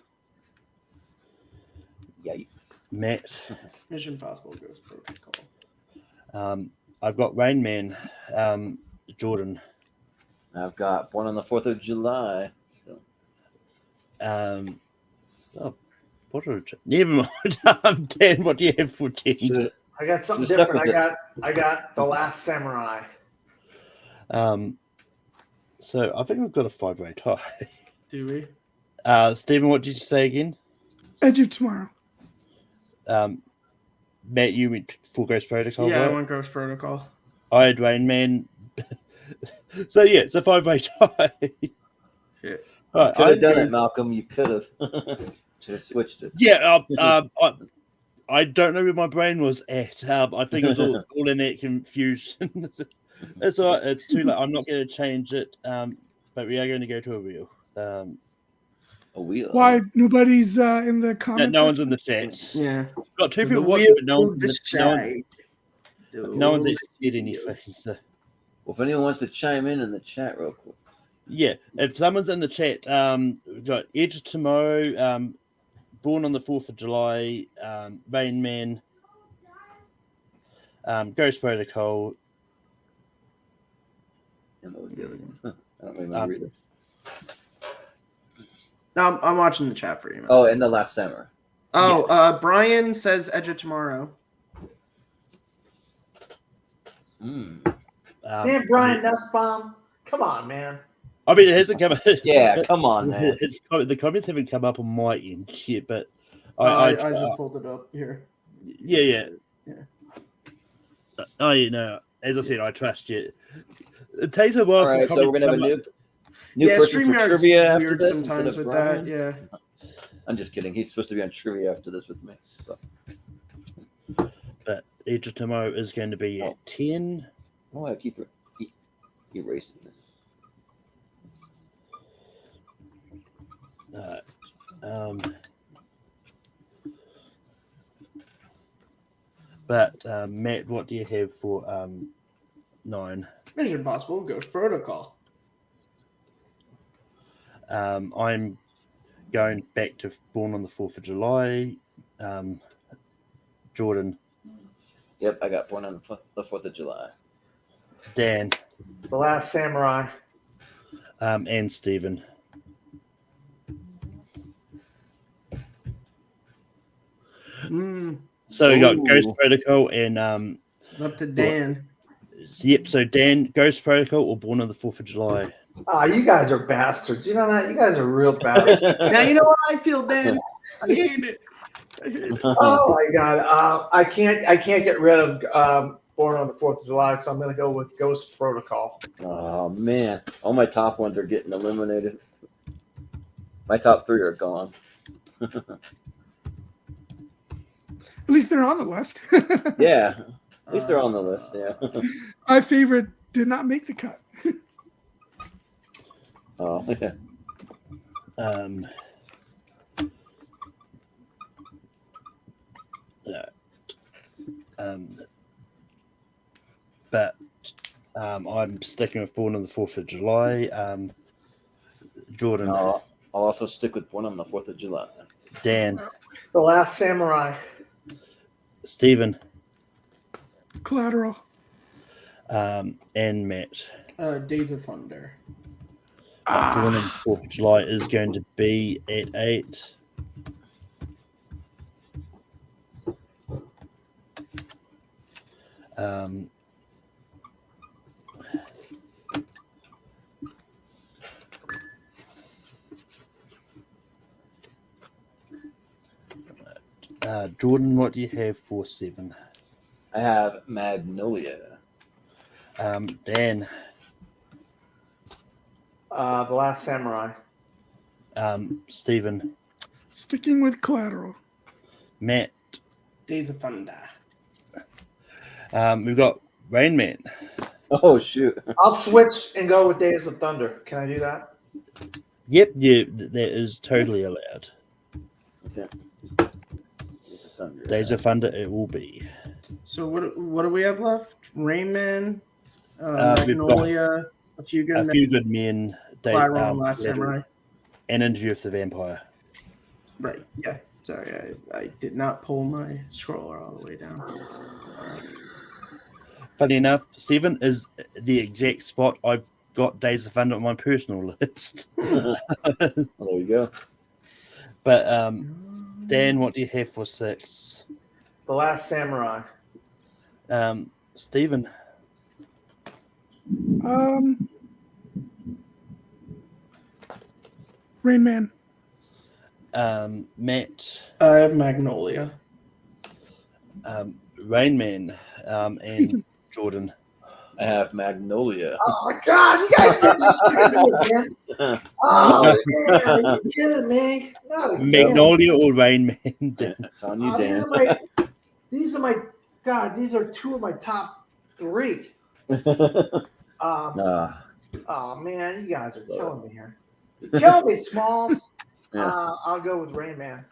Yikes. Matt, Mission Impossible Ghost Protocol. I've got Rain Man. Jordan, I've got Born on the 4th of July. So. never mind. Dan, what do you have for 10? I got something Just stuck different. with I got The Last Samurai. So I think we've got a 5-way tie. Do we? Stephen, what did you say again? Edge of Tomorrow. Matt, you went for Ghost Protocol, Yeah, right? I want Ghost Protocol. I had Rain Man. So yeah, it's a 5-way tie. Shit. Right, Could have done it, Malcolm. You could have. Should have switched it. Yeah, I don't know where my brain was at. I think it was all in that confusion. It's all right. It's too late. I'm not going to change it. But we are going to go to a wheel. A wheel. Why nobody's in the comments? No one's in the chat. Yeah. Got 2 people The watching, wheel but no one's decide. no one's actually said anything. So. Well, if anyone wants to chime in the chat real quick. Yeah, if someone's in the chat, we've got Edge tomorrow, Born on the 4th of July, Rain Man, Ghost Protocol. And what was the other one? I don't remember either. No, I'm watching the chat for you. Man. Oh, and The Last Samurai. Oh, Brian says Edge of Tomorrow. Damn, Brian Nussbaum. Come on, man. I mean, it hasn't come up. Yeah, come on, man. The comments haven't come up on my end yet, but I just pulled it up here. Yeah. Oh, you know, as I said, I trust you. It takes a while. All right, so we're gonna have a new person for StreamYard's trivia after weird this sometimes instead of with Brian. that. Yeah. I'm just kidding. He's supposed to be on trivia after this with me. So. But Edge of Tomorrow is going to be at 10. Oh, I keep erasing this. But Matt, what do you have for 9? Mission Impossible Ghost Protocol. I'm going back to Born on the 4th of July. Jordan. Yep, I got Born on the 4th of July. Dan. The Last Samurai. And Stephen. So we got Ghost Protocol and it's up to Dan. Yep, so Dan, Ghost Protocol or Born on the 4th of July? You guys are bastards. You know that? You guys are real bastards. Now you know what I feel, Dan. I hate it. Oh my god. I can't get rid of Born on the 4th of July, so I'm gonna go with Ghost Protocol. Oh man. All my top ones are getting eliminated. My top 3 are gone. At least they're on the list. Yeah. At least they're on the list, yeah. My favorite did not make the cut. Oh, yeah. But I'm sticking with Born on the 4th of July. Jordan. I'll also stick with Born on the 4th of July. Dan. The Last Samurai. Stephen. Collateral. And Matt. Days of Thunder. Born on the 4th of July is going to be at 8. Jordan, what do you have for 7? I have Magnolia. Dan. The Last Samurai. Stephen. Sticking with Collateral. Matt. Days of Thunder. We've got Rain Man. Oh shoot! I'll switch and go with Days of Thunder. Can I do that? Yep, that is totally allowed. Yeah. Days of Thunder, it will be. So what do we have left? Rain Man, Magnolia, A Few Good Men, Collateral, and Last Samurai. And Interview with the Vampire. Right. Yeah. Sorry, I did not pull my scroller all the way down. Funny enough, 7 is the exact spot I've got Days of Thunder on my personal list. Well, there you go. But Dan, what do you have for 6? The Last Samurai. Stephen. Rain Man. Matt. I have Magnolia. Rain Man. And Jordan. I have Magnolia. Oh my god, you guys did this to me again. Oh man, are you kidding me? Not again. Magnolia or Rain Man? It's on you, Dan. These are my god. These are 2 of my top 3. Oh man, you guys are killing me here. You're killing me, Smalls. Yeah. I'll go with Rain Man.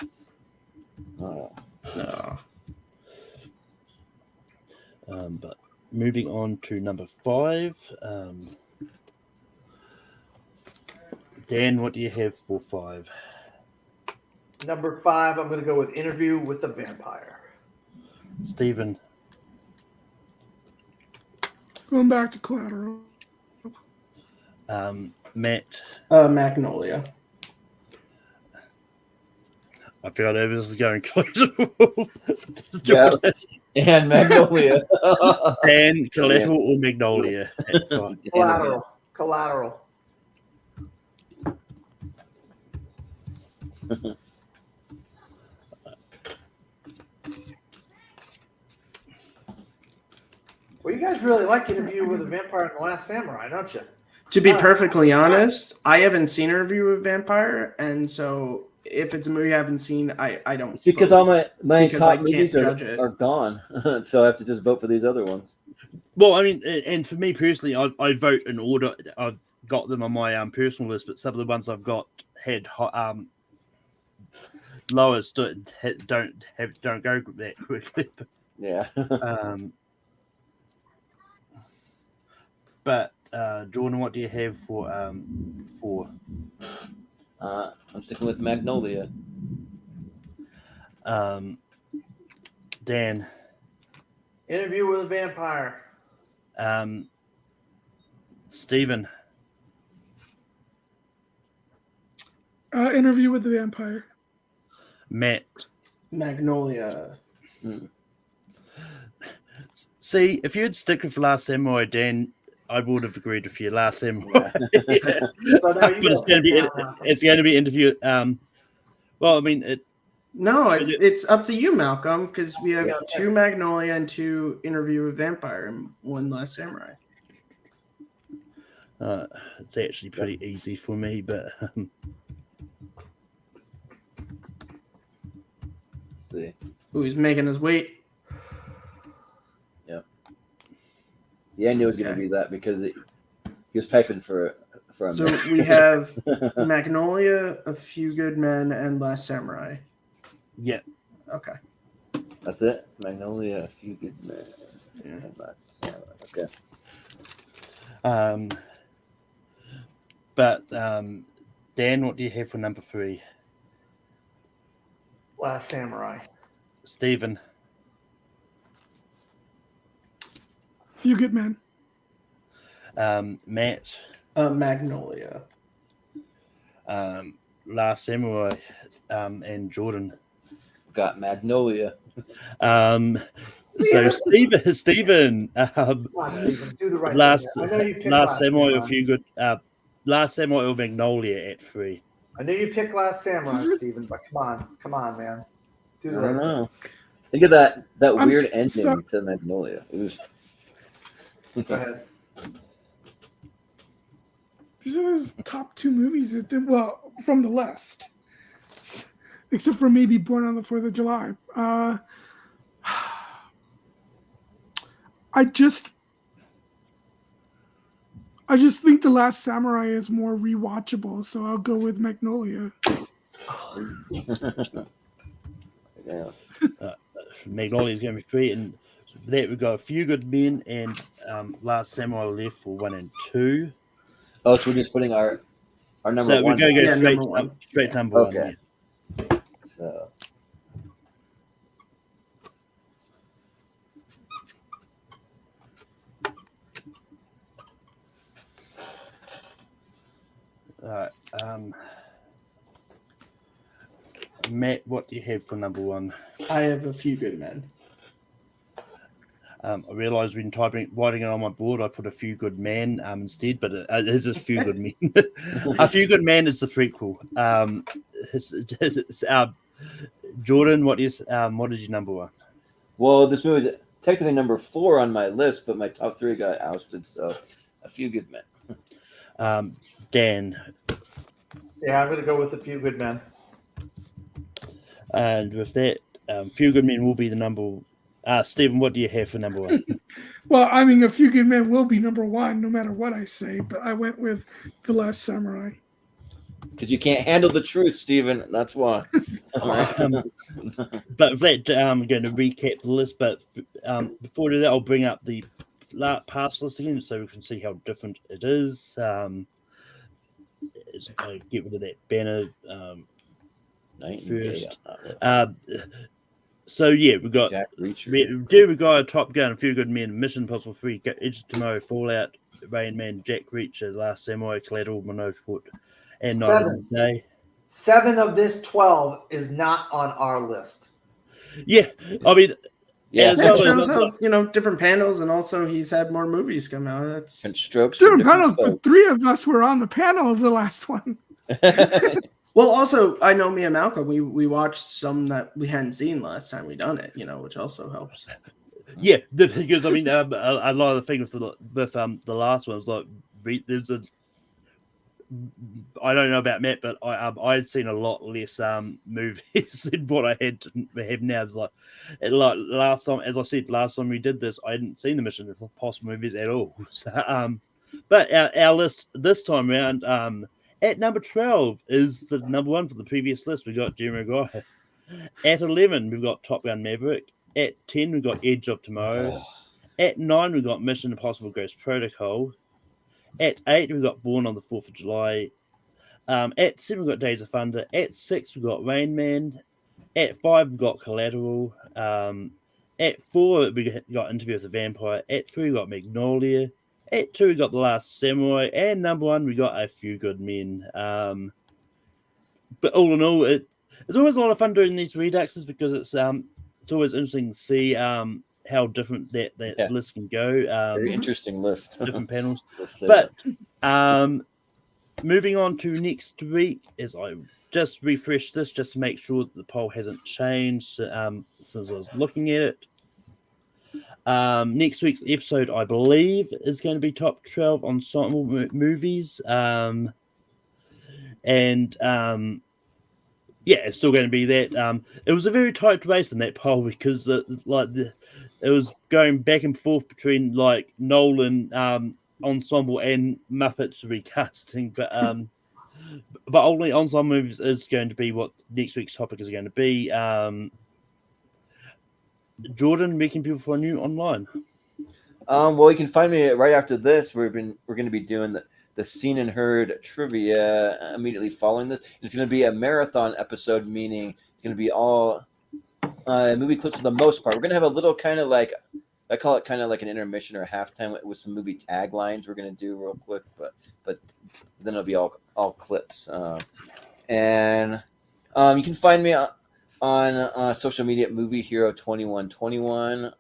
Oh. But moving on to number 5. Dan, what do you have for 5? Number 5, I'm going to go with Interview with the Vampire. Stephen. Going back to Collateral. Matt. Magnolia. I forgot where this is going. Yeah. And Magnolia. And Collateral or Magnolia. Collateral. Well, you guys really like Interview with a Vampire and The Last Samurai, don't you? To be perfectly honest, I haven't seen Interview with Vampire, and so if it's a movie I haven't seen, I don't. It's because all my because I top can't movies judge it. are gone, so I have to just vote for these other ones. Well, I mean, and for me personally, I vote in order. I've got them on my personal list, but some of the ones I've got had lowest don't go that quickly. Yeah. But Jordan, what do you have for? I'm sticking with Magnolia. Dan. Interview with a Vampire. Stephen. Interview with the Vampire. Matt. Magnolia. See, if you'd stick with Last Samurai, Dan, I would have agreed with you. Last Samurai. So now But it's going to be interview. Well, I mean, No, it's up to you, Malcolm, because we have 2 Magnolia and 2 Interview with Vampire and 1 Last Samurai. It's actually pretty easy for me, but see, he's making us wait. Yep. Yeah, I knew it was going to be that because he was typing for a So minute. we have Magnolia, A Few Good Men, and Last Samurai. yeah. Okay. That's it. Magnolia, A Few Good Men. Yeah. Okay. But Dan, what do you have for number 3? Last Samurai. Stephen. Few Good Men. Matt. Magnolia. Last Samurai. And Jordan. Got Magnolia. So Stephen. Come on, Stephen, do the right Last thing. I know you picked Last Samurai, Samurai. a few good. Last Samurai or Magnolia at 3. I knew you picked Last Samurai, Stephen, but come on, man. Do I the don't right thing. know. Think of that I'm weird ending so- to Magnolia. It was. Go ahead. These are his top 2 movies that did well from the list, except for maybe Born on the 4th of July. I just think The Last Samurai is more rewatchable, so I'll go with Magnolia. Yeah. Magnolia is going to be 3, and there we go. A Few Good Men and Last Samurai left for 1 and 2. Oh, so we're just putting our number So we're 1. going to go Yeah, straight number 1. straight to number 1. Okay. Yeah. So. All right. Matt, what do you have for number 1? I have A Few Good Men. I realised when writing it on my board, I put A Few Good Men instead, but it is A Few Good Men. A Few Good Men is the prequel. Jordan, what is your number 1? Well, this movie is technically number 4 on my list, but my top 3 got ousted, so A Few Good Men. Dan. Yeah, I'm going to go with A Few Good Men. And with that, Few Good Men will be the number. Stephen, what do you have for number 1? Well, I mean, A Few Good Men will be number 1 no matter what I say, but I went with The Last Samurai. Because you can't handle the truth, Stephen. That's why. But with that, I'm going to recap the list. But before that, I'll bring up the past list again so we can see how different it is. Get rid of that banner. Night and day first. on that list. So yeah, we've got Jack Reacher. Jerry Maguire, Top Gun, A Few Good Men, Mission Impossible 3, Edge of Tomorrow, Fallout, Rain Man, Jack Reacher, Last Samurai, Collateral, Motorsport, and Night and Day. 7 of this 12 is not on our list. Yeah, I mean, Yeah, as That well shows as, how different panels, and also he's had more movies come out. That's different strokes for Different different panels, but folks. 3 of us were on the panel of the last one. well. Also, I know me and Malcolm. We watched some that we hadn't seen last time we done it. Which also helps. yeah, because I mean, a lot of the thing with the last one was like there's a. I don't know about Matt, but I'd seen a lot less movies than what I have now. It's like last time, as I said last time we did this, I hadn't seen the Mission Impossible movies at all. So, but our list this time around, at number 12 is the number 1 for the previous list. We got Jerry Maguire. At 11, we've got Top Gun Maverick. At 10, we've got Edge of Tomorrow. At 9, we've got Mission Impossible Ghost Protocol. At 8, we've got Born on the 4th of July. At 7, we've got Days of Thunder. At 6, we've got Rain Man. At 5, we've got Collateral. At 4, we got Interview with a Vampire. At 3, we got Magnolia. At 2, we got The Last Samurai. And number 1, we got A Few Good Men. But all in all, it's always a lot of fun doing these reduxes because it's always interesting to see how different that list can go. Very interesting list. Different panels. But moving on to next week, as I just refreshed this just to make sure that the poll hasn't changed since I was looking at it. Next week's episode, I believe, is going to be top 12 ensemble movies. Yeah, it's still going to be that. It was a very tight race in that poll because it was going back and forth between like Nolan ensemble and Muppets recasting, but only ensemble movies is going to be what next week's topic is going to be. Jordan, where can people find you online? Well, you can find me right after this. We're going to be doing the Seen and Heard trivia immediately following this. It's going to be a marathon episode, meaning it's going to be all movie clips for the most part. We're going to have a little kind of like, I call it kind of like an intermission or a halftime with some movie taglines we're going to do real quick, but then it'll be all clips. And you can find me on social media at Movie Hero 2121.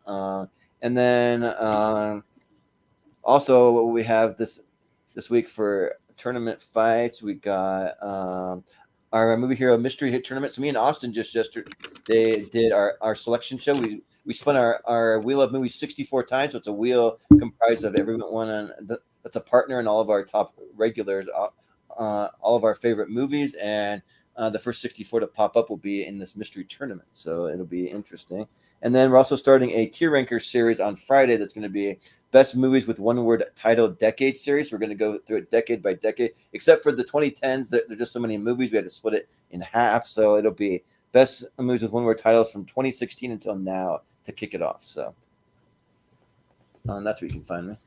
And then also what we have this week for tournament fights, we got our Movie Hero Mystery Hit Tournament. So me and Austin just yesterday did our selection show. We spun our Wheel of Movies 64 times. So it's a wheel comprised of everyone that's a partner in all of our top regulars, all of our favorite movies. And the first 64 to pop up will be in this mystery tournament. So it'll be interesting. And then we're also starting a tier ranker series on Friday that's going to be best movies with one word title decade series. We're going to go through it decade by decade, except for the 2010s. There are just so many movies. We had to split it in half. So it'll be best movies with one word titles from 2016 until now to kick it off. So that's where you can find me.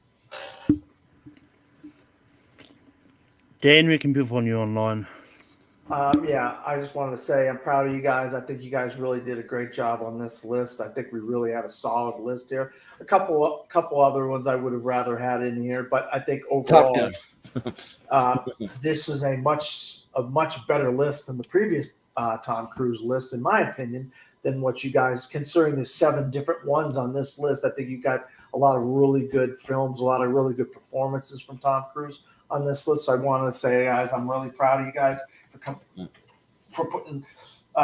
Dan, where can people find you online? Yeah, I just wanted to say I'm proud of you guys. I think you guys really did a great job on this list. I think we really had a solid list here. A couple other ones I would have rather had in here, but I think overall, this is a much better list than the previous Tom Cruise list, in my opinion, than what you guys, considering there's 7 different ones on this list. I think you got a lot of really good films, a lot of really good performances from Tom Cruise on this list. So I wanted to say, guys, I'm really proud of you guys for putting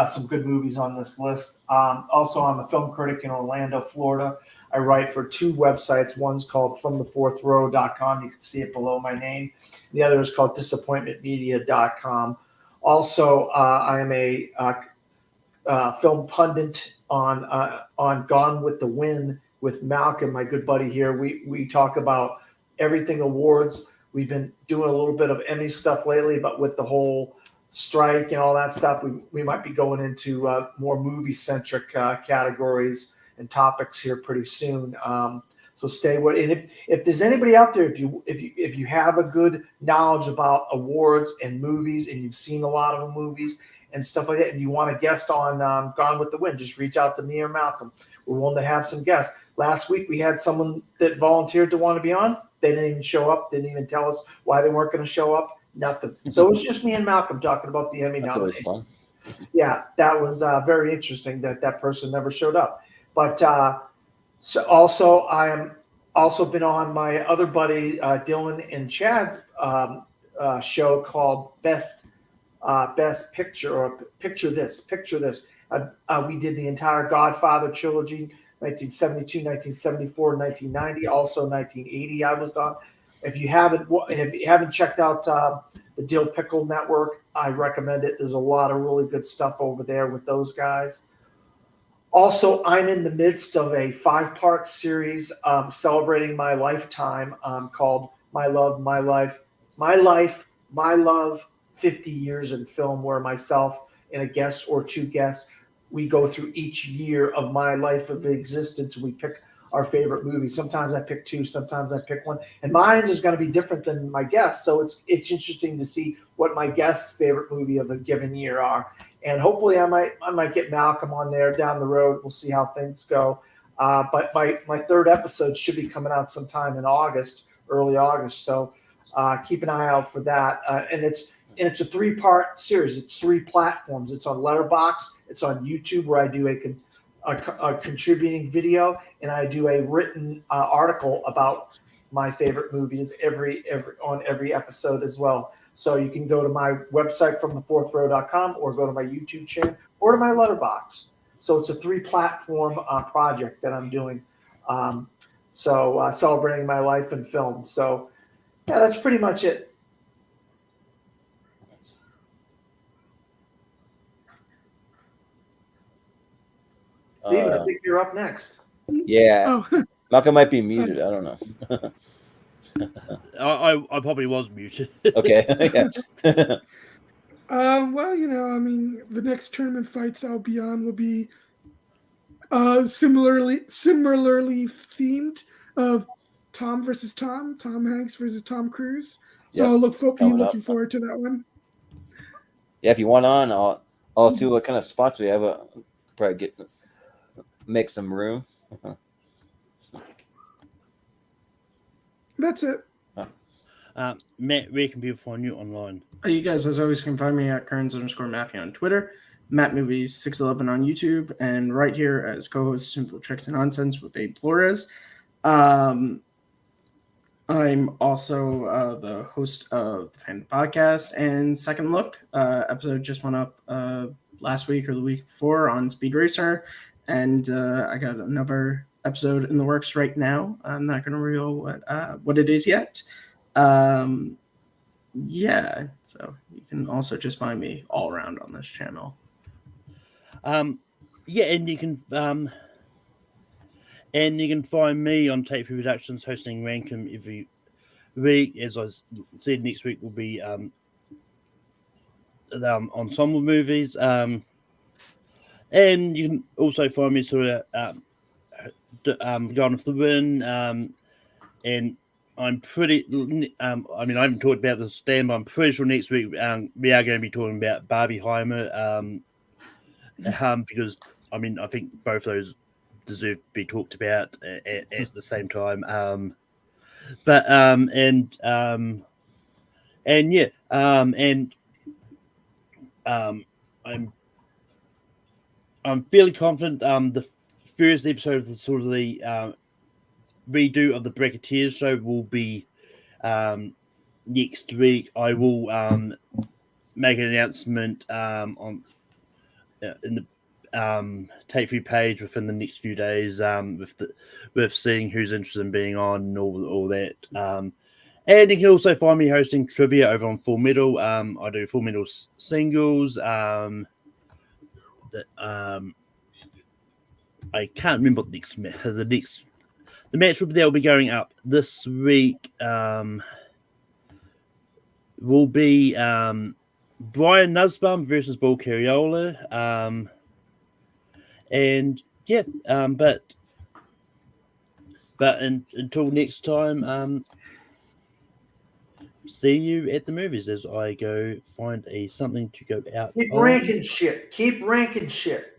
some good movies on this list. Also, I'm a film critic in Orlando, Florida. I write for 2 websites. One's called FromTheFourthRow.com. You can see it below my name. The other is called DisappointmentMedia.com. Also, I am a film pundit on Gone with the Wind with Malcolm, my good buddy here. We talk about everything awards. We've been doing a little bit of Emmy stuff lately, but with the whole strike and all that stuff, we might be going into more movie-centric categories and topics here pretty soon. So stay with it. And if there's anybody out there, if you have a good knowledge about awards and movies, and you've seen a lot of movies, and stuff like that, and you want a guest on Gone with the Wind, just reach out to me or Malcolm. We're willing to have some guests. Last week we had someone that volunteered to want to be on. They didn't even show up, didn't even tell us why they weren't going to show up, nothing. So it was just me and Malcolm talking about the Emmy That's always nominations. fun. Yeah, that was very interesting that person never showed up. But so also I am also been on my other buddy Dylan and Chad's show called Best Picture, or Picture This. We did the entire Godfather trilogy, 1972, 1974, 1990, also 1980. I was on. If you haven't checked out the Dill Pickle Network, I recommend it. There's a lot of really good stuff over there with those guys. Also, I'm in the midst of a 5-part series celebrating my lifetime called My Love, My Life, My Life, My Love, 50 Years in Film, where myself and a guest or 2 guests, we go through each year of my life of existence. We pick our favorite movie. Sometimes I pick 2, sometimes I pick 1. And mine is going to be different than my guests. So it's interesting to see what my guest's favorite movie of a given year are. And hopefully I might get Malcolm on there down the road. We'll see how things go. But my 3rd episode should be coming out sometime in August, early August. So keep an eye out for that. And it's a 3-part series. It's 3 platforms. It's on Letterboxd. It's on YouTube, where I do a contributing video, and I do a written article about my favorite movies on every episode as well. So you can go to my website fromthefourthrow.com, or go to my YouTube channel, or to my Letterboxd. So it's a 3-platform project that I'm doing. Celebrating my life in film. So yeah, that's pretty much it. Steven, I think you're up next. Yeah. Oh, Malcolm might be muted. I don't know. I probably was muted. Okay. Yeah. well, I mean, the next tournament fights I'll be on will be similarly themed of Tom versus Tom Hanks versus Tom Cruise. So Yep, I'll looking forward to that one. Yeah, if you want on, I'll see what kind of spots we have. Probably make some room. That's it. Matt, where can people find you online? You guys, as always, can find me at Kearns_Matthew on Twitter, Matt Movies 611 on YouTube, and right here as co-host Simple Tricks and Nonsense with Abe Flores. I'm also the host of the Fan Podcast and Second Look. Episode just went up last week or the week before on Speed Racer, and I got another episode in the works right now. I'm not going to reveal what it is yet. Yeah, so you can also just find me all around on this channel. Yeah, and you can find me on Take 3 Productions hosting Rankum every week. As I said, next week will be ensemble movies. And you can also find me sort of Gone with the Wind. And I'm pretty. I mean, I haven't talked about this, Dan, but I'm pretty sure next week we are going to be talking about Barbieheimer. Because I mean, I think both those deserve to be talked about at the same time. I'm fairly confident. The first episode of the sort of the redo of the Bracketeers show will be next week. I will make an announcement on in the Take 3 page within the next few days with seeing who's interested in being on and all that. And you can also find me hosting trivia over on Full Metal. I do Full Metal singles. I can't remember what the match that will be going up this week. Will be Brian Nussbaum versus Bull Carriola. And yeah, but until next time, see you at the movies as I go find something to go out. Keep on. ranking shit. Keep ranking shit.